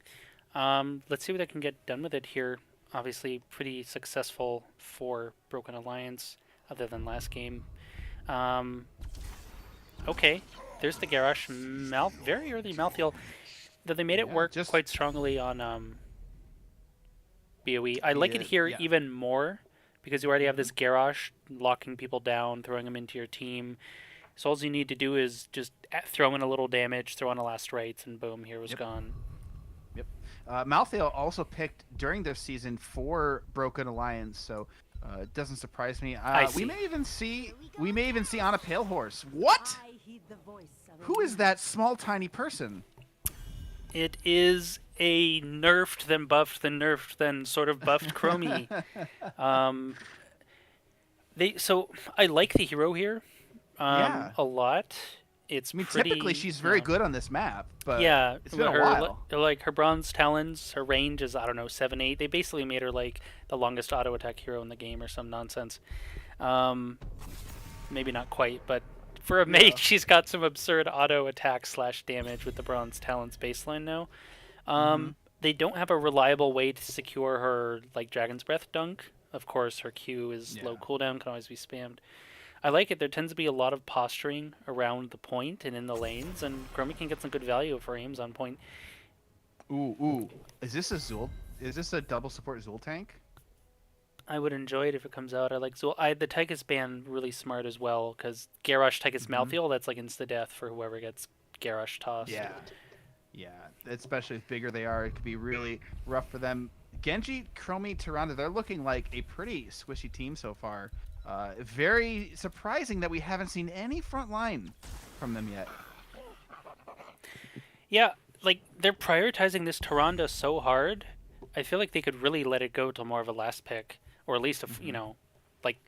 Let's see what I can get done with it here. Obviously, pretty successful for Broken Alliance, other than last game. Um, okay, there's the Garrosh. Very early mouth heal. Though they made it Yeah, work just quite strongly on BOE. I like it here yeah. even more because you already have Mhm. this Garrosh locking people down, throwing them into your team. So all you need to do is just throw in a little damage, throw in a last rites, and boom, here was Yep. gone. Yep. Malthael also picked during their season for Broken Alliance, so it doesn't surprise me. I We see. may even see on a pale horse. What? Who is that small tiny person? It is a nerfed, then buffed, then nerfed, then sort of buffed Chromie. Um, so I like the hero here, Yeah. a lot. It's I mean, typically pretty, she's very good on this map, but yeah. it's been a Her while. like her bronze talons, her range is I don't know 7-8. They basically made her like the longest auto attack hero in the game or some nonsense. Um, maybe not quite, but for a Yeah. mage, she's got some absurd auto attack / damage with the bronze talons baseline now. Mm-hmm. They don't have a reliable way to secure her like Dragon's Breath dunk. Of course, her Q is low Yeah. cooldown, can always be spammed. I like it. There tends to be a lot of posturing around the point and in the lanes, and Chromie can get some good value if her aim's on point. Ooh. Is this a Zul? Is this a double support Zul tank? I would enjoy it if it comes out. I like Zul. The Tychus ban really smart as well, because Garrosh Tychus Mhm. Malthael, that's like insta death for whoever gets Garrosh tossed. Yeah. Yeah. Especially if bigger they are, it could be really rough for them. Genji, Chromie, Tyrande, they're looking like a pretty squishy team so far. Very surprising that we haven't seen any front line from them yet. Yeah, like they're prioritizing this Tyrande so hard. I feel like they could really let it go till more of a last pick, or at least Mhm. like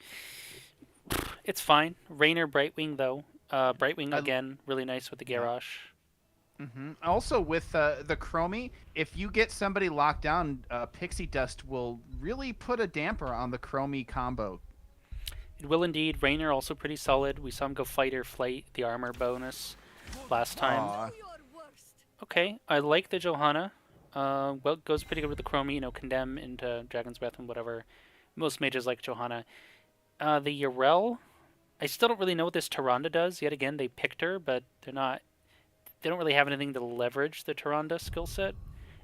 it's fine. Rainer Brightwing though. Brightwing I, again, really nice with the yeah. Garrosh. Also, with the Chromie, if you get somebody locked down, Pixie Dust will really put a damper on the Chromie combo. It will indeed. Rainer also pretty solid. We saw him go fight or flight the armor bonus last time. Aw. Okay, I like the Johanna. Well, goes pretty good with the Chromie. Condemn into Dragon's Breath and whatever. Most mages like Johanna. The Yarel, I still don't really know what this Tyrande does. Yet again, they picked her, but they're not. They don't really have anything to leverage the Tyrande skill set,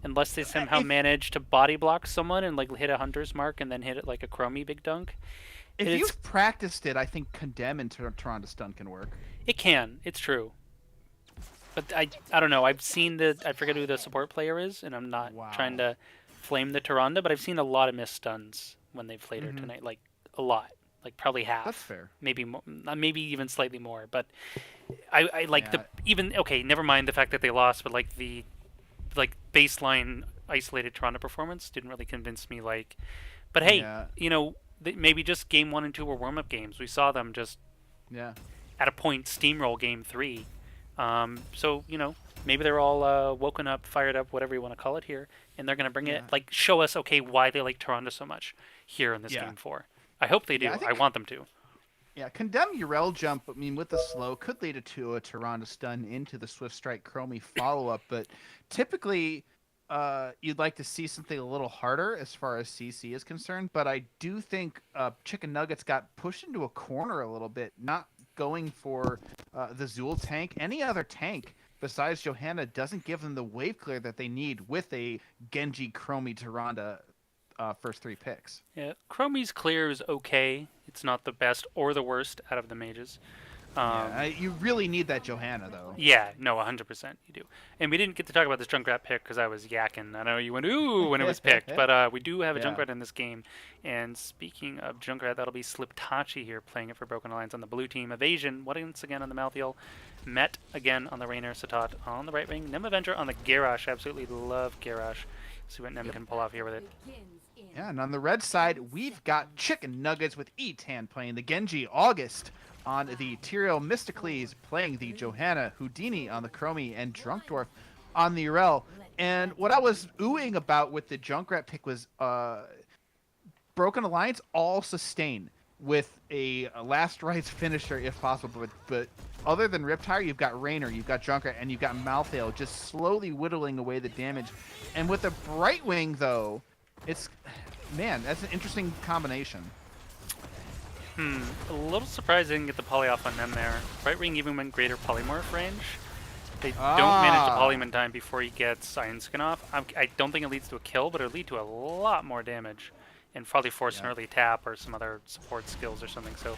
unless they somehow If manage to body block someone and like hit a hunter's mark and then hit it like a Chromie big dunk. if It's you've practiced it, I think Condemn and Tyrande Stun can work. it can. It's true. But I don't know. I've seen I forget who the support player is, and I'm not Wow. trying to flame the Tyrande, but I've seen a lot of missed stuns when they've played her Mhm. tonight. Like a lot, like probably half. That's fair. Maybe maybe even slightly more. But I like Yeah. okay. Never mind the fact that they lost, but like the baseline isolated Tyrande performance didn't really convince me. But hey, Yeah. maybe just game 1 and 2 were warm up games. We saw them just Yeah. at a point steamroll game 3. So maybe they're all woken up, fired up, whatever you want to call it here, and they're gonna bring it Yeah. show us why they like Tyrande so much here in this Yeah. game 4. I hope they do. Yeah, I I think want them to. Yeah, Condemn Urel jump, I mean, with the slow, could lead to a Tyrande stun into the Swift Strike Chromie follow-up, but typically you'd like to see something a little harder as far as CC is concerned, but I do think Chicken Nuggets got pushed into a corner a little bit, not going for the Zul tank. Any other tank besides Johanna doesn't give them the wave clear that they need with a Genji Chromie Tyrande first 3 picks. Yeah, Chromie's clear is okay. It's not the best or the worst out of the mages. You really need that Johanna, though. Yeah, no, 100% you do. And we didn't get to talk about this Junkrat pick because I was yakking. I know you went ooh when it was picked, but we do have a Yeah. Junkrat in this game. And speaking of Junkrat, that'll be Sliptachi here playing it for Broken Alliance on the blue team. Evasion once again on the Malthael. Met again on the Rainer. Satat on the right wing. Nem Avenger on the Garrosh. Absolutely love Garrosh. See what Nem can pull off here with it. Yeah, and on the red side, we've got Chicken Nuggets with Etan playing the Genji. August on the Tyrael Mysticles playing the Johanna. Houdini on the Chromie, and Drunkdwarf on the Urel. And what I was oohing about with the Junkrat pick was Broken Alliance all sustain with a last rites finisher if possible. But other than Riptire, you've got Rainer, you've got Junkrat, and you've got Malthael just slowly whittling away the damage. And with the Brightwing, though, it's Man, that's an interesting combination. A little surprising get the poly off on them there. Right Wing even went greater polymorph range. They don't manage to poly him in time before he gets Iron Skin off. I don't think it leads to a kill, but it'll lead to a lot more damage. And probably force an early tap or some other support skills or something. So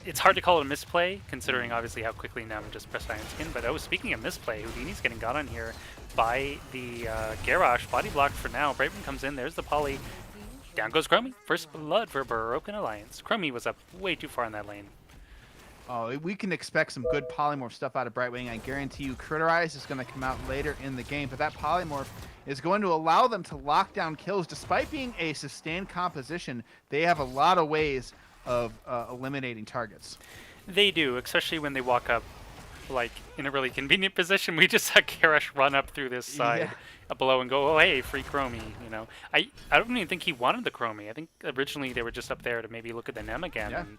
it's hard to call it a misplay, considering obviously how quickly Nem just pressed Iron Skin. But oh, speaking of misplay, Houdini's getting got on here by the Garrosh. Body blocked for now. Brightman comes in. There's the poly. Down goes Chromie. First blood for Broken Alliance. Chromie was up way too far in that lane. Oh, we can expect some good polymorph stuff out of Brightwing. I guarantee you Criterize is going to come out later in the game, but that polymorph is going to allow them to lock down kills. Despite being a sustained composition, they have a lot of ways of eliminating targets. They do, especially when they walk up like in a really convenient position. We just saw Garrosh run up through this side below and go, oh hey, free Chromie, you know. I don't even think he wanted the Chromie. I think originally they were just up there to maybe look at the Nem again. And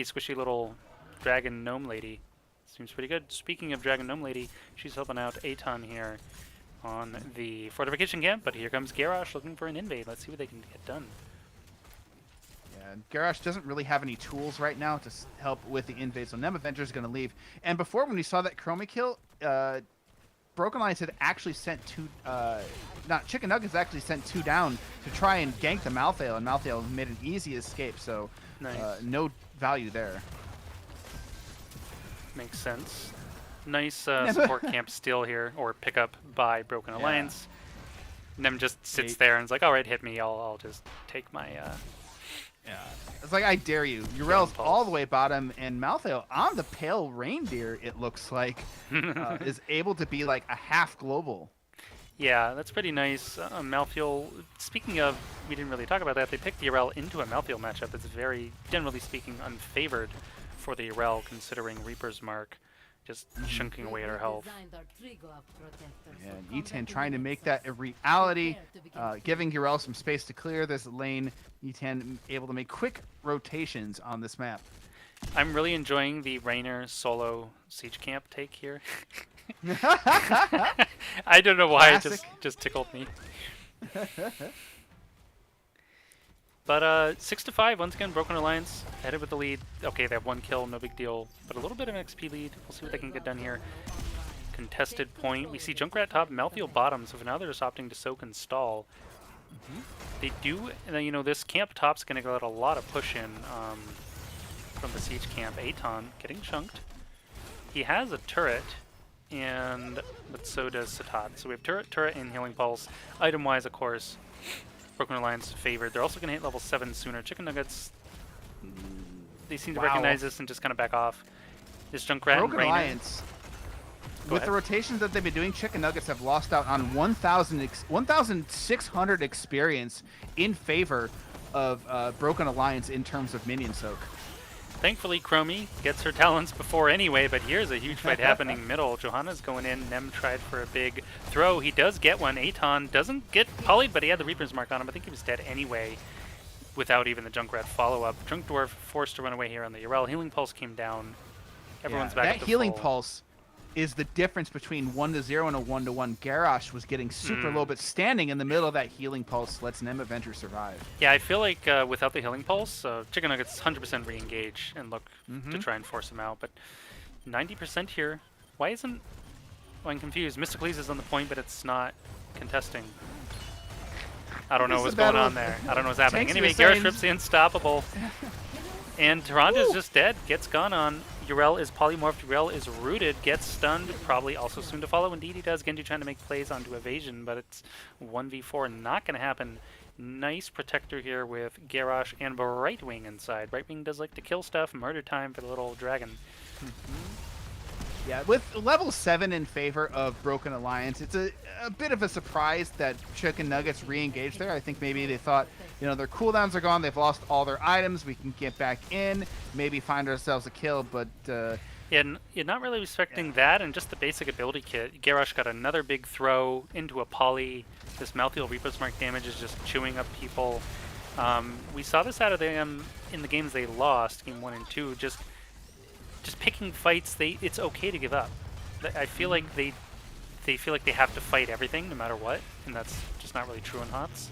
squishy little Dragon Gnome Lady. Seems pretty good. Speaking of Dragon Gnome Lady, she's helping out Aton here on the fortification camp, but here comes Garrosh looking for an invade. Let's see what they can get done. Yeah, Garrosh doesn't really have any tools right now to help with the invade, so Nem Avenger is going to leave. And before, when we saw that Chromie kill, Broken Alliance had actually sent two, Chicken Nuggets actually sent two down to try and gank the Malthael, and Malthael made an easy escape, so no value there. Makes sense. Nice support camp steal here, or pickup by Broken Alliance. Nem just sits there and is like, all right, hit me. I'll just take my... It's like, I dare you. Urel's all the way bottom, and Malthael on the Pale Reindeer, it looks like, is able to be like a half global. Yeah, that's pretty nice. Malthael, speaking of, we didn't really talk about that, they picked the Urel into a Malthael matchup that's very, generally speaking, unfavored for the Urel, considering Reaper's Mark just chunking away at her health. Yeah, Etan trying to make that a reality, giving Urel some space to clear this lane. Etan able to make quick rotations on this map. I'm really enjoying the Raynor solo siege camp take here. I don't know why, it just tickled me. But 6-5, once again, Broken Alliance headed with the lead. Okay, they have one kill, no big deal, but a little bit of an XP lead. We'll see what they can get done here. Contested point. We see Junkrat top, Malthael bottom, so for now they're just opting to soak and stall. They do, you know, this camp top's going to get a lot of push in from the siege camp. Aton getting chunked. He has a turret, but so does Satat. So we have turret, and healing pulse. Item-wise, of course, Broken Alliance favored. They're also going to hit level 7 sooner. Chicken Nuggets, they seem to recognize this and just kind of back off. This Junkrat Broken and Raynor. Alliance, with the rotations that they've been doing, Chicken Nuggets have lost out on 1,600 experience in favor of Broken Alliance in terms of minion soak. Thankfully, Chromie gets her talents before anyway, but here's a huge fight happening middle. Johanna's going in. Nem tried for a big throw. He does get one. Aton doesn't get polyed, but he had the Reaper's Mark on him. I think he was dead anyway without even the Junkrat follow-up. Junk Dwarf forced to run away here on the Urel. Healing Pulse came down. Everyone's back up to that Healing full. Pulse is the difference between 1-0 and a 1-1. Garrosh was getting super low, but standing in the middle of that Healing Pulse lets Nem Avenger survive. Yeah, I feel like without the Healing Pulse, Chicken Nuggets 100% re-engage and look to try and force him out. But 90% here. Why isn't... Well, I'm confused. Mysticles is on the point, but it's not contesting. I don't know what's going on there. I don't know what's happening. Anyway, Garrosh rips the Unstoppable. And Taranta's just dead. Gets gone on. Urel is polymorphed. Urel is rooted. Gets stunned. Probably also soon to follow. Indeed he does. Genji trying to make plays onto evasion, but it's 1v4. Not going to happen. Nice protector here with Garrosh and Brightwing inside. Brightwing does like to kill stuff. Murder time for the little dragon. Yeah, with level 7 in favor of Broken Alliance, it's a bit of a surprise that Chicken Nuggets re-engaged there. I think maybe they thought, you know, their cooldowns are gone, they've lost all their items, we can get back in, maybe find ourselves a kill, but... Yeah, you're not really respecting that and just the basic ability kit. Garrosh got another big throw into a poly. This Malthael Reaper's Mark damage is just chewing up people. We saw this out of them in the games they lost, game 1 and 2, just picking fights. It's okay to give up. I feel like they feel like they have to fight everything no matter what, and that's just not really true in HOTS.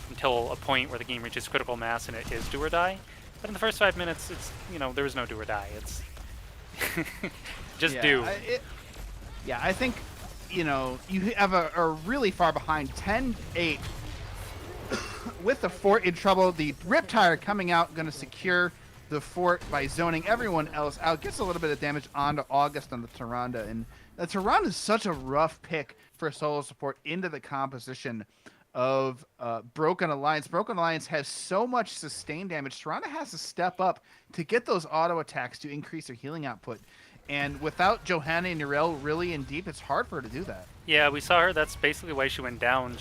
until a point where the game reaches critical mass and it is do or die. But in the first 5 minutes, it's, there is no do or die. It's just do. I think, you have a really far behind 10-8 with the fort in trouble. The Riptire coming out, going to secure the fort by zoning everyone else out. Gets a little bit of damage onto August on the Tyrande. And the Tyrande is such a rough pick for solo support into the composition of Broken Alliance. Broken Alliance has so much sustained damage. Tyrande has to step up to get those auto attacks to increase their healing output. And without Johanna and Nurel really in deep, it's hard for her to do that. Yeah, we saw her. That's basically why she went down.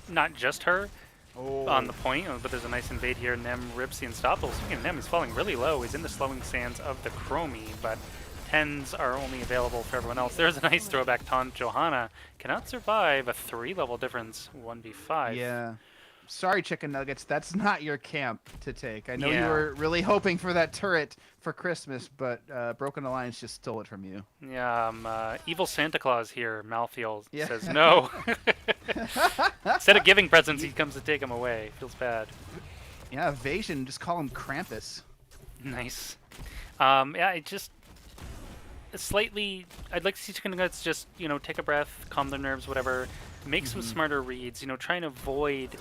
Not just her on the point, but there's a nice invade here. Nem rips the Unstoppable. Speaking of Nem, he's falling really low. He's in the slowing sands of the Chromie, but 10s are only available for everyone else. There's a nice throwback taunt. Johanna cannot survive a 3-level difference, 1v5. Yeah. Sorry, Chicken Nuggets. That's not your camp to take. I know Yeah. you were really hoping for that turret for Christmas, but Broken Alliance just stole it from you. Yeah, evil Santa Claus here, Malthael, Yeah. says no. Instead of giving presents, he comes to take them away. Feels bad. Yeah, evasion. Just call him Krampus. Nice. I just slightly. I'd like to see Chicken Nuggets just take a breath, calm their nerves, whatever. Make some smarter reads. Try and avoid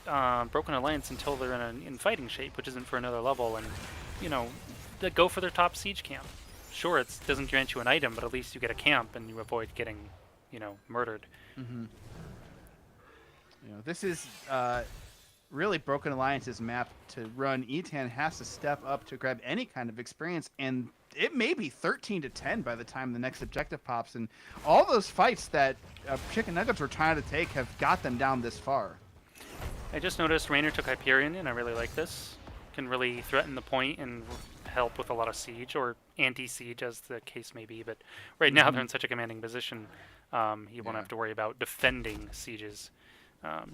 Broken Alliance until they're in fighting shape, which isn't for another level, and go for their top siege camp. Sure, it doesn't grant you an item, but at least you get a camp and you avoid getting murdered. This is really Broken Alliance's map to run. Etan has to step up to grab any kind of experience, and it may be 13-10 by the time the next objective pops. And all those fights that Chicken Nuggets were trying to take have got them down this far. I just noticed Raynor took Hyperion, and I really like this. Can really threaten the point and help with a lot of siege, or anti-siege as the case may be. But right now they're in such a commanding position, he won't have to worry about defending sieges.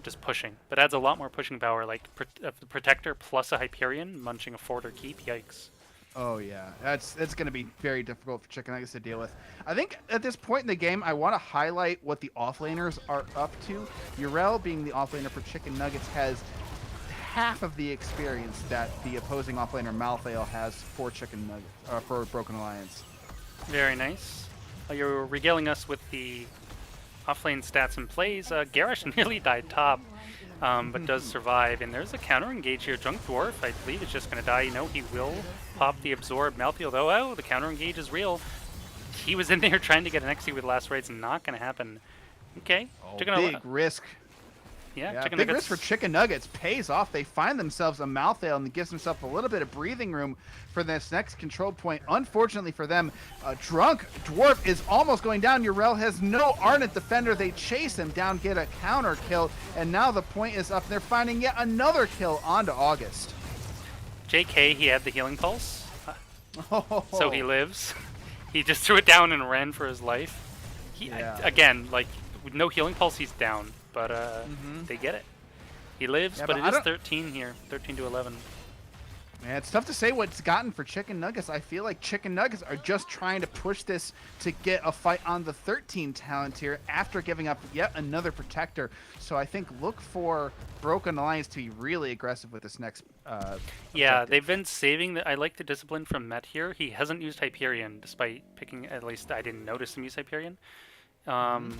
Just pushing. But adds a lot more pushing power, like the Protector plus a Hyperion, munching a fort or keep, yikes. Oh yeah, that's going to be very difficult for Chicken Nuggets to deal with. I think at this point in the game, I want to highlight what the offlaners are up to. Yrel, being the offlaner for Chicken Nuggets, has half of the experience that the opposing offlaner Malthael has for Chicken Nuggets, for Broken Alliance. Very nice. You're regaling us with the offlane stats and plays. Garrosh nearly died top, but does survive. And there's a counter engage here. Drunk Dwarf, I believe, is just going to die. He will pop the Absorb. Malthael, though, the counter engage is real. He was in there trying to get an XE with last rights. Not going to happen. Okay. Big risk. Yeah, big risk for Chicken Nuggets. Pays off. They find themselves a Malthael and gives himself a little bit of breathing room for this next control point. Unfortunately for them, Drunk Dwarf is almost going down. Yrel has no Ardent Defender. They chase him down, get a counter kill, and now the point is up. They're finding yet another kill onto August. JK, he had the healing pulse, so he lives. He just threw it down and ran for his life. Again, like, with no healing pulse, he's down. But they get it. He lives, but it is 13 here, 13-11. Man, it's tough to say what's gotten for Chicken Nuggets. I feel like Chicken Nuggets are just trying to push this to get a fight on the 13 talent tier after giving up yet another Protector. So I think look for Broken Alliance to be really aggressive with this next yeah, they've been saving. I like the discipline from Met here. He hasn't used Hyperion, despite picking, at least I didn't notice him use Hyperion. And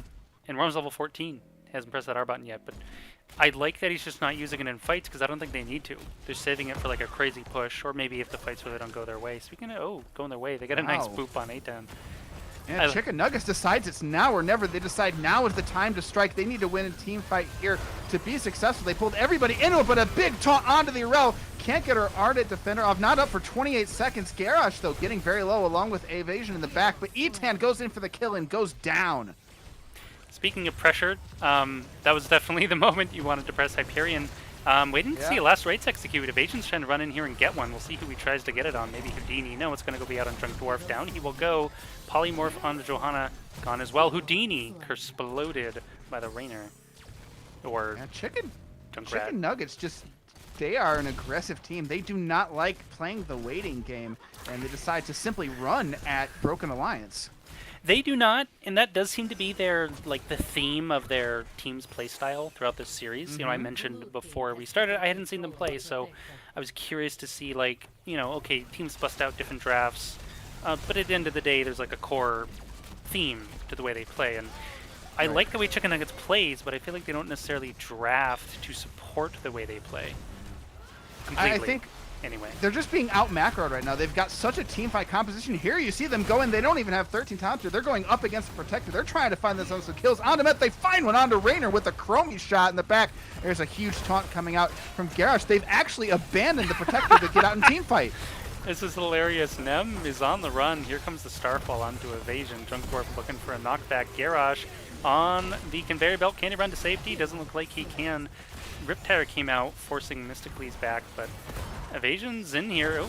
Worm's level 14. Hasn't pressed that R button yet, but I like that he's just not using it in fights because I don't think they need to. They're saving it for like a crazy push, or maybe if the fights where they don't go their way. Speaking of, going their way, they get a nice boop on 8-10. And Chicken Nuggets decides it's now or never. They decide now is the time to strike. They need to win a team fight here to be successful. They pulled everybody into it, but a big taunt onto the Yrel. Can't get her Ardent Defender off. Not up for 28 seconds. Garrosh, though, getting very low along with Evasion in the back, but Etan goes in for the kill and goes down. Speaking of pressured, that was definitely the moment you wanted to press Hyperion. Waiting to see last rights execute. Evasion's trying to run in here and get one. We'll see who he tries to get it on. Maybe Houdini. No, it's going to go be out on Drunk Dwarf. Down he will go. Polymorph onto Johanna. Gone as well. Houdini exploded by the Raynor. Or Chicken Junkrat. Nuggets just... They are an aggressive team. They do not like playing the waiting game, and they decide to simply run at Broken Alliance. They do not, and that does seem to be their like the theme of their team's play style throughout this series. You know, I mentioned before we started, I hadn't seen them play, so I was curious to see like, you know, okay, teams bust out different drafts, but at the end of the day, there's like a core theme to the way they play, and I like the way Chicken Nuggets plays, but I feel like they don't necessarily draft to support the way they play completely. I think anyway, they're just being out macroed right now. They've got such a team fight composition here. You see them going. They don't even have 13 talents here. They're going up against the Protector. They're trying to find themselves some kills. On to Met, they find one onto Raynor with a Chromie shot in the back. There's a huge taunt coming out from Garrosh. They've actually abandoned the Protector to get out and team fight. this is hilarious. Nem is on the run. Here comes the Starfall onto Evasion. Junkcorp looking for a knockback. Garrosh on the conveyor belt. Can he run to safety? Doesn't look like he can. Riptire came out, forcing Mystically's back, but Evasion's in here. Oh.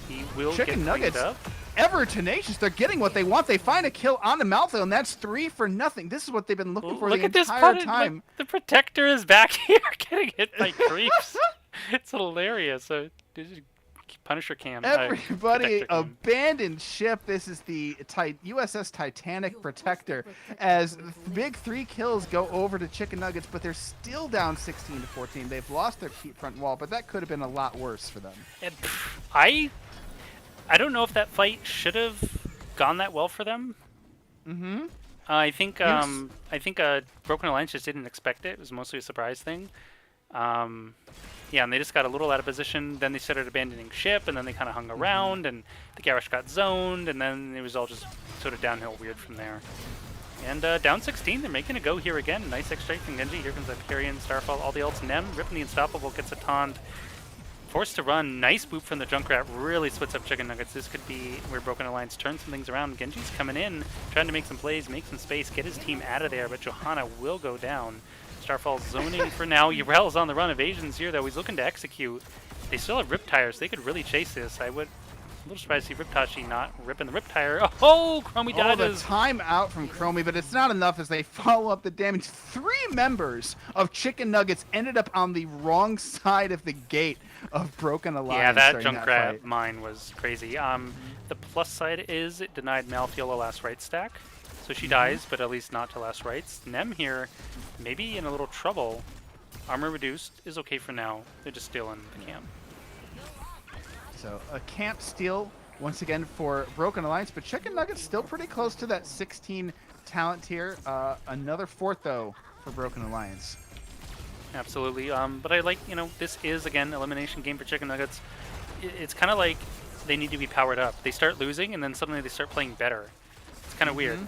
He will Chicken get Nuggets, cleaned up. ever tenacious. They're getting what they want. They find a kill on the Malthael, and that's 3 for nothing. This is what they've been looking for Look the at this entire pun- time. look, the Protector is back here getting hit by creeps. It's hilarious. So, this is Punisher cam. Everybody Protector cam. abandoned ship. This is the USS Titanic Protector as big 3 kills go over to Chicken Nuggets, but they're still down 16 to 14. They've lost their front wall, but that could have been a lot worse for them. And I don't know if that fight should have gone that well for them. Mm-hmm. I think Broken Alliance just didn't expect it. It was mostly a surprise thing. Yeah, and they just got a little out of position. Then they started abandoning ship, and then they kind of hung around, and the Garrosh got zoned, and then it was all just sort of downhill weird from there. And down 16, they're making a go here again. Nice X-Strike from Genji. Here comes the Hyperion, Starfall, all the ults. Nem ripping the Unstoppable, gets a taunt. Forced to run. Nice boop from the Junkrat. Really splits up Chicken Nuggets. This could be where Broken Alliance turns some things around. Genji's coming in, trying to make some plays, make some space, get his team out of there, but Johanna will go down. Starfall zoning for now. Urel's on the run. Evasion's here, though. He's looking to execute. They still have Riptires. They could really chase this. I would... A little surprised to see Riptachi not ripping the Riptire. Oh, Chromie dodges. The time out from Chromie, but it's not enough as they follow up the damage. 3 members of Chicken Nuggets ended up on the wrong side of the gate of Broken Alliance. Yeah, that during Junkrat fight. mine was crazy. The plus side is it denied Malthael a last right stack. So she dies, but at least not to last rights. Nem here, maybe in a little trouble. Armor reduced is okay for now. They're just still in the camp. So a camp steal once again for Broken Alliance, but Chicken Nuggets still pretty close to that 16 talent tier. Another 4th though for Broken Alliance. Absolutely. But I like, you know, this is again elimination game for Chicken Nuggets. It's kind of like they need to be powered up. They start losing and then suddenly they start playing better. It's kind of weird,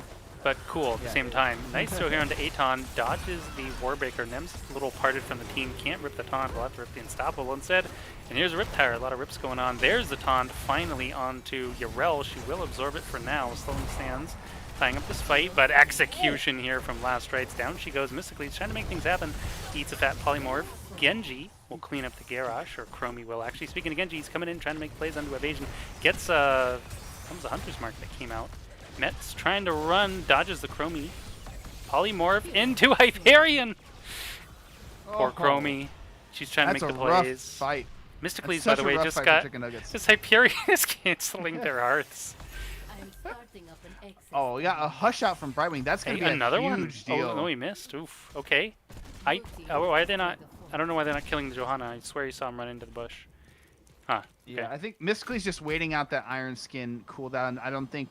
but cool at the same time. Nice throw here onto Aton. Dodges the Warbreaker. Nem's a little parted from the team. Can't rip the taunt. We'll have to rip the Unstoppable instead. And here's a Riptire. A lot of rips going on. There's the taunt finally onto Urel. She will absorb it for now. Slowing stands. Tying up this fight, but execution here from Last Rights. Down she goes mystically. He's trying to make things happen. Eats a fat polymorph. Genji will clean up the Garrosh, or Chromie will actually. Speaking of Genji, he's coming in trying to make plays onto Evasion. Gets comes a Hunter's Mark that came out. Met's trying to run, dodges the Chromie. Polymorph into Hyperion! Poor Chromie. She's trying to make the plays. Rough fight. Mystically's, by the way, just got... This Hyperion is canceling their hearts. Oh, we got a hush out from Brightwing. That's going to be another a huge one? deal. Oh, no, he missed. Oof. Okay. Why are they not... I don't know why they're not killing the Johanna. I swear you saw him run into the bush. Huh. Okay. Yeah, I think Mystically's just waiting out that Iron Skin cooldown. I don't think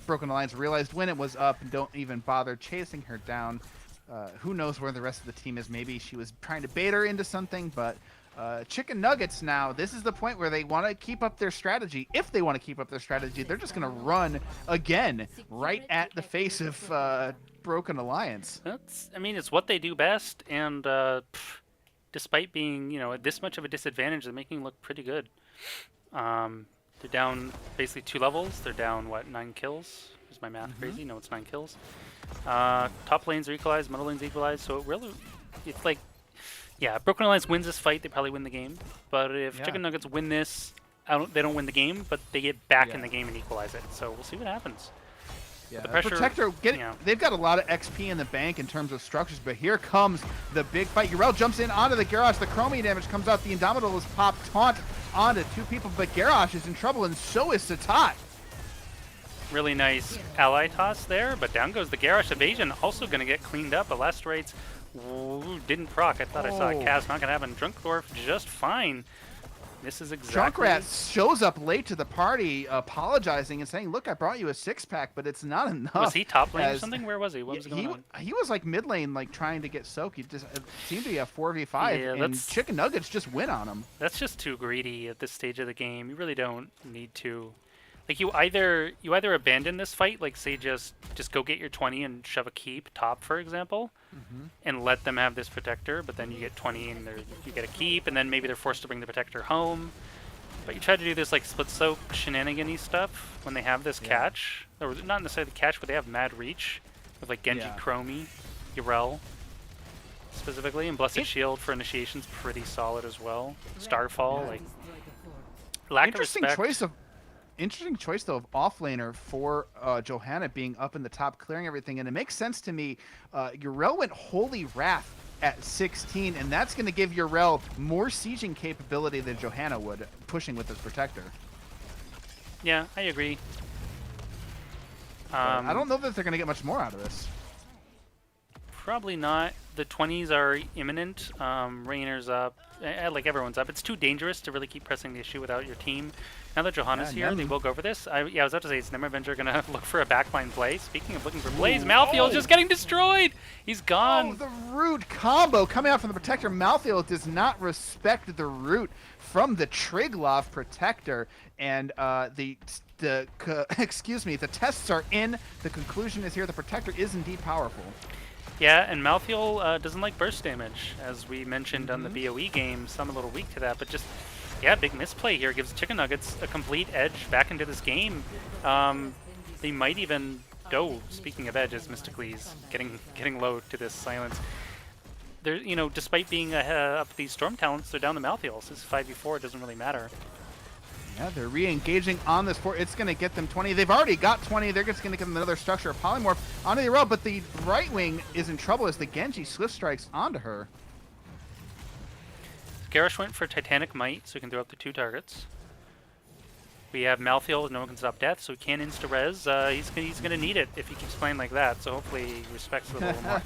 Broken Alliance realized when it was up and don't even bother chasing her down. Who knows where the rest of the team is. Maybe she was trying to bait her into something, but Chicken Nuggets now, this is the point where they want to keep up their strategy. If they want to keep up their strategy, they're just going to run again right at the face of Broken Alliance. I mean, it's what they do best, and despite being, you know, this much of a disadvantage, they're making it look pretty good. They're down basically 2 levels. They're down, what, 9 kills? Is my math crazy? No, it's 9 kills. Top lanes are equalized, middle lanes equalized, so it really, it's like, yeah, if Broken Alliance wins this fight, they probably win the game. But if Chicken Nuggets win this, they don't win the game, but they get back in the game and equalize it. So we'll see what happens. Yeah, the pressure, Protector, they've got a lot of XP in the bank in terms of structures, but here comes the big fight. Urel jumps in onto the Garrosh. The Chromie damage comes out. The Indomitable is popped, taunt onto 2 people, but Garrosh is in trouble, and so is Satat. Really nice ally toss there, but down goes the Garrosh evasion. Also going to get cleaned up. Elastroids didn't proc. I thought I saw a cast. Not going to happen. Drunkdorf just fine. This is exactly... Junkrat shows up late to the party, apologizing and saying, "Look, I brought you a 6-pack, but it's not enough." Was he top lane or something? Where was he? What was going on? He was like mid lane, like trying to get soak. He just it seemed to be a 4v5, Yeah, and Chicken Nuggets just win on him. That's just too greedy at this stage of the game. You really don't need to. Like you either abandon this fight, like say just go get your 20 and shove a keep top, for example, and let them have this protector, but then you get 20 and you get a keep, and then maybe they're forced to bring the protector home. But you try to do this like split soak shenanigan-y stuff when they have this catch, or not necessarily the catch, but they have mad reach with like Genji, Chromie, Urel specifically, and Blessed Shield for initiation's pretty solid as well. Starfall, like lack of respect. Interesting choice though of offlaner for Johanna being up in the top, clearing everything, and it makes sense to me. Urel went Holy Wrath at 16, and that's going to give Urel more sieging capability than Johanna would, pushing with his protector. Yeah, I agree. I don't know that they're going to get much more out of this. Probably not. The 20s are imminent. Rainer's up. Like everyone's up. It's too dangerous to really keep pressing the issue without your team. Now that Johanna's here, they will go for this. I was about to say, is Nem Avenger going to look for a backline play? Speaking of looking for plays, Malthael just getting destroyed! He's gone! Oh, the root combo coming out from the Protector. Malthael does not respect the root from the Triglav Protector, and excuse me, the tests are in. The conclusion is here. The Protector is indeed powerful. Yeah, and Malthael doesn't like burst damage, as we mentioned on the BOE game. So I'm a little weak to that, but just... yeah, big misplay here gives Chicken Nuggets a complete edge back into this game. They might even... oh, speaking of edges, Mysticles getting low to this silence. They're, you know, despite being up these Storm talents, they're down the Malthael. So this is 5v4, it doesn't really matter. Yeah, they're re-engaging on this port. It's going to get them 20. They've already got 20. They're just going to get them another structure of Polymorph onto the Urel, but the right wing is in trouble as the Genji Swift Strikes onto her. Garrosh went for Titanic Might, so he can throw up to 2 targets. We have Malthael, no one can stop death, so he can insta-res. He's going to need it if he keeps playing like that, so hopefully he respects it a little more.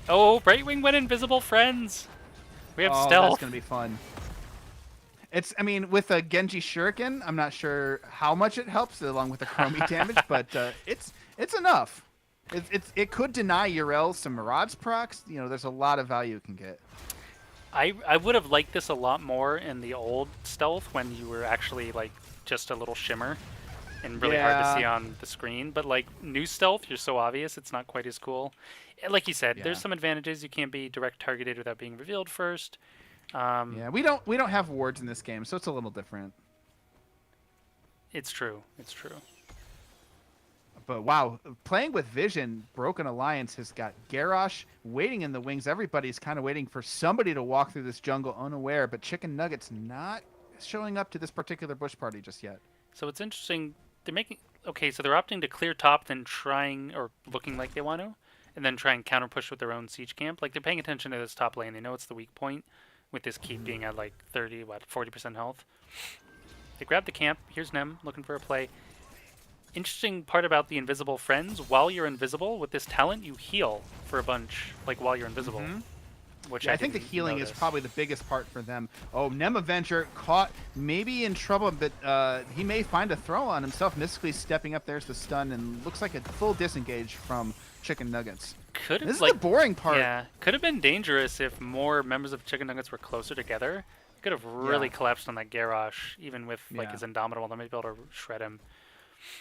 Oh, Brightwing went invisible, friends! We have stealth. That's going to be fun. I mean, with a Genji Shuriken, I'm not sure how much it helps, along with the Chromie damage, but it's enough. It could deny Urel some Mirage's procs. You know, there's a lot of value it can get. I would have liked this a lot more in the old stealth when you were actually like just a little shimmer and really hard to see on the screen. But like new stealth, you're so obvious, it's not quite as cool. Like you said, there's some advantages. You can't be direct targeted without being revealed first. Yeah, we don't have wards in this game, so it's a little different. It's true. It's true. But wow, playing with Vision, Broken Alliance has got Garrosh waiting in the wings. Everybody's kind of waiting for somebody to walk through this jungle unaware, but Chicken Nuggets not showing up to this particular bush party just yet. So it's interesting. They're making... okay, so they're opting to clear top, then trying, or looking like they want to, and then try and counter push with their own siege camp. Like, they're paying attention to this top lane. They know it's the weak point, with this keep being at like 40% health. They grab the camp. Here's Nem looking for a play. Interesting part about the invisible friends, while you're invisible with this talent, you heal for a bunch, like while you're invisible. Which I think the healing is probably the biggest part for them. Oh, Nem Avenger caught, maybe in trouble, but he may find a throw on himself. Mystically stepping up, there's the stun, and looks like a full disengage from Chicken Nuggets. This is the boring part. Yeah, could have been dangerous if more members of Chicken Nuggets were closer together. Could have really collapsed on that Garrosh, even with like his Indomitable. They might be able to shred him.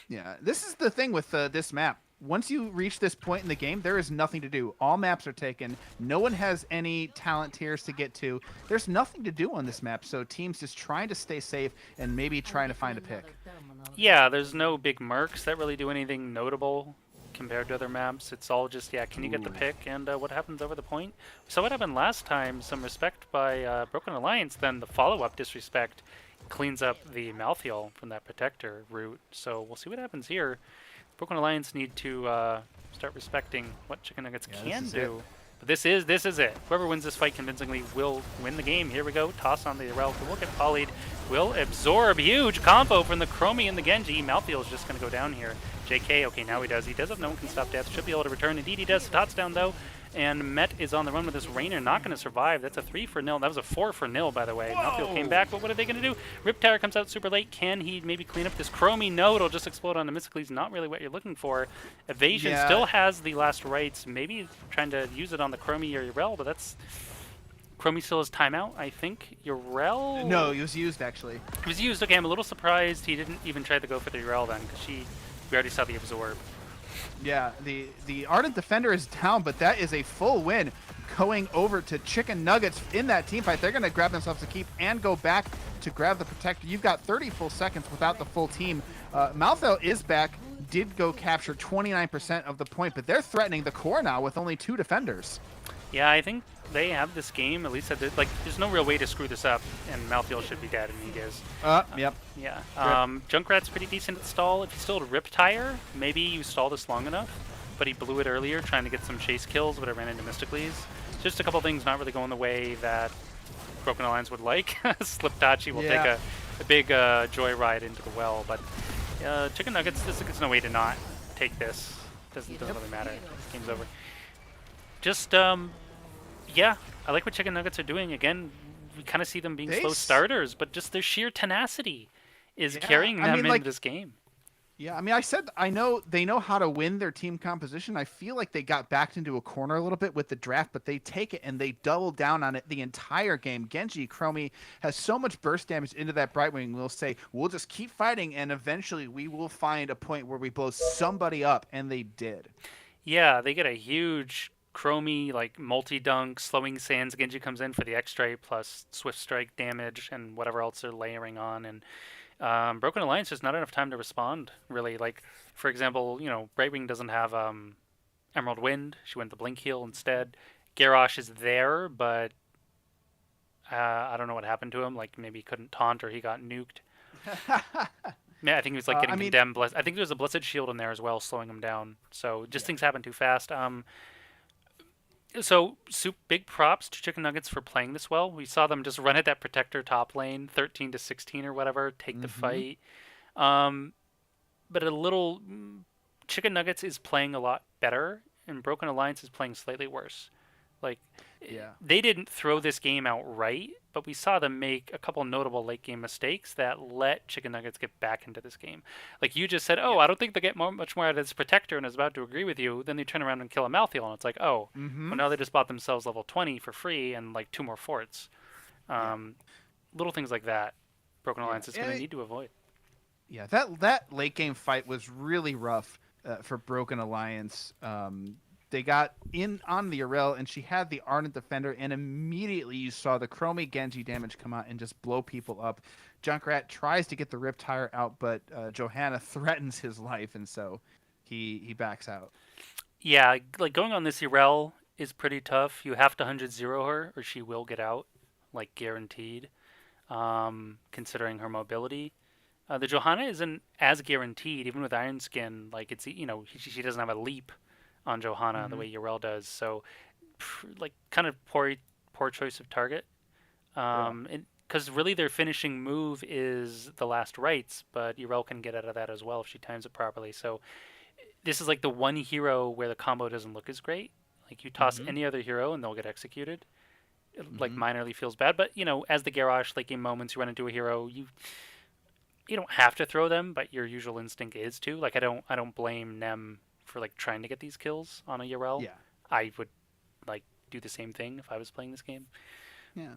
Yeah, this is the thing with this map. Once you reach this point in the game, there is nothing to do. All maps are taken. No one has any talent tiers to get to. There's nothing to do on this map, so teams just trying to stay safe and maybe trying to find a pick. Yeah, there's no big mercs that really do anything notable compared to other maps. It's all just, can you get the pick and what happens over the point? So what happened last time, some respect by Broken Alliance, then the follow-up disrespect cleans up the Malthael from that protector route. So we'll see what happens here. Broken Alliance need to start respecting what Chicken Nuggets can do. But this is it. Whoever wins this fight convincingly will win the game. Here we go. Toss on the Rel. Will get polyed. Will absorb. Huge combo from the Chromie and the Genji. Malthael is just going to go down here. JK, okay, now he does. He does have no one can stop death. Should be able to return. Indeed, he does. Tots down, though. And Met is on the run with this Rainer. Not going to survive. That's a 3-0. That was a 4-0, by the way. Malthael came back, but what are they going to do? Riptire comes out super late. Can he maybe clean up this Chromie? No, it'll just explode on the Mysticles. Not really what you're looking for. Evasion still has the last rights. Maybe trying to use it on the Chromie or Urel, but that's... Chromie still has timeout, I think. Urel? No, it was used, actually. It was used. Okay, I'm a little surprised he didn't even try to go for the Urel then, because we already saw the absorb. Yeah, the Ardent Defender is down, but that is a full win. Going over to Chicken Nuggets in that team fight. They're going to grab themselves a keep and go back to grab the Protector. You've got 30 full seconds without the full team. Malthael is back, did go capture 29% of the point, but they're threatening the core now with only 2 defenders. Yeah, I think they have this game, at least like, there's no real way to screw this up, and Malthael should be dead, and he is. Yep. Yeah. Junkrat's pretty decent at stall. If you still had Riptire, maybe you stall this long enough, but he blew it earlier trying to get some chase kills, but it ran into Mysticles. Just a couple things not really going the way that Broken Alliance would like. Sliptachi will take a big joyride into the well, but Chicken Nuggets, there's no way to not take this. Doesn't really matter. Game's over. Just, yeah, I like what Chicken Nuggets are doing. Again, we kind of see them being slow starters, but just their sheer tenacity is carrying them into this game. Yeah, I mean, I know they know how to win their team composition. I feel like they got backed into a corner a little bit with the draft, but they take it and they double down on it the entire game. Genji, Chromie has so much burst damage into that Brightwing. We'll say, we'll just keep fighting, and eventually we will find a point where we blow somebody up, and they did. Yeah, they get a huge Chromie, like, multi-dunk, slowing sands. Genji comes in for the X-Ray plus Swift Strike damage and whatever else they're layering on, and Broken Alliance, there's not enough time to respond, really. Like, for example, you know, Brightwing doesn't have Emerald Wind. She went the Blink Heal instead. Garrosh is there, but I don't know what happened to him. Like, maybe he couldn't taunt or he got nuked. Yeah, I think he was, like, getting condemned. I think there's a Blessed Shield in there as well, slowing him down. So just things happen too fast. So, big props to Chicken Nuggets for playing this well. We saw them just run at that Protector top lane, 13-16 or whatever, take the fight. But Chicken Nuggets is playing a lot better, and Broken Alliance is playing slightly worse. Like, they didn't throw this game outright, but we saw them make a couple notable late game mistakes that let Chicken Nuggets get back into this game. Like you just said, I don't think they get much more out of this Protector, and I was about to agree with you. Then they turn around and kill a Malthael, and it's like, well, now they just bought themselves level 20 for free and like 2 more forts. Little things like that, Broken Alliance is going to need to avoid. Yeah, that late game fight was really rough for Broken Alliance. They got in on the Urel, and she had the Ardent Defender, and immediately you saw the Chromie Genji damage come out and just blow people up. Junkrat tries to get the Riptire out, but Johanna threatens his life, and so he backs out. Yeah, like going on this Urel is pretty tough. You have to 100-0 her, or she will get out, like guaranteed, considering her mobility. The Johanna isn't as guaranteed, even with Iron Skin. Like, it's, you know, she doesn't have a leap on Johanna the way Urel does, so like kind of poor choice of target, because really their finishing move is the last rights, but Urel can get out of that as well if she times it properly. So this is like the one hero where the combo doesn't look as great. Like you toss any other hero and they'll get executed. It, like minorly feels bad, but you know, as the Garrosh late game moments, you run into a hero, you don't have to throw them, but your usual instinct is to. Like I don't blame Nem for like trying to get these kills on a Urel. Yeah. I would like do the same thing if I was playing this game. Yeah.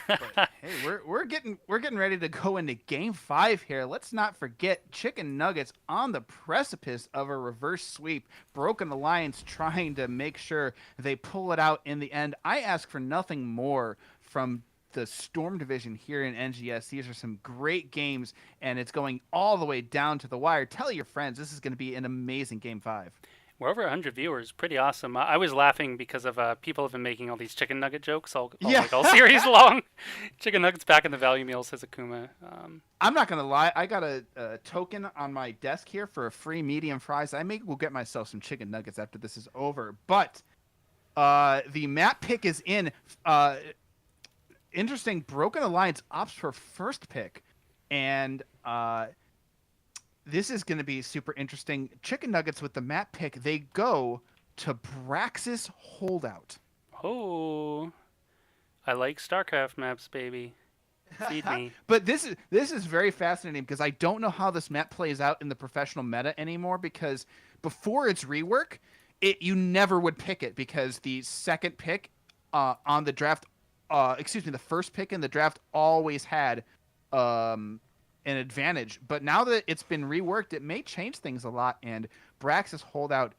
But, hey, we're getting ready to go into game 5 here. Let's not forget Chicken Nuggets on the precipice of a reverse sweep. Broken Alliance trying to make sure they pull it out in the end. I ask for nothing more from the Storm Division here in NGS. These are some great games, and it's going all the way down to the wire. Tell your friends, this is going to be an amazing Game 5. We're over 100 viewers. Pretty awesome. I was laughing because of people have been making all these chicken nugget jokes all series long. Chicken nuggets back in the value meal, says Akuma. I'm not going to lie. I got a token on my desk here for a free medium fries. Will get myself some chicken nuggets after this is over. But The map pick is in. Uh, Interesting. Broken Alliance opts for first pick, and this is going to be super interesting. Chicken Nuggets with the map pick, they go to Braxis Holdout. Oh, I like StarCraft maps, baby. Feed me. But this is very fascinating because I don't know how this map plays out in the professional meta anymore. Because before its rework, you never would pick it because the second pick on the draft, the first pick in the draft always had an advantage. But now that it's been reworked, it may change things a lot. And Braxis Holdout,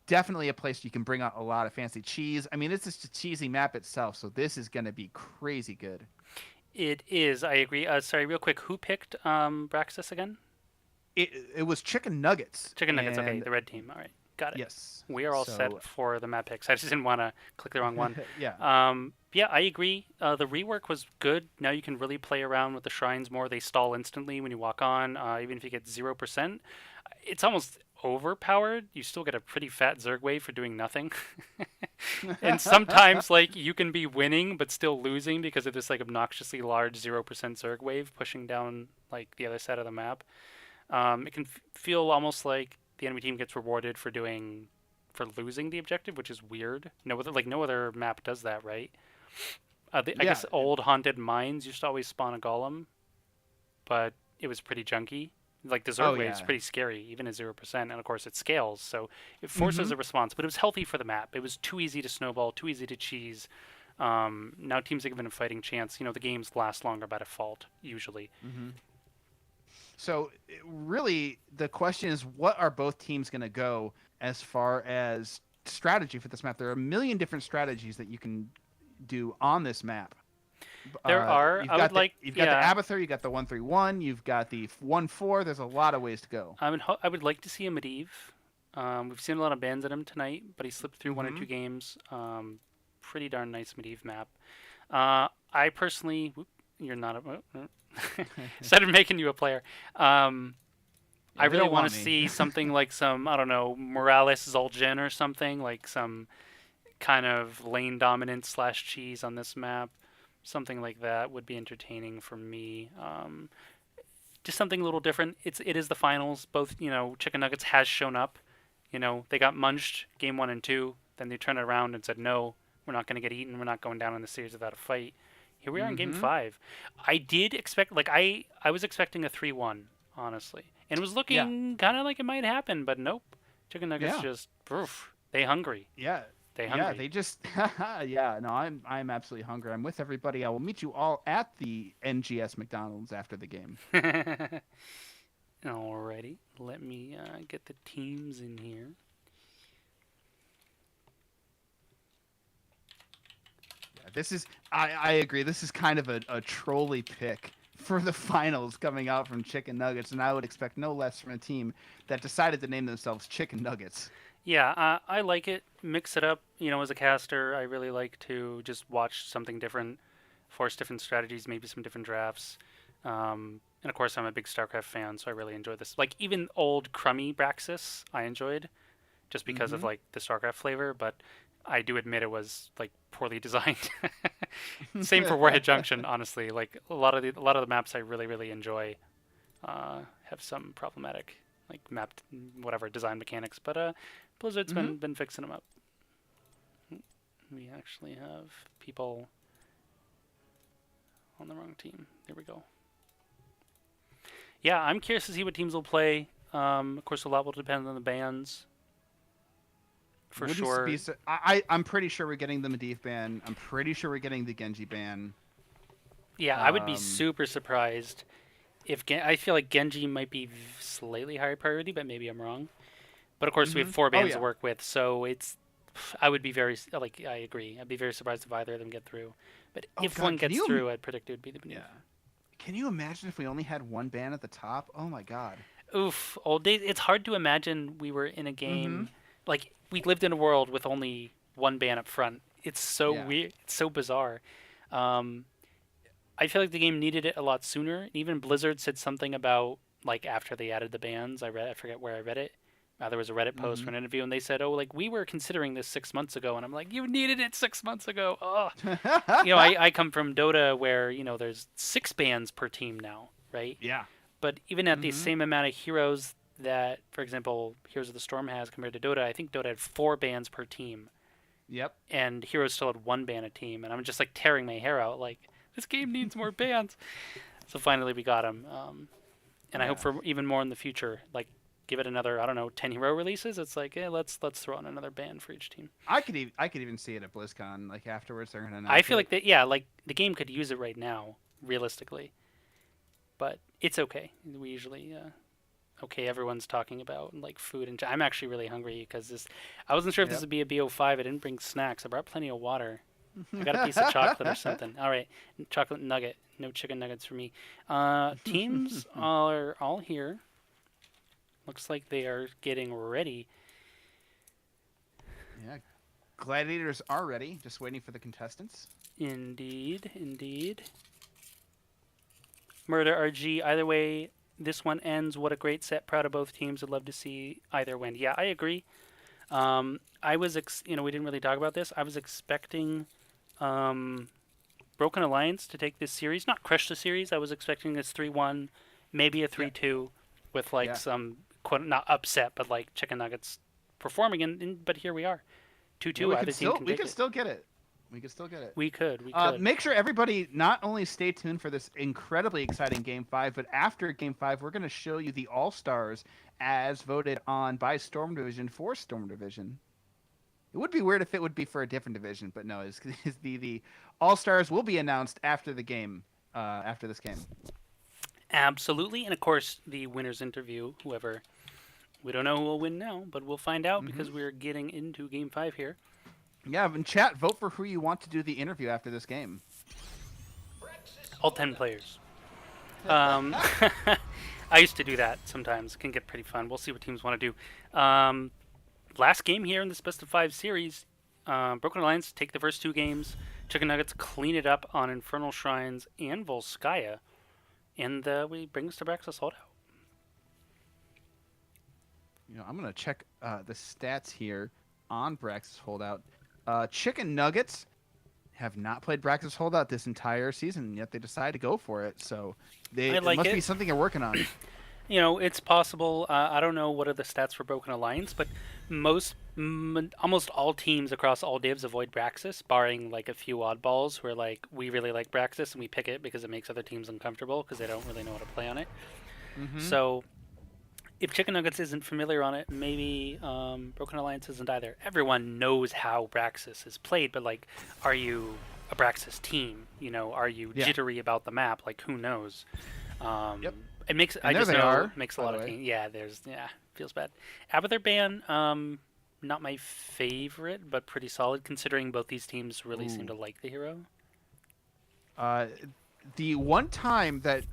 definitely a place you can bring out a lot of fancy cheese. I mean, it's just a cheesy map itself, so this is going to be crazy good. It is. I agree. Sorry, real quick. Who picked Braxis again? It was Chicken Nuggets. Chicken Nuggets. Okay, and the red team. All right, got it. Yes. We are all So, set for the map picks. I just didn't want to click the wrong one. yeah. Yeah, I agree. The rework was good. Now you can really play around with the shrines more. They stall instantly when you walk on, even if you get 0%. It's almost overpowered. You still get a pretty fat Zerg wave for doing nothing. And sometimes, like, you can be winning but still losing because of this, like, obnoxiously large 0% Zerg wave pushing down, like, the other side of the map. It can feel almost like the enemy team gets rewarded for losing the objective, which is weird. No other map does that, right? I guess old haunted mines used to always spawn a golem, but it was pretty junky. Like the Zerg wave's pretty scary, even at 0%, and of course it scales, so it forces a response. But it was healthy for the map. It was too easy to snowball, too easy to cheese. Now teams are given a fighting chance. The games last longer by default, usually. So really, the question is, what are both teams going to go as far as strategy for this map? There are a million different strategies that you can do on this map. There are. You've I got would like. You've got the Abathur, you've got the 131, you've got the 1-4. There's a lot of ways to go. I would like to see a Medivh. We've seen a lot of bans at him tonight, but he slipped through one or two games. Pretty darn nice Medivh map. I personally, you're not a. Started making you a player. I really want to see something like some, I don't know, Morales Zul'jin or something, like some kind of lane dominance / cheese on this map. Something like that would be entertaining for me. Just something a little different. It is the finals. Both, Chicken Nuggets has shown up. They got munched game 1 and 2. Then they turned it around and said, no, we're not going to get eaten. We're not going down in the series without a fight. Here we are in game 5. I did expect, I was expecting a 3-1, honestly. And it was looking kind of like it might happen, but nope. Chicken Nuggets just, they hungry. Yeah. They hungry. Yeah, they just, no, I'm absolutely hungry. I'm with everybody. I will meet you all at the NGS McDonald's after the game. Alrighty, let me get the teams in here. Yeah, this is, I agree. This is kind of a trolley pick for the finals coming out from Chicken Nuggets, and I would expect no less from a team that decided to name themselves Chicken Nuggets. Yeah, I like it. Mix it up. As a caster, I really like to just watch something different, force different strategies, maybe some different drafts. And of course, I'm a big StarCraft fan, so I really enjoy this. Like, even old crummy Braxis, I enjoyed, just because of, like, the StarCraft flavor, but I do admit it was, like, poorly designed. Same for Warhead Junction, honestly. Like, a lot of the maps I really, really enjoy have some problematic, like, map, whatever, design mechanics, but Blizzard's been fixing them up. We actually have people on the wrong team. There we go. Yeah, I'm curious to see what teams will play. Of course, a lot will depend on the bans. For sure. I'm pretty sure we're getting the Medivh ban. I'm pretty sure we're getting the Genji ban. Yeah, I would be super surprised if I feel like Genji might be slightly higher priority, but maybe I'm wrong. But of course, we have 4 bans to work with, so I would be I agree. I'd be very surprised if either of them get through. But if one gets through, I'd predict it would be the Medivh. Yeah. Can you imagine if we only had one ban at the top? Oh my god. Oof, old days. It's hard to imagine we were in a game like we lived in a world with only one ban up front. It's so weird. It's so bizarre. I feel like the game needed it a lot sooner. Even Blizzard said something about, like, after they added the bans. I forget where I read it. There was a Reddit post for an interview, and they said, "Oh, like we were considering this 6 months ago," and I'm like, "You needed it 6 months ago." Oh, I come from Dota where there's 6 bans per team now, right? Yeah. But even at the same amount of heroes that, for example, Heroes of the Storm has compared to Dota, I think Dota had 4 bans per team, Yep. and Heroes still had 1 ban a team, and I'm just like tearing my hair out, like this game needs more bans. So finally we got him, and I hope for even more in the future. Like give it another, I don't know, 10 hero releases. It's like, let's throw in another ban for each team. I could even see it at BlizzCon. Like afterwards, they're gonna. I feel like like the game could use it right now, realistically, but it's okay. We usually everyone's talking about like food, and I'm actually really hungry because I wasn't sure if this would be a BO5. I didn't bring snacks. I brought plenty of water. I got a piece of chocolate or something. All right, chocolate nugget. No chicken nuggets for me. Teams are all here. Looks like they are getting ready. Yeah, gladiators are ready. Just waiting for the contestants. Indeed, indeed. Murder RG. Either way, this one ends. What a great set. Proud of both teams. Would love to see either win. Yeah, I agree. I was, we didn't really talk about this. I was expecting Broken Alliance to take this series, not crush the series. I was expecting this 3-1, maybe a 3-2, with like some not upset, but like chicken nuggets performing. But here we are, 2-2. We could still get it. We could still get it. We could. Make sure everybody not only stay tuned for this incredibly exciting Game 5, but after Game 5, we're going to show you the All-Stars as voted on by Storm Division for Storm Division. It would be weird if it would be for a different division, but no, the All-Stars will be announced after the game, after this game. Absolutely. And of course, the winner's interview, whoever, we don't know who will win now, but we'll find out because we're getting into Game 5 here. Yeah, in chat, vote for who you want to do the interview after this game. All 10 players. I used to do that sometimes. It can get pretty fun. We'll see what teams want to do. Last game here in this best of 5 series. Broken Alliance take the first 2 games. Chicken Nuggets clean it up on Infernal Shrines and Volskaya. And we bring us to Braxis Holdout. I'm going to check the stats here on Braxis Holdout. Chicken Nuggets have not played Braxis Holdout this entire season, yet they decided to go for it. So it must be something they're working on. It's possible. I don't know what are the stats for Broken Alliance, but almost all teams across all divs avoid Braxis, barring like a few oddballs who are like, we really like Braxis and we pick it because it makes other teams uncomfortable because they don't really know how to play on it. So if Chicken Nuggets isn't familiar on it, maybe Broken Alliance isn't either. Everyone knows how Braxis is played, but like, are you a Braxis team? Are you jittery about the map? Like, who knows? It makes and it makes a lot of teams. Yeah, feels bad. Abathur ban, not my favorite, but pretty solid considering both these teams really seem to like the hero. The one time that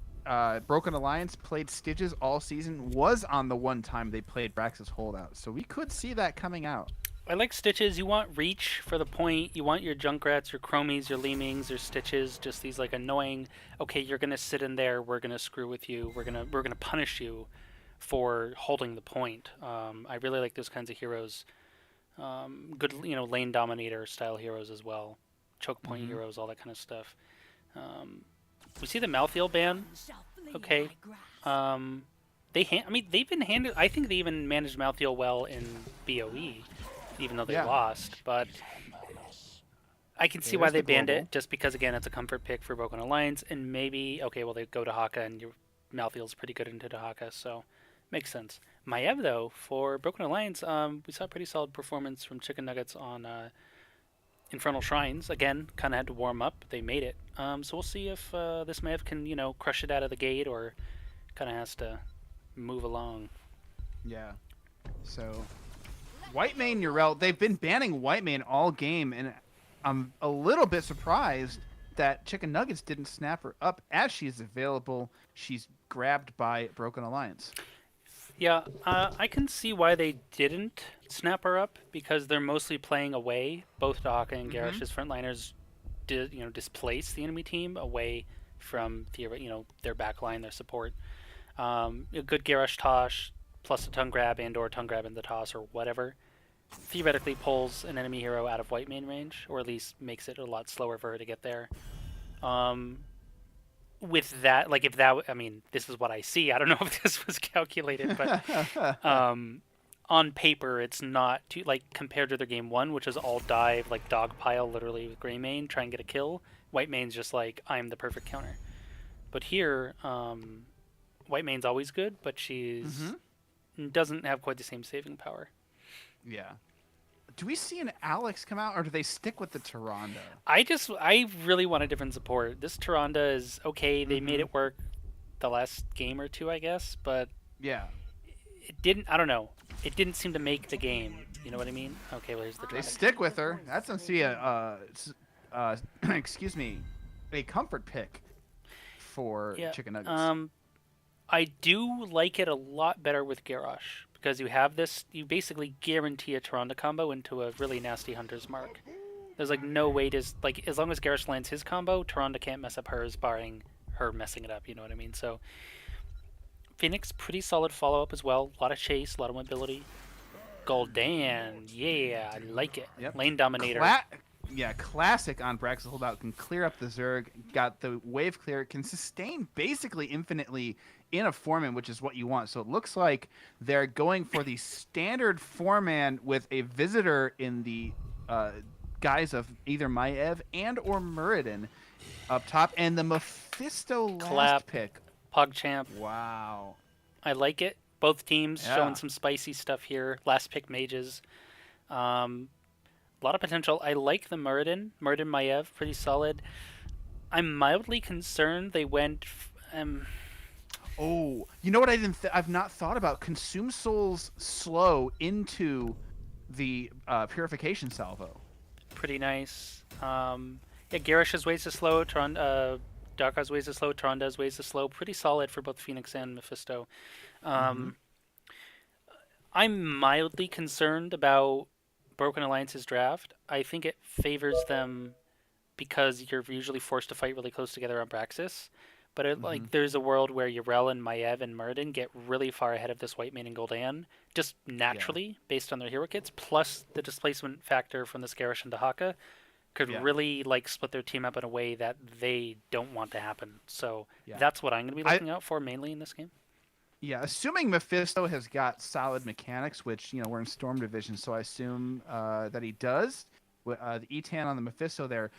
Broken Alliance played Stitches all season was on the one time they played Braxis Holdout, so we could see that coming out. I like Stitches. You want reach for the point. You want your Junkrats, your Chromies, your Leamings, your Stitches. Just these like annoying. Okay, you're gonna sit in there. We're gonna screw with you. We're gonna punish you for holding the point. I really like those kinds of heroes. Good, lane dominator style heroes as well. Choke point heroes, all that kind of stuff. We see the Malthael ban. Okay. They've been handled. I think they even managed Malthael well in BOE. Even though they lost, but I can see why they banned it, just because, again, it's a comfort pick for Broken Alliance, and maybe, they go to Haka, and your Malthael's pretty good into Haka, so makes sense. Maiev, though, for Broken Alliance, we saw a pretty solid performance from Chicken Nuggets on Infernal Shrines. Again, kind of had to warm up. They made it. So we'll see if this Maiev can, crush it out of the gate, or kind of has to move along. Yeah. So Whitemane Yrel, they've been banning Whitemane all game, and I'm a little bit surprised that Chicken Nuggets didn't snap her up as she's available. She's grabbed by Broken Alliance. Yeah, I can see why they didn't snap her up, because they're mostly playing away. Both Dahaka and Garish's frontliners displace the enemy team away from their backline, their support. A good Garish Tosh plus a tongue grab and or tongue grab in the toss or whatever, theoretically pulls an enemy hero out of white main range, or at least makes it a lot slower for her to get there. With that, like if that, I mean, this is what I see. I don't know if this was calculated, but on paper, it's not too, like, compared to their game one, which is all dive, like dogpile, literally with gray main, try and get a kill. White main's just like, I'm the perfect counter. But here, white main's always good, but she's doesn't have quite the same saving power. Yeah. Do we see an Alex come out, or do they stick with the Tyrande? I really want a different support. This Tyrande is okay. They made it work the last game or two, I guess, but Yeah. it didn't. I don't know. It didn't seem to make the game. You know what I mean? Okay, well, here's the They Tyrande. stick with her. That's going to see excuse me, a comfort pick for Chicken Nuggets. I do like it a lot better with Garrosh, because you have this, you basically guarantee a Tyrande combo into a really nasty Hunter's Mark. There's like no way to, like, as long as Garrosh lands his combo, Tyrande can't mess up hers, barring her messing it up, you know what I mean? So, Phoenix, pretty solid follow-up as well. A lot of chase, a lot of mobility. Gul'dan, yeah, I like it. Yep. Lane Dominator. Classic on Brax's holdout. Can clear up the Zerg, got the wave clear, can sustain basically infinitely in a 4-man, which is what you want. So it looks like they're going for the standard 4-man with a visitor in the guise of either Maev and or Muradin up top, and the Mephisto last pick. PogChamp. Wow. I like it. Both teams showing some spicy stuff here. Last pick mages. A lot of potential. I like the Muradin. Muradin Maev, pretty solid. I'm mildly concerned they went... Oh, you know what I've not thought about? Consume Souls slow into the Purification Salvo. Pretty nice. Yeah, Garrosh has ways to slow. Dark has ways to slow. Tron does ways to slow. Pretty solid for both Phoenix and Mephisto. I'm mildly concerned about Broken Alliance's draft. I think it favors them because you're usually forced to fight really close together on Braxis. But like, there's a world where Yrel and Maev and Muradin get really far ahead of this white main and Gul'dan, just naturally, based on their hero kits, plus the displacement factor from this Garrosh and Dahaka could really like split their team up in a way that they don't want to happen. So that's what I'm going to be looking out for mainly in this game. Yeah, assuming Mephisto has got solid mechanics, which, you know, we're in Storm Division, so I assume that he does. The E-Tan on the Mephisto there.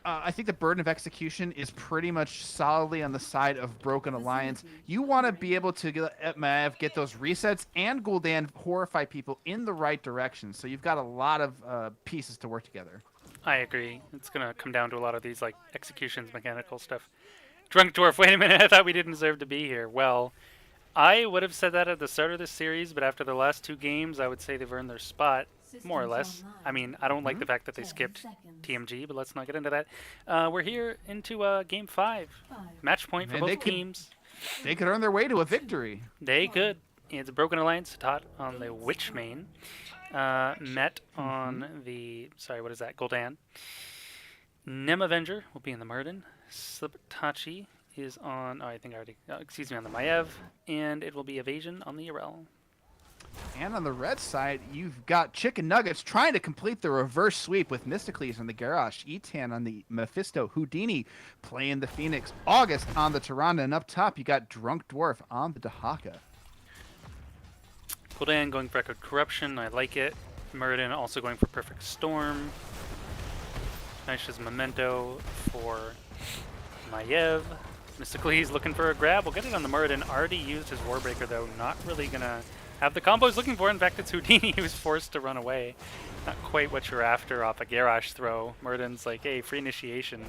I think the burden of execution is pretty much solidly on the side of Broken Alliance. You want to be able to get those resets and Gul'dan horrify people in the right direction. So you've got a lot of pieces to work together. I agree. It's going to come down to a lot of these like executions, mechanical stuff. Drunk Dwarf, wait a minute, I thought we didn't deserve to be here. Well, I would have said that at the start of this series, but after the last two games, I would say they've earned their spot. More or less. I mean, I don't like the fact that they skipped TMG, but let's not get into that. We're here into Game 5. Match point for both teams. They could earn their way to a victory. They could. It's a Broken Alliance, Tot on the Witch main. Met on the... Sorry, what is that? Gul'dan. Nem Avenger will be in the Muradin. Sliptachi is on... Oh, I think I already... excuse me, on the Maev. And it will be Evasion on the Yrel. And on the red side, you've got Chicken Nuggets trying to complete the reverse sweep with Mysticles on the Garrosh, Etan on the Mephisto, Houdini playing the Phoenix, August on the Tyrande, and up top you got Drunk Dwarf on the Dahaka. Gul'dan going for Echoed Corruption, I like it. Muradin also going for Perfect Storm. Nice as Memento for Maev. Mysticles looking for a grab. We'll get it on the Muradin. Already used his Warbreaker though, not really gonna have the combo he's looking for. In fact, it's Houdini. He was forced to run away. Not quite what you're after off a Garrosh throw. Muradin's like, hey, free initiation.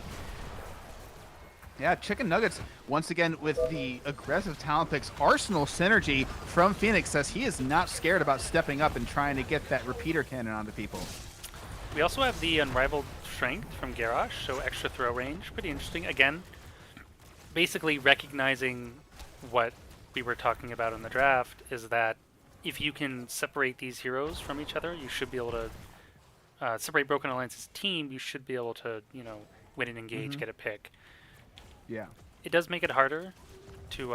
Yeah, Chicken Nuggets, once again, with the aggressive talent picks. Arsenal synergy from Phoenix says he is not scared about stepping up and trying to get that repeater cannon onto people. We also have the Unrivaled Strength from Garrosh, so extra throw range. Pretty interesting. Again, basically recognizing what we were talking about in the draft is that if you can separate these heroes from each other, you should be able to separate Broken Alliance's team. You should be able to, you know, win and engage, get a pick. Yeah. It does make it harder to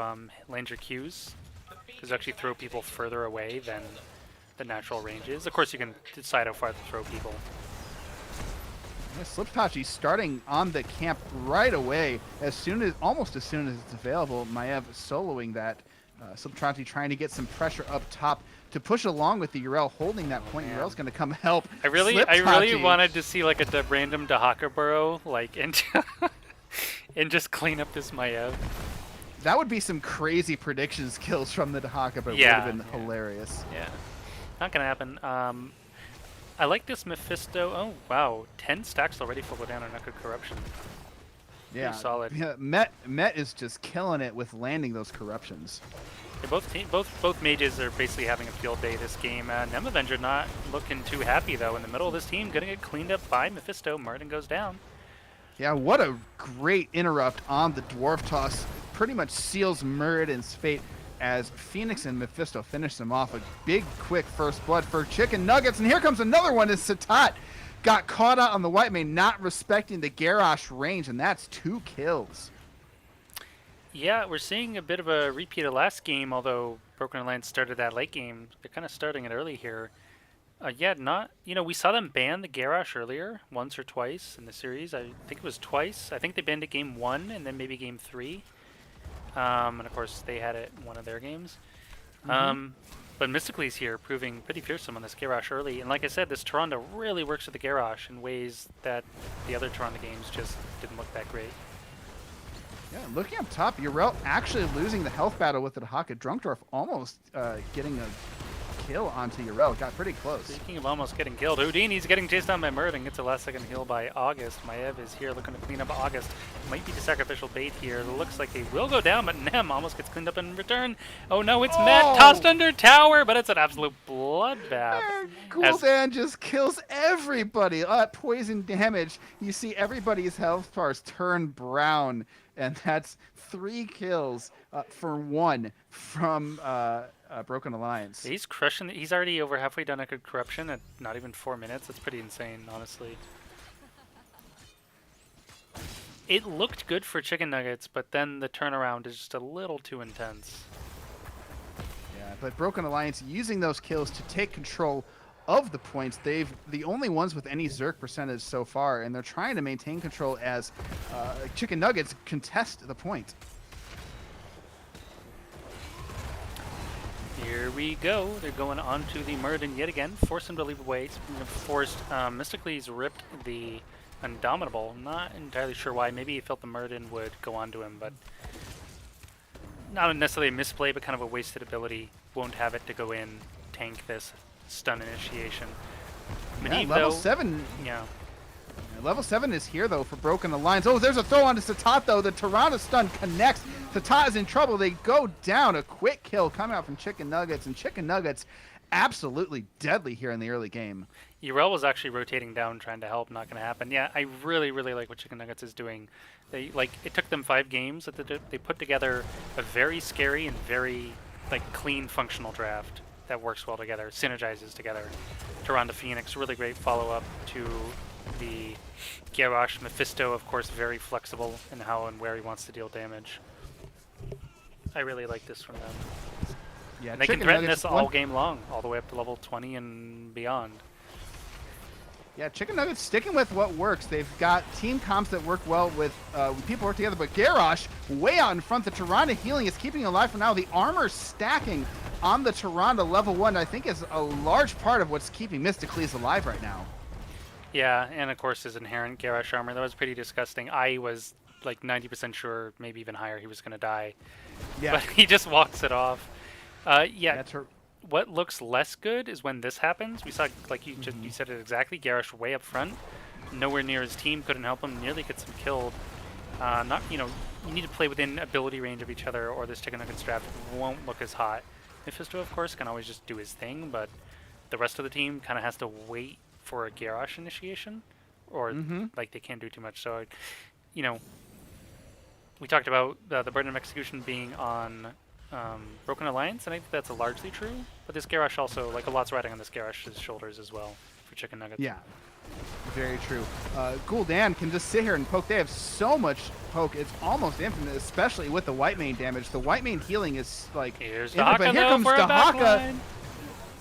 land your Qs. because actually throw people further away than the natural range is. Of course, you can decide how far to throw people. Yeah, Sliptachi starting on the camp right away, almost as soon as it's available. Maev soloing that. Sliptachi trying to get some pressure up top to push along with the Yrel holding that point. Man. Yrel's going to come help. I really Sliptachi- wanted to see like a random Dahaka burrow, like, and and just clean up this Maev. That would be some crazy prediction skills from the Dahaka, but it Yeah, would have been yeah. hilarious. Yeah, not gonna happen. I like this Mephisto. Oh wow, 10 stacks already for go down on Echo Corruption. Yeah, solid. Yeah, Met is just killing it with landing those corruptions. Yeah, both mages are basically having a field day this game. Nem Avenger not looking too happy though in the middle of this team, gonna get cleaned up by Mephisto. Martin goes down. Yeah, what a great interrupt on the Dwarf Toss. Pretty much seals Muradin's fate as Phoenix and Mephisto finish them off. A big, quick first blood for Chicken Nuggets. And here comes another one as Satat got caught out on the white main, not respecting the Garrosh range, and that's 2 kills. Yeah, we're seeing a bit of a repeat of last game, although Broken Alliance started that late game. They're kind of starting it early here. Yeah, we saw them ban the Garrosh earlier, once or twice in the series. I think it was twice. I think they banned it game 1 and then maybe game 3. And of course, they had it in one of their games. But Mystically's here, proving pretty fearsome on this Garrosh early. And like I said, this Tyrande really works with the Garrosh in ways that the other Tyrande games just didn't look that great. Yeah, looking up top, Yrel actually losing the health battle with the Dahaka. Drunkdorf almost getting a kill onto Yrel. Got pretty close. Speaking of almost getting killed, Houdini's getting chased down by Murd and gets a last second heal by August. Maev is here looking to clean up August. Might be the sacrificial bait here. It looks like they will go down, but Nem almost gets cleaned up in return. Oh no, it's Met tossed under tower, but it's an absolute bloodbath. Gul'dan just kills everybody. Poison damage. You see everybody's health bars turn brown, and that's 3 kills for 1 from Broken Alliance. He's crushing. He's already over halfway done Echo Corruption at not even 4 minutes. That's pretty insane, honestly. It looked good for Chicken Nuggets, but then the turnaround is just a little too intense. Yeah, but Broken Alliance using those kills to take control of the points. They've the only ones with any Zerk percentage so far, and they're trying to maintain control as Chicken Nuggets contest the point. Here we go. They're going on to the Muradin yet again. Force him to leave away. Forced. Mystically's ripped the Indomitable. I'm not entirely sure why. Maybe he felt the Muradin would go on to him, but not necessarily a misplay, but kind of a wasted ability. Won't have it to go in, tank this stun initiation. Maneve, level though, 7. Yeah. Level 7 is here, though, for Broken Alliance. Oh, there's a throw onto Satat, though. The Tyrande stun connects. Satat is in trouble. They go down. A quick kill coming out from Chicken Nuggets, and Chicken Nuggets absolutely deadly here in the early game. Yrel was actually rotating down, trying to help. Not going to happen. Yeah, I really, really like what Chicken Nuggets is doing. It took them 5 games. They put together a very scary and very clean, functional draft that works well together, synergizes together. Tyrande Phoenix, really great follow-up to the Garrosh. Mephisto, of course, very flexible in how and where he wants to deal damage. I really like this from them. Yeah, And they can threaten this all game long, all the way up to level 20 and beyond. Yeah, Chicken Nuggets sticking with what works. They've got team comps that work well with when people work together, but Garrosh way out in front. The Tyrande healing is keeping alive for now. The armor stacking on the Tyrande level 1, I think, is a large part of what's keeping Mystically's alive right now. Yeah, and of course his inherent Garrosh armor. That was pretty disgusting. I was like 90% sure, maybe even higher, he was going to die. Yeah. But he just walks it off. Yeah. That's her. What looks less good is when this happens. We saw, like you said it exactly, Garrosh way up front, nowhere near his team, couldn't help him, nearly gets him killed. You need to play within ability range of each other, or this Chicken Nuggets draft won't look as hot. Mephisto, of course, can always just do his thing, but the rest of the team kind of has to wait for a Garrosh initiation, or they can't do too much. So, we talked about the burden of execution being on Broken Alliance, and I think that's largely true. But this Garrosh also, a lot's riding on this Garrosh's shoulders as well for Chicken Nuggets. Yeah. Very true. Gul'dan can just sit here and poke. They have so much poke. It's almost infinite, especially with the white main damage. The white main healing is like... Here's infinite, Dahaka, but here though, comes for a Dahaka. backline.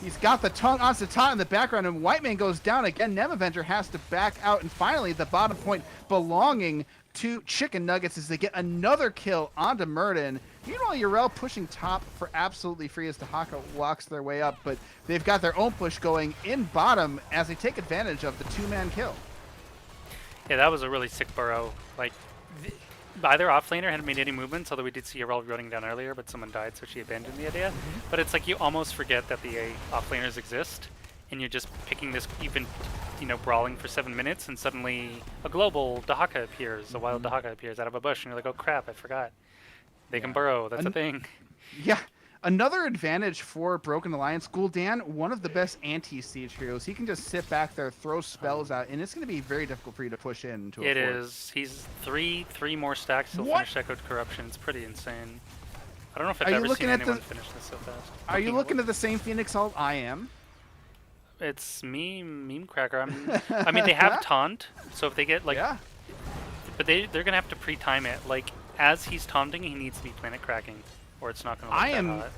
He's got the tongue on Satan in the background, and white main goes down again. Nemevenger has to back out, and finally the bottom point belonging to Chicken Nuggets as they get another kill onto Murden. Meanwhile, Yrel pushing top for absolutely free as Dahaka walks their way up, but they've got their own push going in bottom as they take advantage of the two-man kill. Yeah, that was a really sick burrow. Like, either offlaner hadn't made any movements, although we did see Yrel running down earlier, but someone died, so she abandoned the idea. But it's like you almost forget that the offlaners exist, and you're just picking this, you've been, you know, brawling for 7 minutes, and suddenly a global Dahaka appears, a wild Dahaka appears out of a bush, and you're like, oh crap, I forgot. They can burrow, that's a thing. Yeah. Another advantage for Broken Alliance, Gul'dan, one of the best anti-siege heroes. He can just sit back there, throw spells out, and it's going to be very difficult for you to push into a It fort. is. He's three more stacks to What? finish Echoed Corruption. It's pretty insane. I don't know if Are I've you ever looking seen at anyone the- finish this so fast. Are you looking at the same Phoenix ult I am? It's meme cracker. I mean, they have taunt, so if they get like, Yeah. but they're gonna have to pre-time it. Like as he's taunting, he needs to be planet cracking, or it's not gonna look that hot.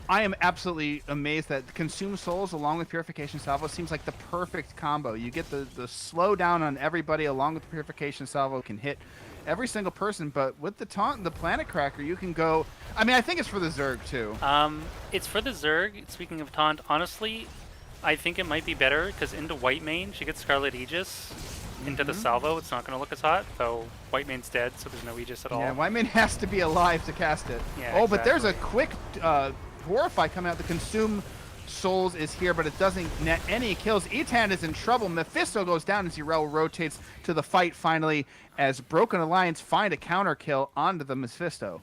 I am absolutely amazed that Consume Souls along with Purification Salvo seems like the perfect combo. You get the slowdown on everybody along with the Purification Salvo can hit every single person, but with the taunt and the Planet Cracker, you can go... I mean, I think it's for the Zerg, too. It's for the Zerg. Speaking of taunt, honestly, I think it might be better, because into White Mane, she gets Scarlet Aegis. Into the Salvo, it's not going to look as hot, though White Mane's dead, so there's no Aegis at all. Yeah, White Mane has to be alive to cast it. Yeah, oh, but there's a exactly. quick Horrify coming out. The Consume Souls is here, but it doesn't net any kills. Etan is in trouble. Mephisto goes down as Yrel rotates to the fight finally as Broken Alliance find a counter kill onto the Mephisto.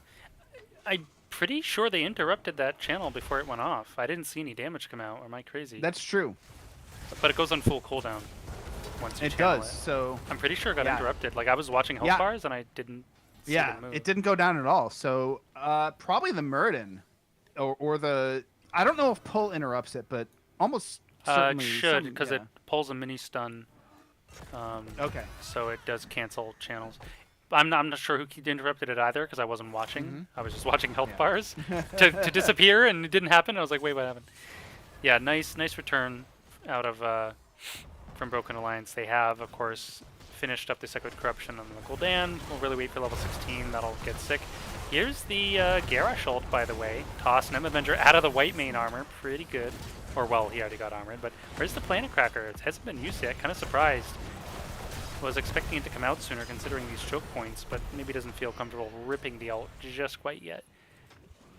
I'm pretty sure they interrupted that channel before it went off. I didn't see any damage come out, or am I crazy? That's true. But it goes on full cooldown once you It channel does. So I'm pretty sure it got yeah. interrupted. Like I was watching health Yeah. bars and I didn't see yeah, them move. it didn't go down at all. So probably the Murden or the... I don't know if pull interrupts it, but almost certainly... It should, because yeah. it pulls a mini stun. Okay. So it does cancel channels. I'm not sure who interrupted it either, because I wasn't watching. I was just watching health bars to disappear, and it didn't happen. I was like, wait, what happened? Yeah, nice return out of from Broken Alliance. They have, of course, finished up the Echoed Corruption on the Gul'dan. We'll really wait for level 16. That'll get sick. Here's the Garrosh ult, by the way. Toss Nemevenger out of the white main armor. Pretty good. Or, well, he already got armored. But where's the Planet Cracker? It hasn't been used yet. Kind of surprised. Was expecting it to come out sooner considering these choke points, but maybe doesn't feel comfortable ripping the ult just quite yet.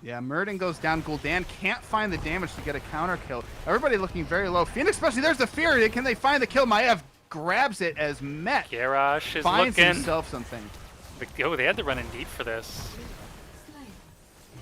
Yeah, Murden goes down. Gul'dan can't find the damage to get a counter kill. Everybody looking very low. Phoenix, especially, there's the fear. Can they find the kill? Maev grabs it as Met Garrosh is finds looking. himself something. Oh, they had to run in deep for this.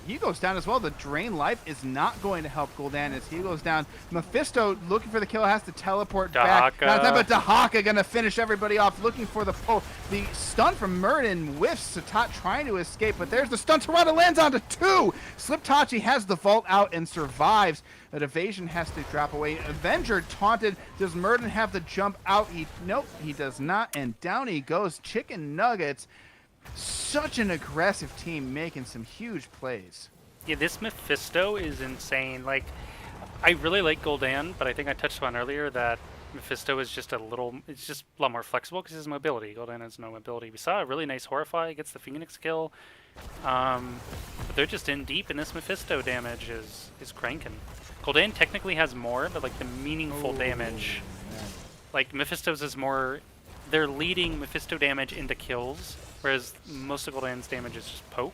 He goes down as well. The Drain Life is not going to help Gul'dan as he goes down. Mephisto looking for the kill has to teleport back. Dahaka. Not that, but Dahaka going to finish everybody off looking for the pull. The stun from Murden whiffs Satat trying to escape, but there's the stun. Toronto lands onto two. Sliptachi has the vault out and survives. That evasion has to drop away. Avenger taunted. Does Murden have the jump out? Nope, he does not. And down he goes. Chicken Nuggets. Such an aggressive team making some huge plays. Yeah, this Mephisto is insane. Like, I really like Gul'dan, but I think I touched on earlier that Mephisto is just it's just a lot more flexible because his mobility. Gul'dan has no mobility. We saw a really nice Horrify, gets the Phoenix kill. But they're just in deep, and this Mephisto damage is cranking. Gul'dan technically has more, but like the meaningful damage, like Mephisto's is more, they're leading Mephisto damage into kills, whereas most of Gul'dan's damage is just poke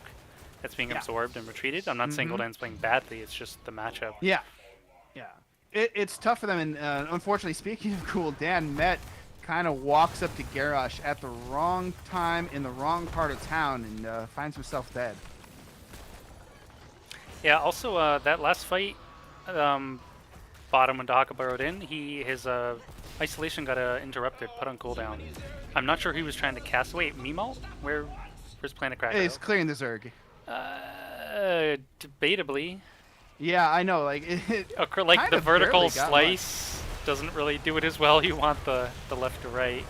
that's being absorbed and retreated. I'm not saying Gul'dan's playing badly, it's just the matchup. Yeah. It's tough for them, and unfortunately, speaking of Gul'dan, Met kind of walks up to Garrosh at the wrong time in the wrong part of town and finds himself dead. Yeah, also that last fight, bottom when Dahaka burrowed in, his isolation got interrupted, put on cooldown. I'm not sure who he was trying to cast. Wait, Meemaw? Where's Planet Cracker? He's clearing the Zerg. Debatably. Yeah, I know. Like Like kind the of vertical barely got slice doesn't really do it as well. You want the left to right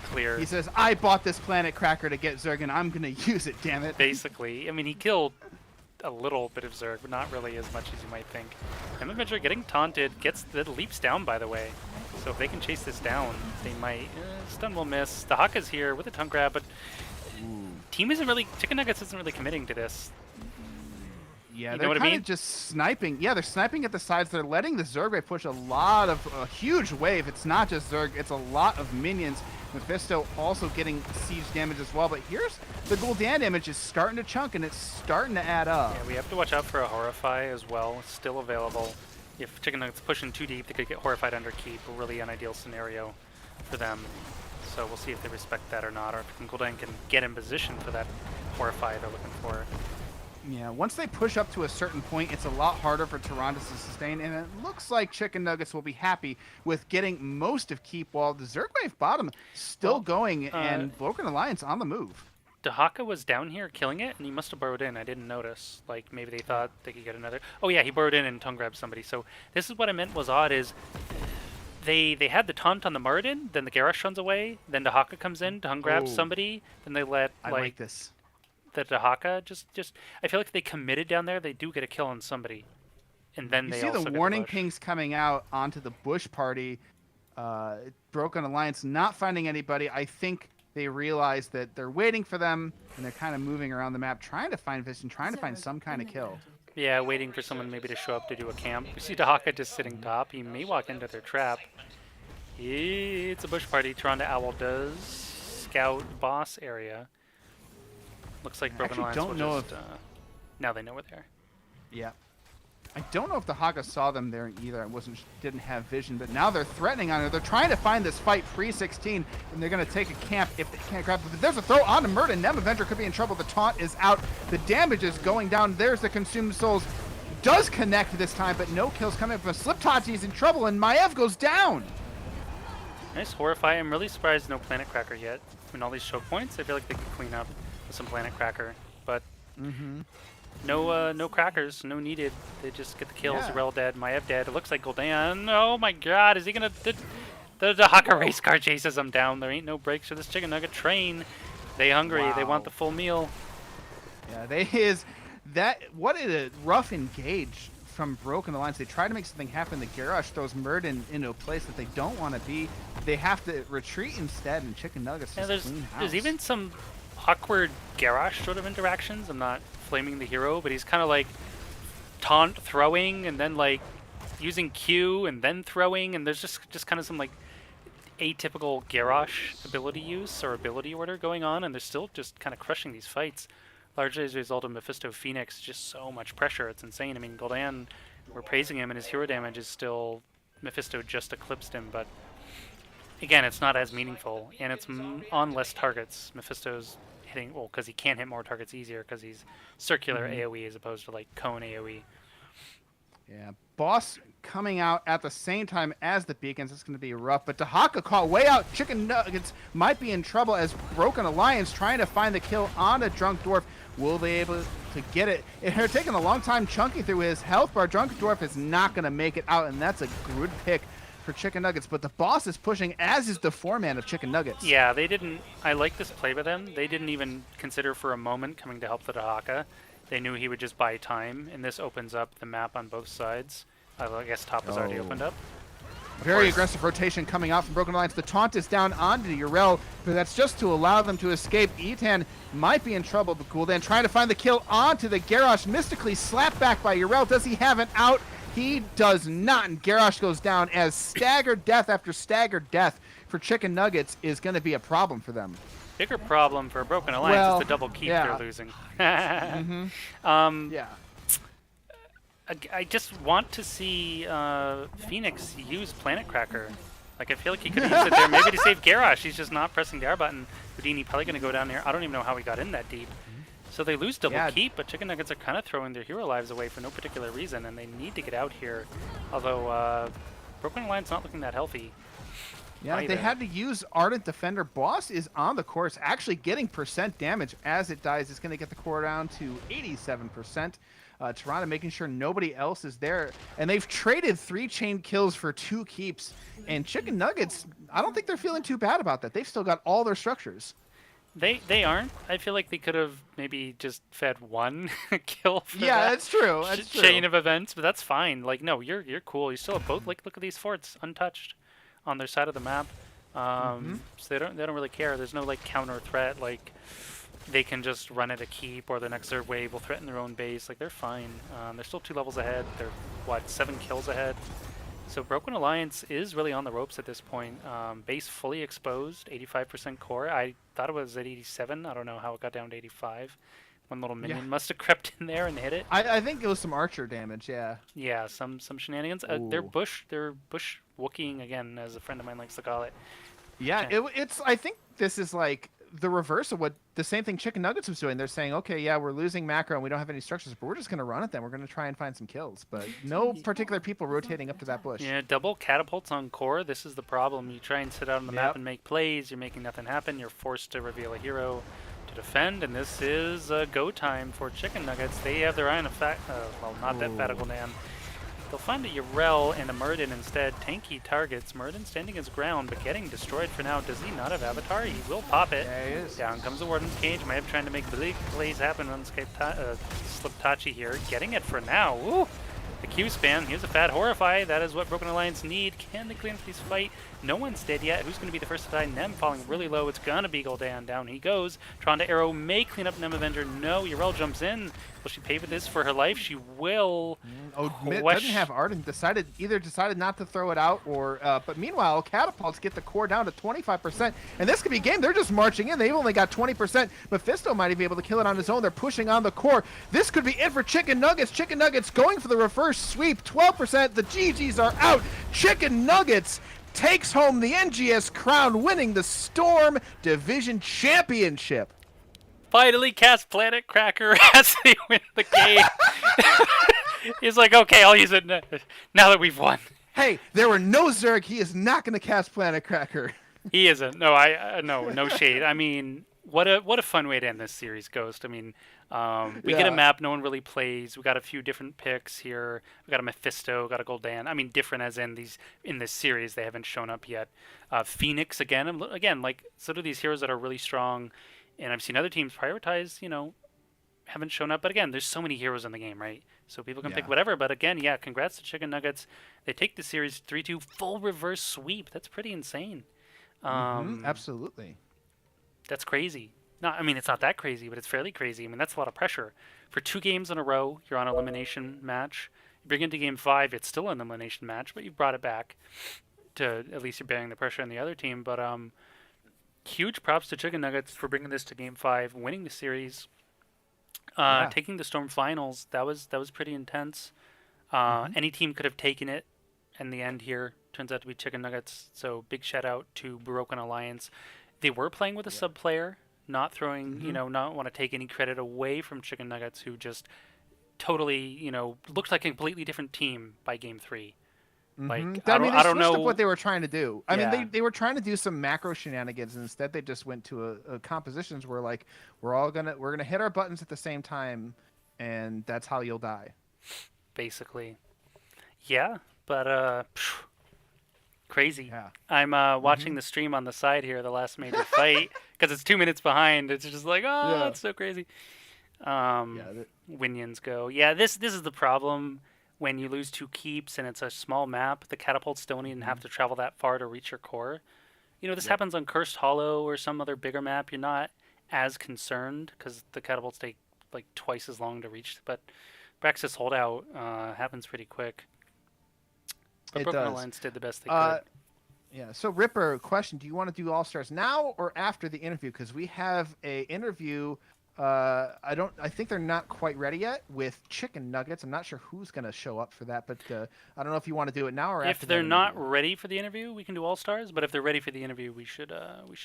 clear. He says, I bought this planet cracker to get Zerg, and I'm going to use it, damn it. Basically. I mean, he killed a little bit of Zerg, but not really as much as you might think. And Avenger getting taunted, gets the leaps down, by the way. So if they can chase this down, they might. Stun will miss. The Haka's here with a tongue grab, but team isn't really. Chicken Nuggets isn't really committing to this. Yeah, You know they're what I kind mean? of just sniping. Yeah, they're sniping at the sides. They're letting the Zerg wave push a huge wave. It's not just Zerg, it's a lot of minions. Mephisto also getting siege damage as well. But here's the Gul'dan damage is starting to chunk, and it's starting to add up. Yeah, we have to watch out for a Horrify as well. It's still available. If Chicken Nuggets pushing too deep, they could get Horrified under keep. A really unideal scenario for them. So we'll see if they respect that or not, or if Gul'dan can get in position for that Horrify they're looking for. Yeah, once they push up to a certain point, it's a lot harder for Tyrande to sustain, and it looks like Chicken Nuggets will be happy with getting most of keep while the Zerg wave bottom still going, and Broken Alliance on the move. Dahaka was down here killing it, and he must have burrowed in. I didn't notice. Like, maybe they thought they could get another... Oh yeah, he burrowed in and tongue grabbed somebody. So this is what I meant was odd is... They had the taunt on the Muradin, then the Garrosh runs away, then Dahaka comes in, tongue grabs somebody, then they let, I like this. the Dahaka just... I feel like if they committed down there, they do get a kill on somebody. And then You they see also the get warning bush. pings coming out onto the Bush party. Broken Alliance not finding anybody. I think they realize that they're waiting for them, and they're kind of moving around the map, trying to find vision, trying to find some kind of kill. Yeah, waiting for someone maybe to show up to do a camp. We see Dahaka just sitting top. He may walk into their trap. It's a bush party. Tyrande Owl does scout boss area. Looks like Broken Alliance don't will know just... now they know we're there. Yeah. I don't know if the Haka saw them there either. I didn't have vision, but now they're threatening on her. They're trying to find this fight pre-16, and they're going to take a camp if they can't grab it. But there's a throw on to Murda. Nem Avenger could be in trouble. The taunt is out. The damage is going down. There's the Consumed Souls. Does connect this time, but no kills coming from Slip Tachi's in trouble, and Maev goes down. Nice Horrify. I'm really surprised no Planet Cracker yet. I mean, all these choke points, I feel like they could clean up with some Planet Cracker. But no crackers, no needed. They just get the kills. Yeah. Rel dead, Maev dead. It looks like Gul'dan. Oh my god, is he going to... The Dahaka race car chases him down. There ain't no breaks for this Chicken Nugget train. They hungry. They want the full meal. Yeah, what a rough engage from Broken Alliance. They try to make something happen. The Garrosh throws Murden into a place that they don't want to be. They have to retreat instead, and Chicken Nuggets Yeah, just clean house. there's even some awkward Garrosh sort of interactions. I'm not flaming the hero, but he's kind of like taunt throwing and then like using Q and then throwing, and there's just kind of some like atypical Garrosh ability use or ability order going on, and they're still just kind of crushing these fights. Largely as a result of Mephisto Phoenix, just so much pressure. It's insane. I mean, Gul'dan, we're praising him, and his hero damage is still... Mephisto just eclipsed him, but... Again, it's not as meaningful, and it's on less targets. Mephisto's hitting... Well, because he can hit more targets easier, because he's circular AoE as opposed to, like, cone AoE. Yeah, boss coming out at the same time as the beacons. It's going to be rough, but Dahaka caught way out. Chicken Nuggets might be in trouble as Broken Alliance trying to find the kill on a Drunk Dwarf. Will they able to get it? They're taking a long time chunking through his health bar. Drunk Dwarf is not going to make it out, and that's a good pick for Chicken Nuggets, but the boss is pushing, as is the foreman of Chicken Nuggets. Yeah, they didn't... I like this play by them. They didn't even consider for a moment coming to help the Dahaka. They knew he would just buy time, and this opens up the map on both sides. I guess top has already opened up. Very aggressive rotation coming out from Broken Alliance. The taunt is down onto Yrel, but that's just to allow them to escape. Etan might be in trouble, but Gul'dan trying to find the kill onto the Garrosh. Mystically slapped back by Yrel. Does he have an out? He does not, and Garrosh goes down as staggered death after staggered death for Chicken Nuggets is going to be a problem for them. Bigger problem for Broken Alliance is the double keep they're losing. Yeah. I just want to see Phoenix use Planet Cracker. Like, I feel like he could use it there, maybe to save Garrosh. He's just not pressing the R button. Houdini probably going to go down there. I don't even know how he got in that deep. So they lose double keep, but Chicken Nuggets are kind of throwing their hero lives away for no particular reason, and they need to get out here. Although, Broken Alliance not looking that healthy. Yeah, they either. had to use Ardent Defender. Boss is on the course, actually getting percent damage as it dies. It's going to get the core down to 87%. Toronto making sure nobody else is there. And they've traded 3 chain kills for 2 keeps. And Chicken Nuggets, I don't think they're feeling too bad about that. They've still got all their structures. They aren't. I feel like they could have maybe just fed 1 kill for Yeah, that that's true. That's true. chain of events, but that's fine. Like, no, you're cool. You still have both. Like, look at these forts untouched on their side of the map. So they don't really care. There's no like counter threat. Like, they can just run it a keep, or the next third wave will threaten their own base. Like, they're fine. They're still 2 levels ahead. They're what, 7 kills ahead. So Broken Alliance is really on the ropes at this point. Base fully exposed, 85% core. I thought it was at 87. I don't know how it got down to 85. One little minion must have crept in there and hit it. I think it was some archer damage, yeah. Yeah, some shenanigans. They're bush Wookieing again, as a friend of mine likes to call it. Yeah, it's. I think this is like the reverse of what the same thing Chicken Nuggets was doing. They're saying, okay, yeah, we're losing macro and we don't have any structures, but we're just going to run it then. We're going to try and find some kills, but no particular people rotating up to that bush. Yeah, double catapults on core. This is the problem. You try and sit out on the map and make plays. You're making nothing happen. You're forced to reveal a hero to defend, and this is go time for Chicken Nuggets. They have their eye on a well, not that Fatigal Dan. They'll find a Yrel and a Muradin instead. Tanky targets. Muradin standing his ground, but getting destroyed for now. Does he not have Avatar? He will pop it. Yeah, he is. Down comes the Warden's Cage. Might have trying to make plays happen on Slip Tachi here. Getting it for now. Woo! The Q spam. Here's a Fat Horrify. That is what Broken Alliance need. Can they clean up this fight? No one's dead yet. Who's going to be the first to die? Nem falling really low. It's going to be Gul'dan. Down he goes. Tronda Arrow may clean up Nem Avenger. No, Yrel jumps in. Will she pay for this for her life? She will. Oh, doesn't have Ardent. Decided not to throw it out, or but meanwhile, catapults get the core down to 25%, and this could be game. They're just marching in. They've only got 20%. Mephisto might be able to kill it on his own. They're pushing on the core. This could be it for Chicken Nuggets. Chicken Nuggets going for the reverse sweep. 12%. The GGs are out. Chicken Nuggets takes home the NGS crown, winning the Storm Division Championship. Finally cast Planet Cracker as they win the game. He's like, okay, I'll use it now that we've won. Hey, there were no Zerg. He is not going to cast Planet Cracker. He isn't. No, no shade. I mean, what a fun way to end this series, Ghost. I mean, we get a map no one really plays. We got a few different picks here. We got a Mephisto, got a Gul'dan. I mean, different as in in this series they haven't shown up yet. Phoenix again, like so do these heroes that are really strong. And I've seen other teams prioritize, haven't shown up. But again, there's so many heroes in the game, right? So people can pick whatever. But again, congrats to Chicken Nuggets. They take the series 3-2 full reverse sweep. That's pretty insane. Absolutely. That's crazy. No, I mean, it's not that crazy, but it's fairly crazy. I mean, that's a lot of pressure. For 2 games in a row, you're on an elimination match. You bring it into game 5, it's still an elimination match, but you brought it back to at least you're bearing the pressure on the other team. But huge props to Chicken Nuggets for bringing this to game 5, winning the series, taking the Storm finals. That was pretty intense. Any team could have taken it in the end here. Turns out to be Chicken Nuggets. So big shout out to Broken Alliance. They were playing with a sub player, not throwing, not want to take any credit away from Chicken Nuggets, who just totally, looked like a completely different team by game 3. Like, I don't know what they were trying to do. I mean, they were trying to do some macro shenanigans, and instead they just went to a compositions where like we're gonna hit our buttons at the same time, and that's how you'll die. Basically, yeah. But crazy. Yeah. I'm watching the stream on the side here, the last major fight, because it's 2 minutes behind. It's just like, it's so crazy. Winions go. Yeah, this is the problem. When you lose 2 keeps and it's a small map, the catapults don't even have to travel that far to reach your core. This happens on Cursed Hollow or some other bigger map. You're not as concerned because the catapults take like twice as long to reach. But Braxis holdout happens pretty quick. But Broken Alliance did the best they could. Yeah. So Ripper, question: do you want to do All Stars now or after the interview? Because we have a interview. I think they're not quite ready yet with Chicken Nuggets. I'm not sure who's going to show up for that, but I don't know if you want to do it now or after. If they're not ready for the interview, we can do All Stars. But if they're ready for the interview, we should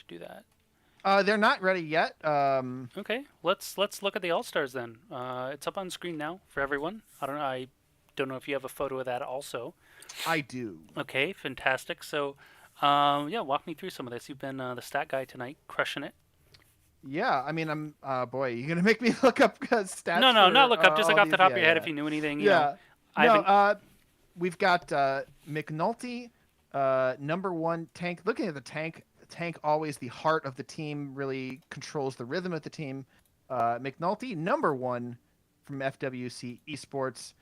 do that. They're not ready yet. Okay, let's look at the All Stars then. It's up on screen now for everyone. I don't know if you have a photo of that also. I do. Okay, fantastic. So Yeah, walk me through some of this. You've been the stat guy tonight, crushing it. Yeah, I mean, I'm. Boy, you gonna make me look up No, stats no, not for look up. Just like all off the these? top of Yeah, your head, if yeah, you knew anything. yeah. I No, haven't. we've got McNulty, number one tank. Looking at the tank always the heart of the team. Really controls the rhythm of the team. McNulty, number one from FWC Esports.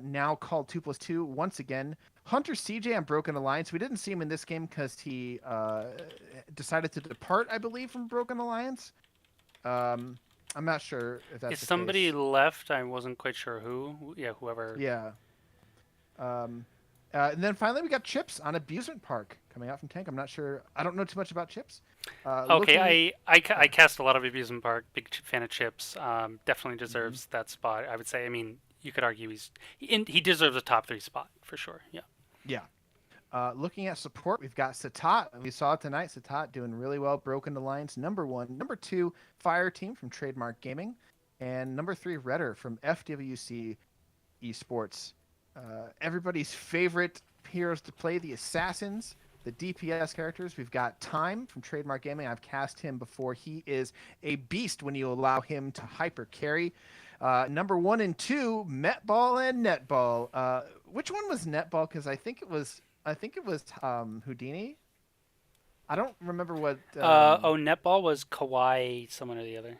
Now called 2+2 once again. Hunter CJ on Broken Alliance. We didn't see him in this game because he decided to depart, I believe, from Broken Alliance. I'm not sure if that's If the somebody case. left, I wasn't quite sure who. Yeah, whoever. Yeah. Um, and then finally, we got Chips on Abusement Park coming out from Tank. I'm not sure. I don't know too much about Chips. Okay, Looking. I Yeah. cast a lot of Abusement Park. Big fan of Chips. Definitely Mhm. deserves that spot. I would say. I mean, you could argue he deserves a top 3 spot for sure. Yeah. Yeah. Looking at support, we've got Satat. We saw it tonight. Satat doing really well. Broken Alliance, number one. Number two, Fire Team from Trademark Gaming. And number three, Redder from FWC Esports. Everybody's favorite heroes to play, the Assassins, the DPS characters. We've got Time from Trademark Gaming. I've cast him before. He is a beast when you allow him to hyper carry. Number one and two, Metball and Netball. Which one was Netball? Because I think it was Houdini. I don't remember what. Netball was Kawhi, someone or the other.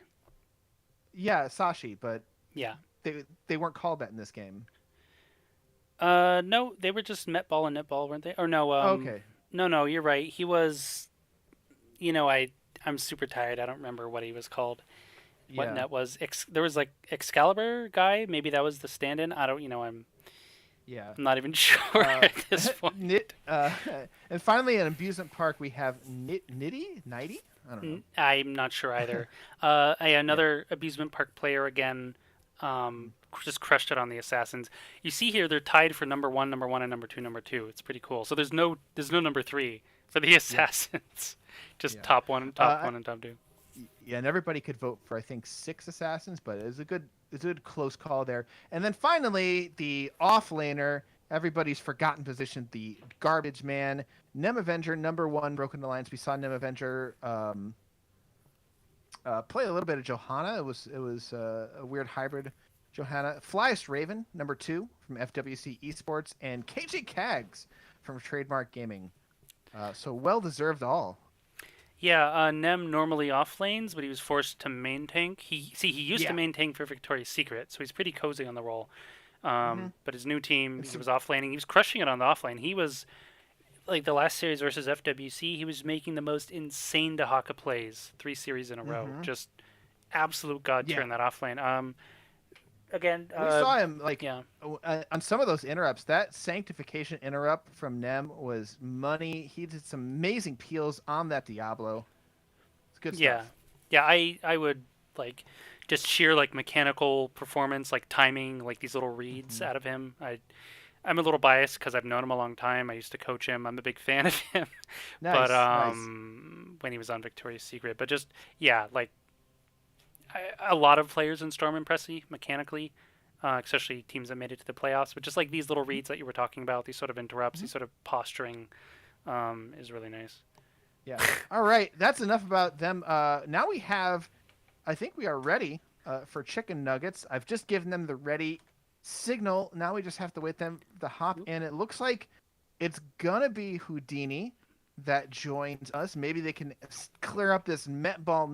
Yeah, Sashi, but Yeah. they weren't called that in this game. No, they were just Metball and Netball, weren't they? Or no, Okay. no, you're right. He was, I'm super tired. I don't remember what he was called. What Yeah. net was? There was like Excalibur guy. Maybe that was the stand-in. I don't, Yeah. I'm not even sure Uh, at this point. Knit. And finally, at Amusement Park, we have Nitty. I don't know. I'm not sure either. Yeah. Another amusement park player again. Just crushed it on the assassins. You see here they're tied for number one, and number two, number two. It's pretty cool. So there's no number 3 for the Yeah. assassins. Just Yeah. top one, Uh, and top 2. yeah, and everybody could vote for I think 6 assassins, but it's a good close call there. And then finally, the off laner, everybody's forgotten position, the garbage man, Nem Avenger, number one, Broken Alliance. We saw Nem Avenger play a little bit of Johanna. It was a weird hybrid. Johanna, Flyest Raven, number two from FWC Esports, and KJ Kags from Trademark Gaming. So well deserved all. Yeah, Nem normally off lanes, but he was forced to main tank. He used to Yeah. main tank for Victoria's Secret, so he's pretty cozy on the role. Mm-hmm. But his new team, And he some, was off laning. He was crushing it on the off lane. He was like the last series versus FWC. He was making the most insane Dahaka plays 3 series in a row. mm-hmm. Just absolute god tier Yeah. in that off lane. Again, We saw him like yeah, on some of those interrupts. That sanctification interrupt from Nem was money. He did some amazing peels on that Diablo. It's good yeah, stuff. yeah. I would like just sheer like mechanical performance, like timing, like these little reads Hmm. out of him. I'm a little biased because I've known him a long time. I used to coach him. I'm a big fan of him. But Nice, nice. when he was on Victoria's Secret, but just yeah, like a lot of players in Storm impress me mechanically, especially teams that made it to the playoffs. But just like these little reads that you were talking about, these sort of interrupts, Mm-hmm. these sort of posturing, is really nice. Yeah. All right, that's enough about them. Now we have, I think we are ready for chicken nuggets. I've just given them the ready signal. Now we just have to wait them to hop in. It looks like it's gonna be Houdini that joins us. Maybe they can clear up this netball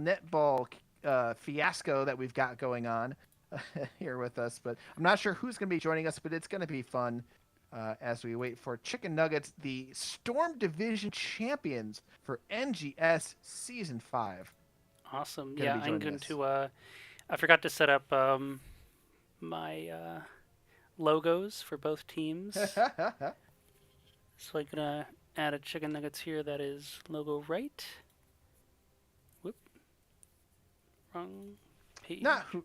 fiasco that we've got going on here with us. But I'm not sure who's gonna be joining us. But it's gonna be fun. As we wait for Chicken Nuggets, the Storm Division champions for NGS Season 5. Awesome. Gonna Yeah, be I'm joining going us. to. I forgot to set up my logos for both teams, so I'm gonna add a chicken nuggets here. That is logo right. Whoop. Wrong page. Not who.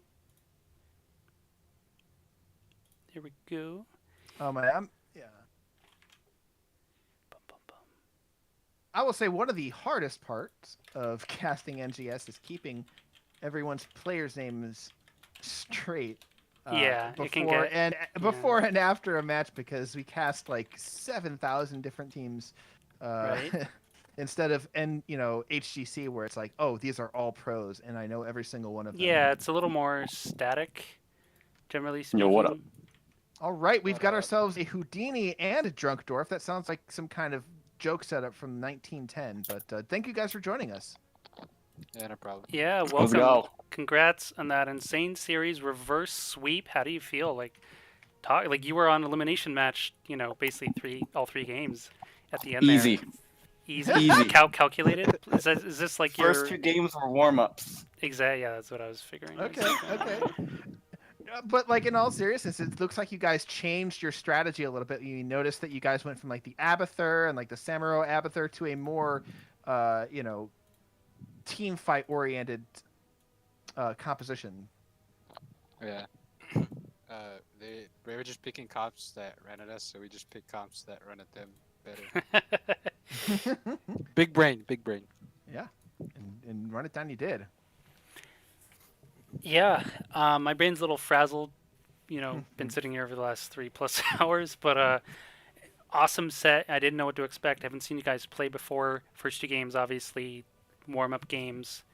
There we go. Oh my, yeah. Bum, bum, bum. I will say one of the hardest parts of casting NGS is keeping everyone's players' names straight. Yeah, it can Before get. and Yeah. before and after a match because we cast like 7,000 different teams. Right. instead of HGC where it's like, oh, these are all pros and I know every single one of them. Yeah, it's a little more static, generally Yo, what up? speaking. All right, we've What got up? ourselves a Houdini and a Drunk Dwarf. That sounds like some kind of joke setup from 1910. But thank you guys for joining us. Yeah, no problem. Yeah, Let's welcome. go. Congrats on that insane series reverse sweep. How do you feel? Like you were on elimination match, basically all three games at the end there. Easy. Easy. Easy. Calculated? Is this like First your 2 games were warm-ups. exact? Yeah, that's what I was figuring. Okay, okay. But like in all seriousness, it looks like you guys changed your strategy a little bit. You noticed that you guys went from like the Abathur and like the Samuro Abathur to a more, team fight oriented composition. Yeah. They were just picking comps that ran at us, so we just picked comps that run at them better. Big brain, big brain. Yeah, and run it down. You did. Yeah, my brain's a little frazzled. Been sitting here for the last 3+ hours, but awesome set. I didn't know what to expect. I haven't seen you guys play before. First two games, obviously, warm-up games.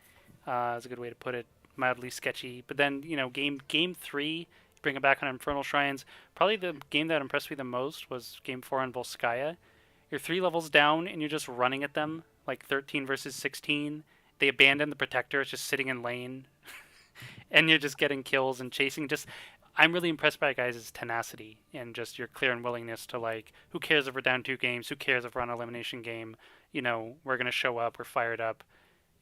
Is a good way to put it. Mildly sketchy, but then game three, bring it back on Infernal Shrines. Probably the game that impressed me the most was game 4 on Volskaya. You're 3 levels down and you're just running at them like 13 versus 16. They abandon the protector. It's just sitting in lane, and you're just getting kills and chasing. I'm really impressed by guys' tenacity and just your clear and willingness to like. Who cares if we're down 2 games? Who cares if we're on an elimination game? We're gonna show up. We're fired up,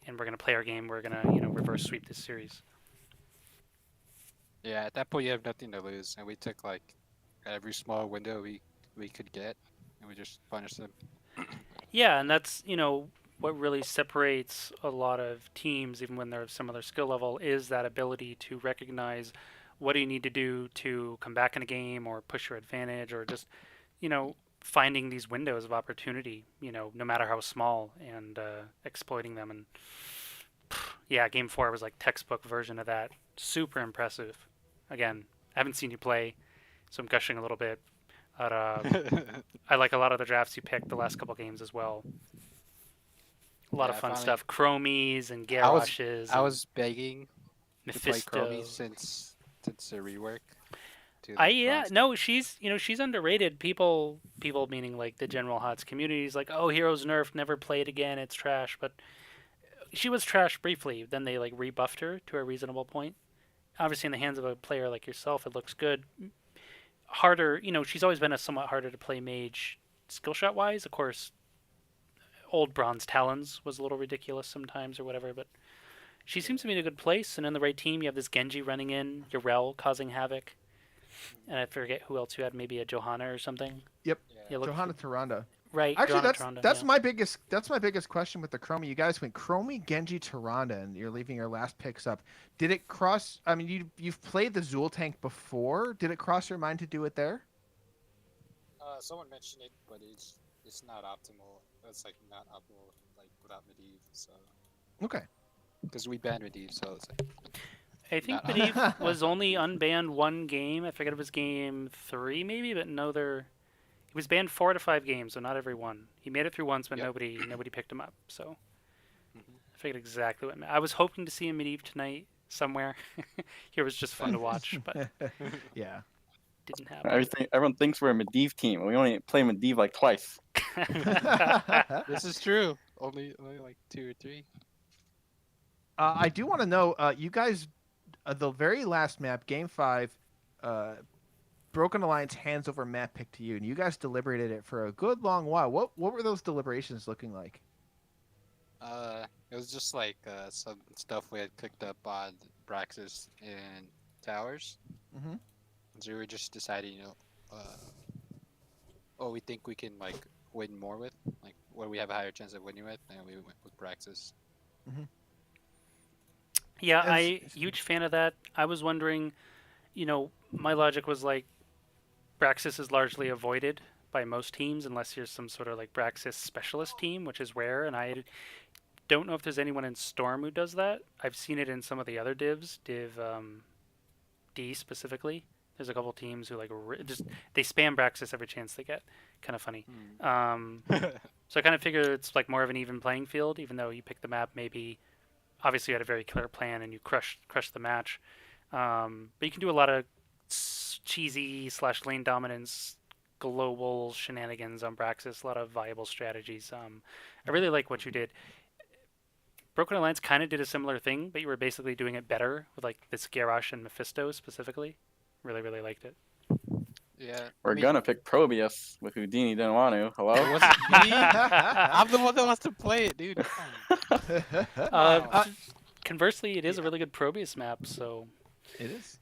and we're gonna play our game. We're gonna reverse sweep this series. Yeah, at that point you have nothing to lose, and we took like every small window we could get, and we just punished them. Yeah, and that's what really separates a lot of teams, even when they're of similar skill level, is that ability to recognize what do you need to do to come back in a game or push your advantage, or just finding these windows of opportunity, no matter how small, and exploiting them. And yeah, game 4 was like textbook version of that. Super impressive. Again, I haven't seen you play, so I'm gushing a little bit. But I like a lot of the drafts you picked the last couple games as well. A lot of Yeah, fun finally- stuff. Chromies and I was- Garroshes. I was begging to play Mephisto. Chromie since the rework. to I the yeah bronze. no she's underrated. People meaning like the general HOTS communities like, oh, Heroes nerfed, never play it again, it's trash. But she was trash briefly. Then they like rebuffed her to a reasonable point. Obviously, in the hands of a player like yourself, it looks good. Harder, she's always been a somewhat harder to play mage skill shot wise. Of course, old Bronze Talons was a little ridiculous sometimes or whatever, but she seems to be in a good place and in the right team. You have this Genji running in, Yrel causing havoc, and I forget who else you had, maybe a Johanna or something. Yep. Yeah, look, Johanna Tyrande. right. Actually, Johanna that's Tronda, my biggest question with the Chromie. You guys went Chromie, Genji, Tyrande, and you're leaving your last picks up. Did it cross? I mean, you've played the Zool tank before. Did it cross your mind to do it there? Someone mentioned it, but it's not optimal. It's like not optimal like without Medivh. So Okay. because we banned Medivh, so it's like I think Not- Medivh was only unbanned one game. I forget if it was game 3 maybe, but no, he was banned 4 to 5 games, so not every one. He made it through once, but Yep. nobody picked him up. So Mhm. I figured exactly what I was hoping to see in Medivh tonight somewhere. Here was just fun to watch, but Yeah. didn't happen. Everyone thinks we're a Medivh team. We only play Medivh like twice. this is true. Only like 2 or 3. I do want to know, you guys, the very last map, Game 5, Broken Alliance hands over map pick to you, and you guys deliberated it for a good long while. What were those deliberations looking like? It was just like some stuff we had picked up on Braxis and Towers. Mhm. So we were just deciding, we think we can like win more with, like what we have a higher chance of winning with, and we went with Braxis. Yeah, It's- huge fan of that. I was wondering, my logic was like, Braxis is largely avoided by most teams unless you're some sort of like Braxis specialist team, which is rare, and I don't know if there's anyone in Storm who does that. I've seen it in some of the other Div D specifically, There's a couple teams who like just they spam Braxis every chance they get. Kind of funny. Um, so I kind of figure it's like more of an even playing field, even though you pick the map. Maybe obviously you had a very clear plan and you crushed the match. But you can do a lot of cheesy slash lane dominance global shenanigans on Braxis. A lot of viable strategies. I really like what you did. Broken Alliance kind of did a similar thing, but you were basically doing it better with like this Garrosh and Mephisto specifically. Really liked it. Yeah. We're gonna pick Probius with Houdini didn't want to. It Hello? wasn't me. I'm the one that wants to play it, dude. Come on. Uh, Conversely, it is a really good Probius map, so It is.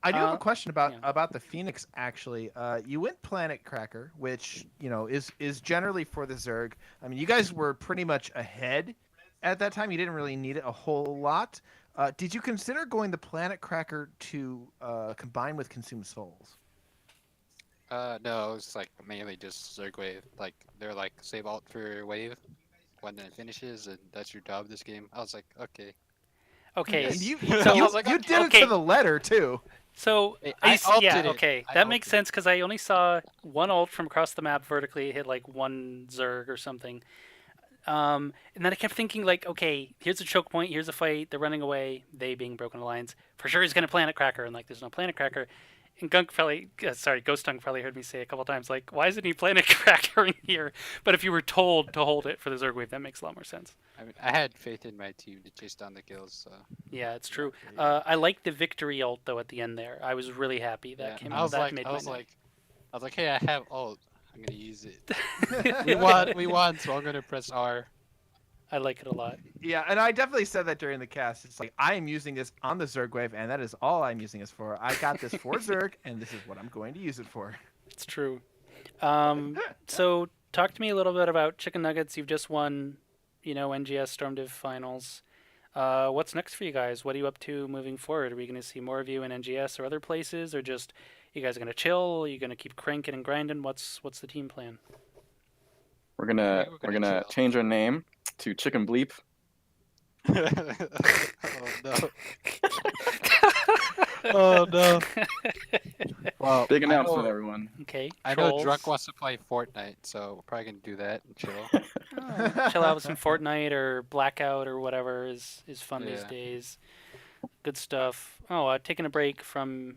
I do have a question about yeah. about the Phoenix. Actually, you went Planet Cracker, which is generally for the Zerg. I mean, you guys were pretty much ahead at that time. You didn't really need it a whole lot. Did you consider going the Planet Cracker to combine with Consume Souls? No, it's like mainly just Zerg wave. Like they're like save alt for wave when it finishes, and that's your job this game. I was like, okay. okay. And you So- you, I was like, you okay. did it to the letter too. So I ulted yeah, it. okay, I that makes ulted it. sense because I only saw one ult from across the map vertically hit like one Zerg or something. And then I kept thinking like, okay, here's a choke point, here's a fight, they're running away, they being Broken Alliance. For sure he's gonna Planet Cracker, and like there's no Planet Cracker. And Ghost Tongue probably heard me say a couple times like, why isn't he Planet Cracker in here? But if you were told to hold it for the Zerg wave, that makes a lot more sense. I mean, I had faith in my team to chase down the kills. So Yeah, it's true. I like the victory ult though at the end there. I was really happy that yeah, came. I was that like, made I my was night. like, hey, I have ult. I'm gonna use it. We won, so I'm gonna press R. I like it a lot. Yeah, and I definitely said that during the cast. It's like I am using this on the Zerg wave, and that is all I'm using this for. I got this for Zerg, and this is what I'm going to use it for. It's true. So talk to me a little bit about Chicken Nuggets. You've just won, NGS Storm Div finals. What's next for you guys? What are you up to moving forward? Are we going to see more of you in NGS or other places, or just you guys are going to chill? Are you going to keep cranking and grinding? What's the team plan? We're gonna We're we're gonna gonna chill. change our name to Chicken Bleep. Oh no. Oh no. Well, Big I announcement, know- everyone. Okay. I know trolls. Drunk wants to play Fortnite, so we're probably gonna do that and chill. Oh, chill out with some Fortnite or Blackout or whatever is fun these Yeah. days. Good stuff. Oh, taking a break from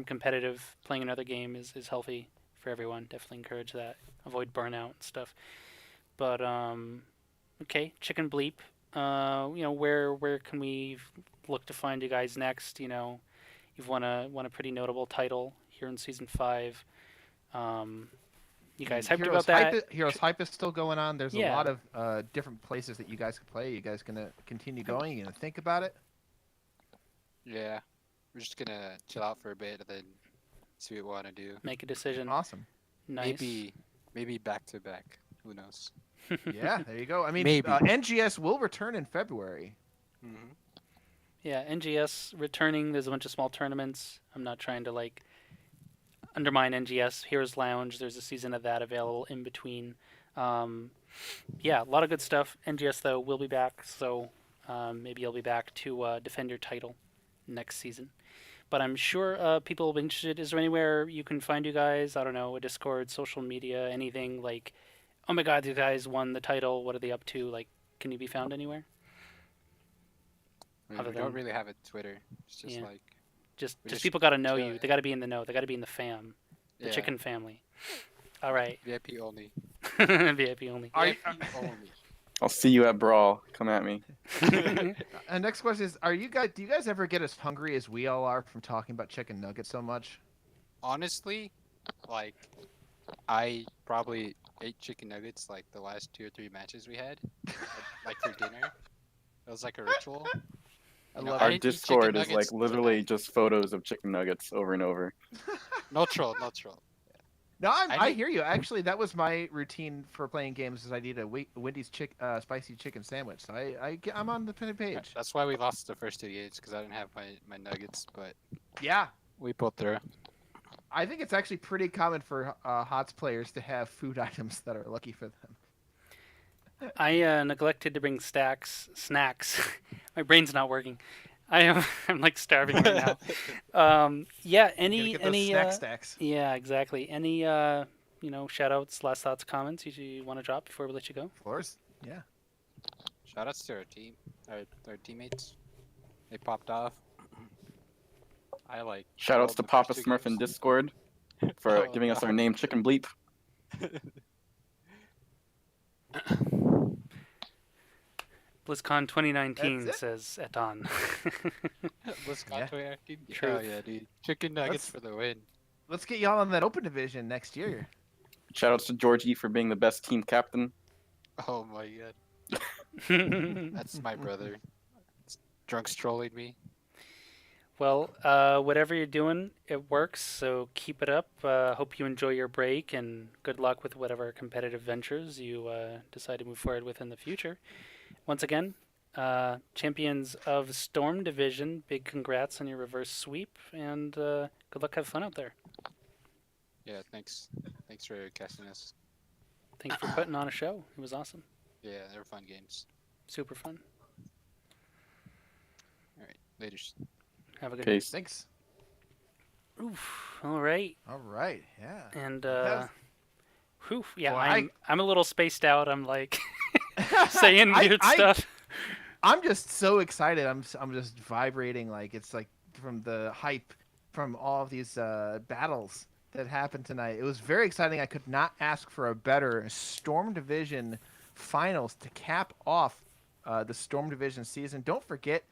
competitive, playing another game is healthy for everyone. Definitely encourage that. Avoid burnout and stuff. But okay, Chicken Bleep. Where can we look to find you guys next? You've won a pretty notable title here in season 5. You guys hyped about that? Heroes Hype is still going on. There's Yeah. a lot of different places that you guys can play. You guys gonna continue going? You gonna think about it? Yeah, we're just gonna chill out for a bit and then see what we want to do. Make a decision. Awesome. Nice. Maybe back to back. Who knows? Yeah, there you go. I mean, Maybe. NGS will return in February. Mm-hmm. Yeah, NGS returning. There's a bunch of small tournaments. I'm not trying to undermine NGS. Heroes Lounge. There's a season of that available in between. Yeah, a lot of good stuff. NGS though will be back, so maybe you'll be back to defend your title next season. But I'm sure people will be interested. Is there anywhere you can find you guys? I don't know, a Discord, social media, anything like, oh my God, you guys won the title. What are they up to? Like, can you be found anywhere? I mean, Other we don't than- really have a Twitter. It's just Yeah. like Just We just people got to know chill. you. They got to be in the know. They got to be in the fam, the yeah, chicken family. All right, VIP only. VIP only. Are you, VIP only. I'll see you at Brawl. Come at me. and next question is: do you guys ever get as hungry as we all are from talking about chicken nuggets so much? Honestly, like I probably ate chicken nuggets like the last 2 or 3 matches we had, like for dinner. It was like a ritual. I You know, love Our didn't eat chicken Discord is nuggets like literally tonight. just photos of chicken nuggets over and over. No troll, no troll. No, I I did- hear you. Actually, that was my routine for playing games. Is I'd eat a Wendy's spicy chicken sandwich. So I'm on the pinned page. That's why we lost the first 2 games because I didn't have my nuggets, but Yeah, we pulled through. I think it's actually pretty common for HOTS players to have food items that are lucky for them. I neglected to bring snacks. My brain's not working. I am. I'm like starving right now. Yeah. You gotta get those snack stacks. Yeah, exactly. Any shout outs, last thoughts, comments you want to drop before we let you go? Floors. Yeah. Shoutouts to our team, our teammates. They popped off. I like Shoutouts to the Papa first two Smurf in games. Discord for Oh, giving us our God. name, Chicken Bleep. BlizzCon 2019 That's it? says Eton. Let's go Yeah. to our team. Truth. Hell yeah, dude. Chicken nuggets Let's- for the win. Let's get y'all in that open division next year. Shoutouts to Georgie for being the best team captain. Oh my god. That's my brother. Drunk's trolling me. Well, whatever you're doing, it works. So keep it up. Hope you enjoy your break, and good luck with whatever competitive ventures you decide to move forward with in the future. Once again, champions of Storm Division, big congrats on your reverse sweep, and good luck. Have fun out there. Yeah, thanks. Thanks for casting us. Thank you for putting on a show. It was awesome. Yeah, they were fun games. Super fun. Alright, later. Have a good Peace. Thanks. Oof. All right. All right. Yeah. And That's- whew, yeah, Well, I'm a little spaced out. I'm like saying I- weird I- stuff. I'm just so excited. I'm just vibrating like it's like from the hype from all of these battles that happened tonight. It was very exciting. I could not ask for a better Storm Division finals to cap off the Storm Division season. Don't forget,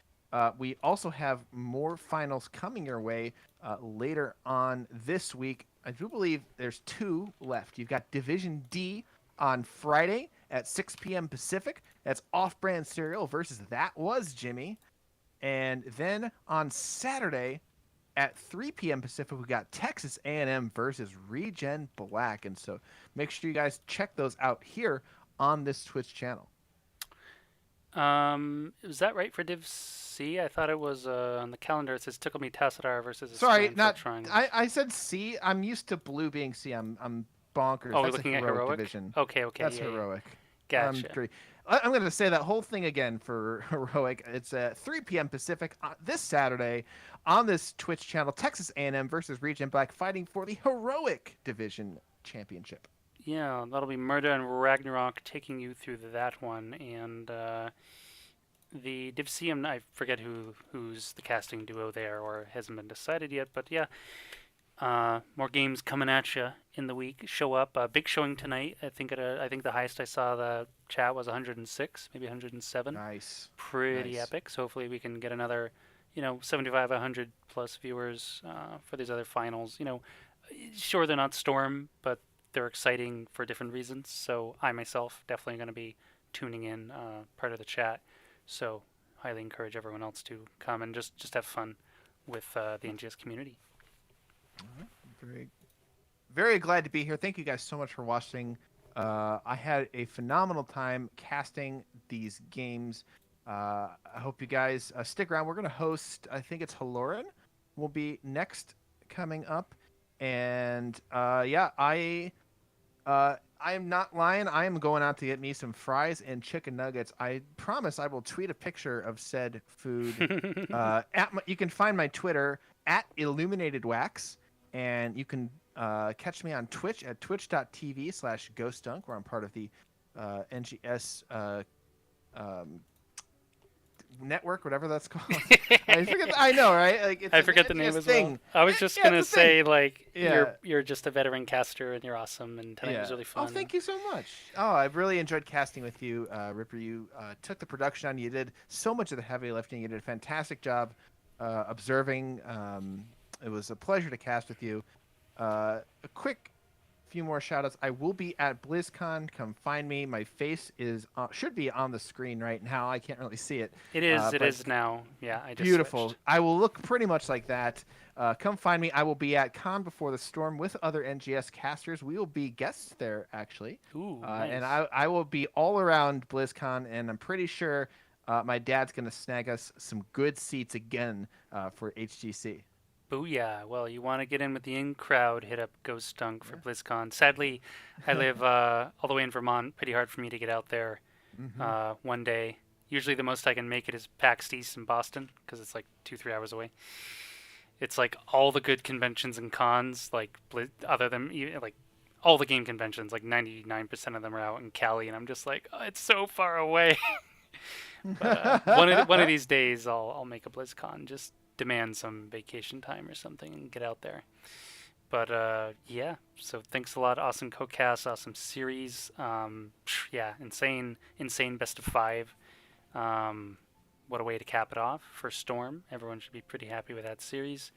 we also have more finals coming your way later on this week. I do believe there's 2 left. You've got Division D on Friday at 6 p.m. Pacific. That's Off-Brand Cereal versus That Was Jimmy. And then on Saturday at 3 p.m. Pacific, we got Texas A&M versus Regen Black. And so make sure you guys check those out here on this Twitch channel. Was that right for Div C? I thought it was on the calendar. It says Tickle Me Tassadar versus. Sorry, Stanford not. Triangle. I said C. I'm used to blue being C. I'm bonkers. Oh, we're That's looking a at heroic heroic. division. Okay, That's yeah, yeah. heroic. Gotcha. I'm going to say that whole thing again for heroic. It's at 3 p.m. Pacific this Saturday on this Twitch channel. Texas A&M versus Regen Black fighting for the heroic division championship. Yeah, that'll be Murder and Ragnarok taking you through that one, and the Div C. I forget who's the casting duo there, or hasn't been decided yet. But yeah, more games coming at you in the week. Show up. Big showing tonight. I think the highest I saw the chat was 106, maybe 107. Nice. Pretty Nice. epic. So hopefully we can get another, 75, 100 plus viewers for these other finals. Sure they're not Storm, but they're exciting for different reasons. So I myself definitely going to be tuning in, part of the chat. So highly encourage everyone else to come and just have fun with the NGS community. Very, very glad to be here. Thank you guys so much for watching. I had a phenomenal time casting these games. I hope you guys stick around. We're going to host, I think it's Haloran will be next coming up. And yeah, I am not lying. I am going out to get me some fries and chicken nuggets. I promise I will tweet a picture of said food. You can find my Twitter at IlluminatedWax. And you can catch me on Twitch at twitch.tv/GhostDunk, where I'm part of the NGS network, whatever that's called. I know, right? Like, it's I an forget the name NGS as thing. well. I was just Yeah, gonna it's a thing. say like Yeah. you're just a veteran caster and you're awesome, and tonight was really fun. Oh, thank you so much. Oh, I've really enjoyed casting with you, Ripper. You took the production on. You did so much of the heavy lifting. You did a fantastic job observing. It was a pleasure to cast with you. A quick few more shout-outs. I will be at BlizzCon. Come find me. My face should be on the screen right now. I can't really see it. It is. It but is now. Yeah, I just beautiful. switched. I will look pretty much like that. Come find me. I will be at Con Before the Storm with other NGS casters. We will be guests there, actually. Ooh, nice. And I will be all around BlizzCon, and I'm pretty sure my dad's going to snag us some good seats again for HGC. Booyah. Well, you want to get in with the in crowd, hit up Ghost Dunk for BlizzCon. Sadly, I live all the way in Vermont. Pretty hard for me to get out there one day. Usually the most I can make it is PAX East in Boston because it's like 2-3 hours away. It's like all the good conventions and cons, like other than like all the game conventions, like 99% of them are out in Cali, and I'm just like, oh, it's so far away. But one of these days, I'll make a BlizzCon. Just demand some vacation time or something and get out there. But yeah, so thanks a lot, awesome co-cast, awesome series. Yeah, insane best of 5. What a way to cap it off for Storm. Everyone should be pretty happy with that series.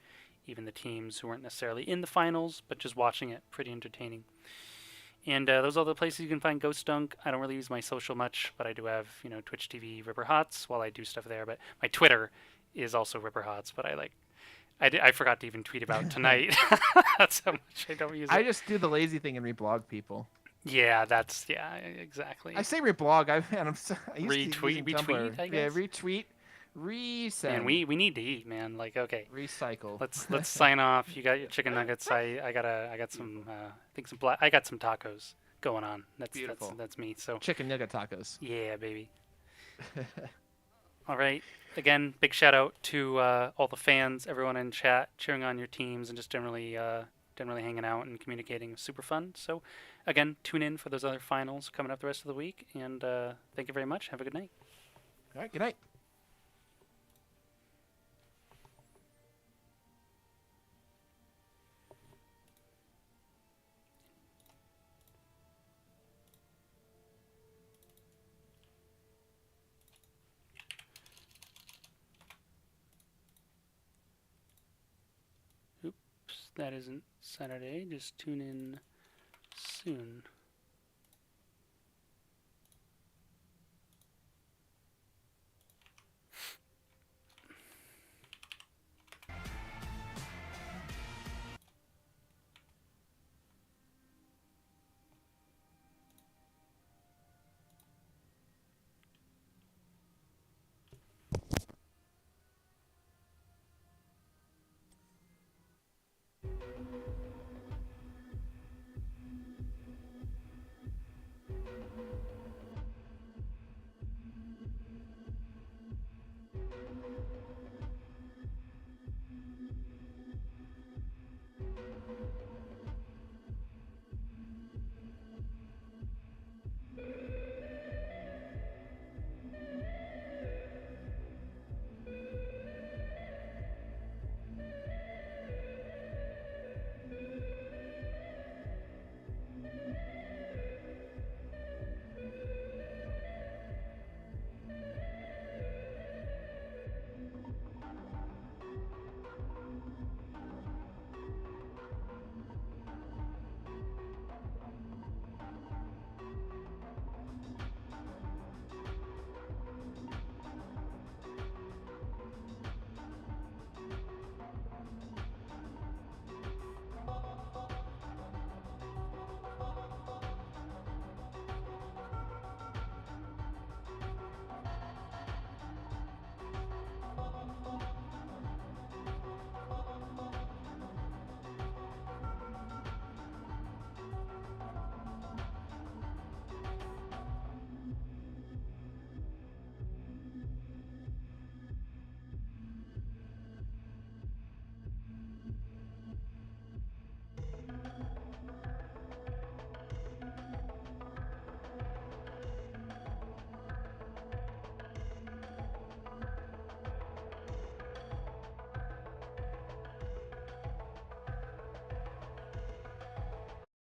Even the teams who weren't necessarily in the finals, but just watching it, pretty entertaining. And those are the places you can find Ghost Dunk. I don't really use my social much, but I do have, Twitch TV Ripper Hots while I do stuff there. But my Twitter is also Ripper Hots, but I forgot to even tweet about tonight. That's how much I don't use it. I just do the lazy thing and reblog people. Yeah, exactly. I say reblog. I used Retweet, to use Tumblr. retweet, I guess. Yeah, retweet, resend. And we need to eat, man. Like, okay, recycle. let's sign off. You got your chicken nuggets. I got some I got some tacos going on. Beautiful. That's me. So Chicken nugget tacos. yeah, baby. All right. Again, big shout out to all the fans, everyone in chat, cheering on your teams, and just generally hanging out and communicating. Super fun. So, again, tune in for those other finals coming up the rest of the week. And thank you very much. Have a good night. All right. Good night. Oops, that isn't Saturday. Just tune in soon.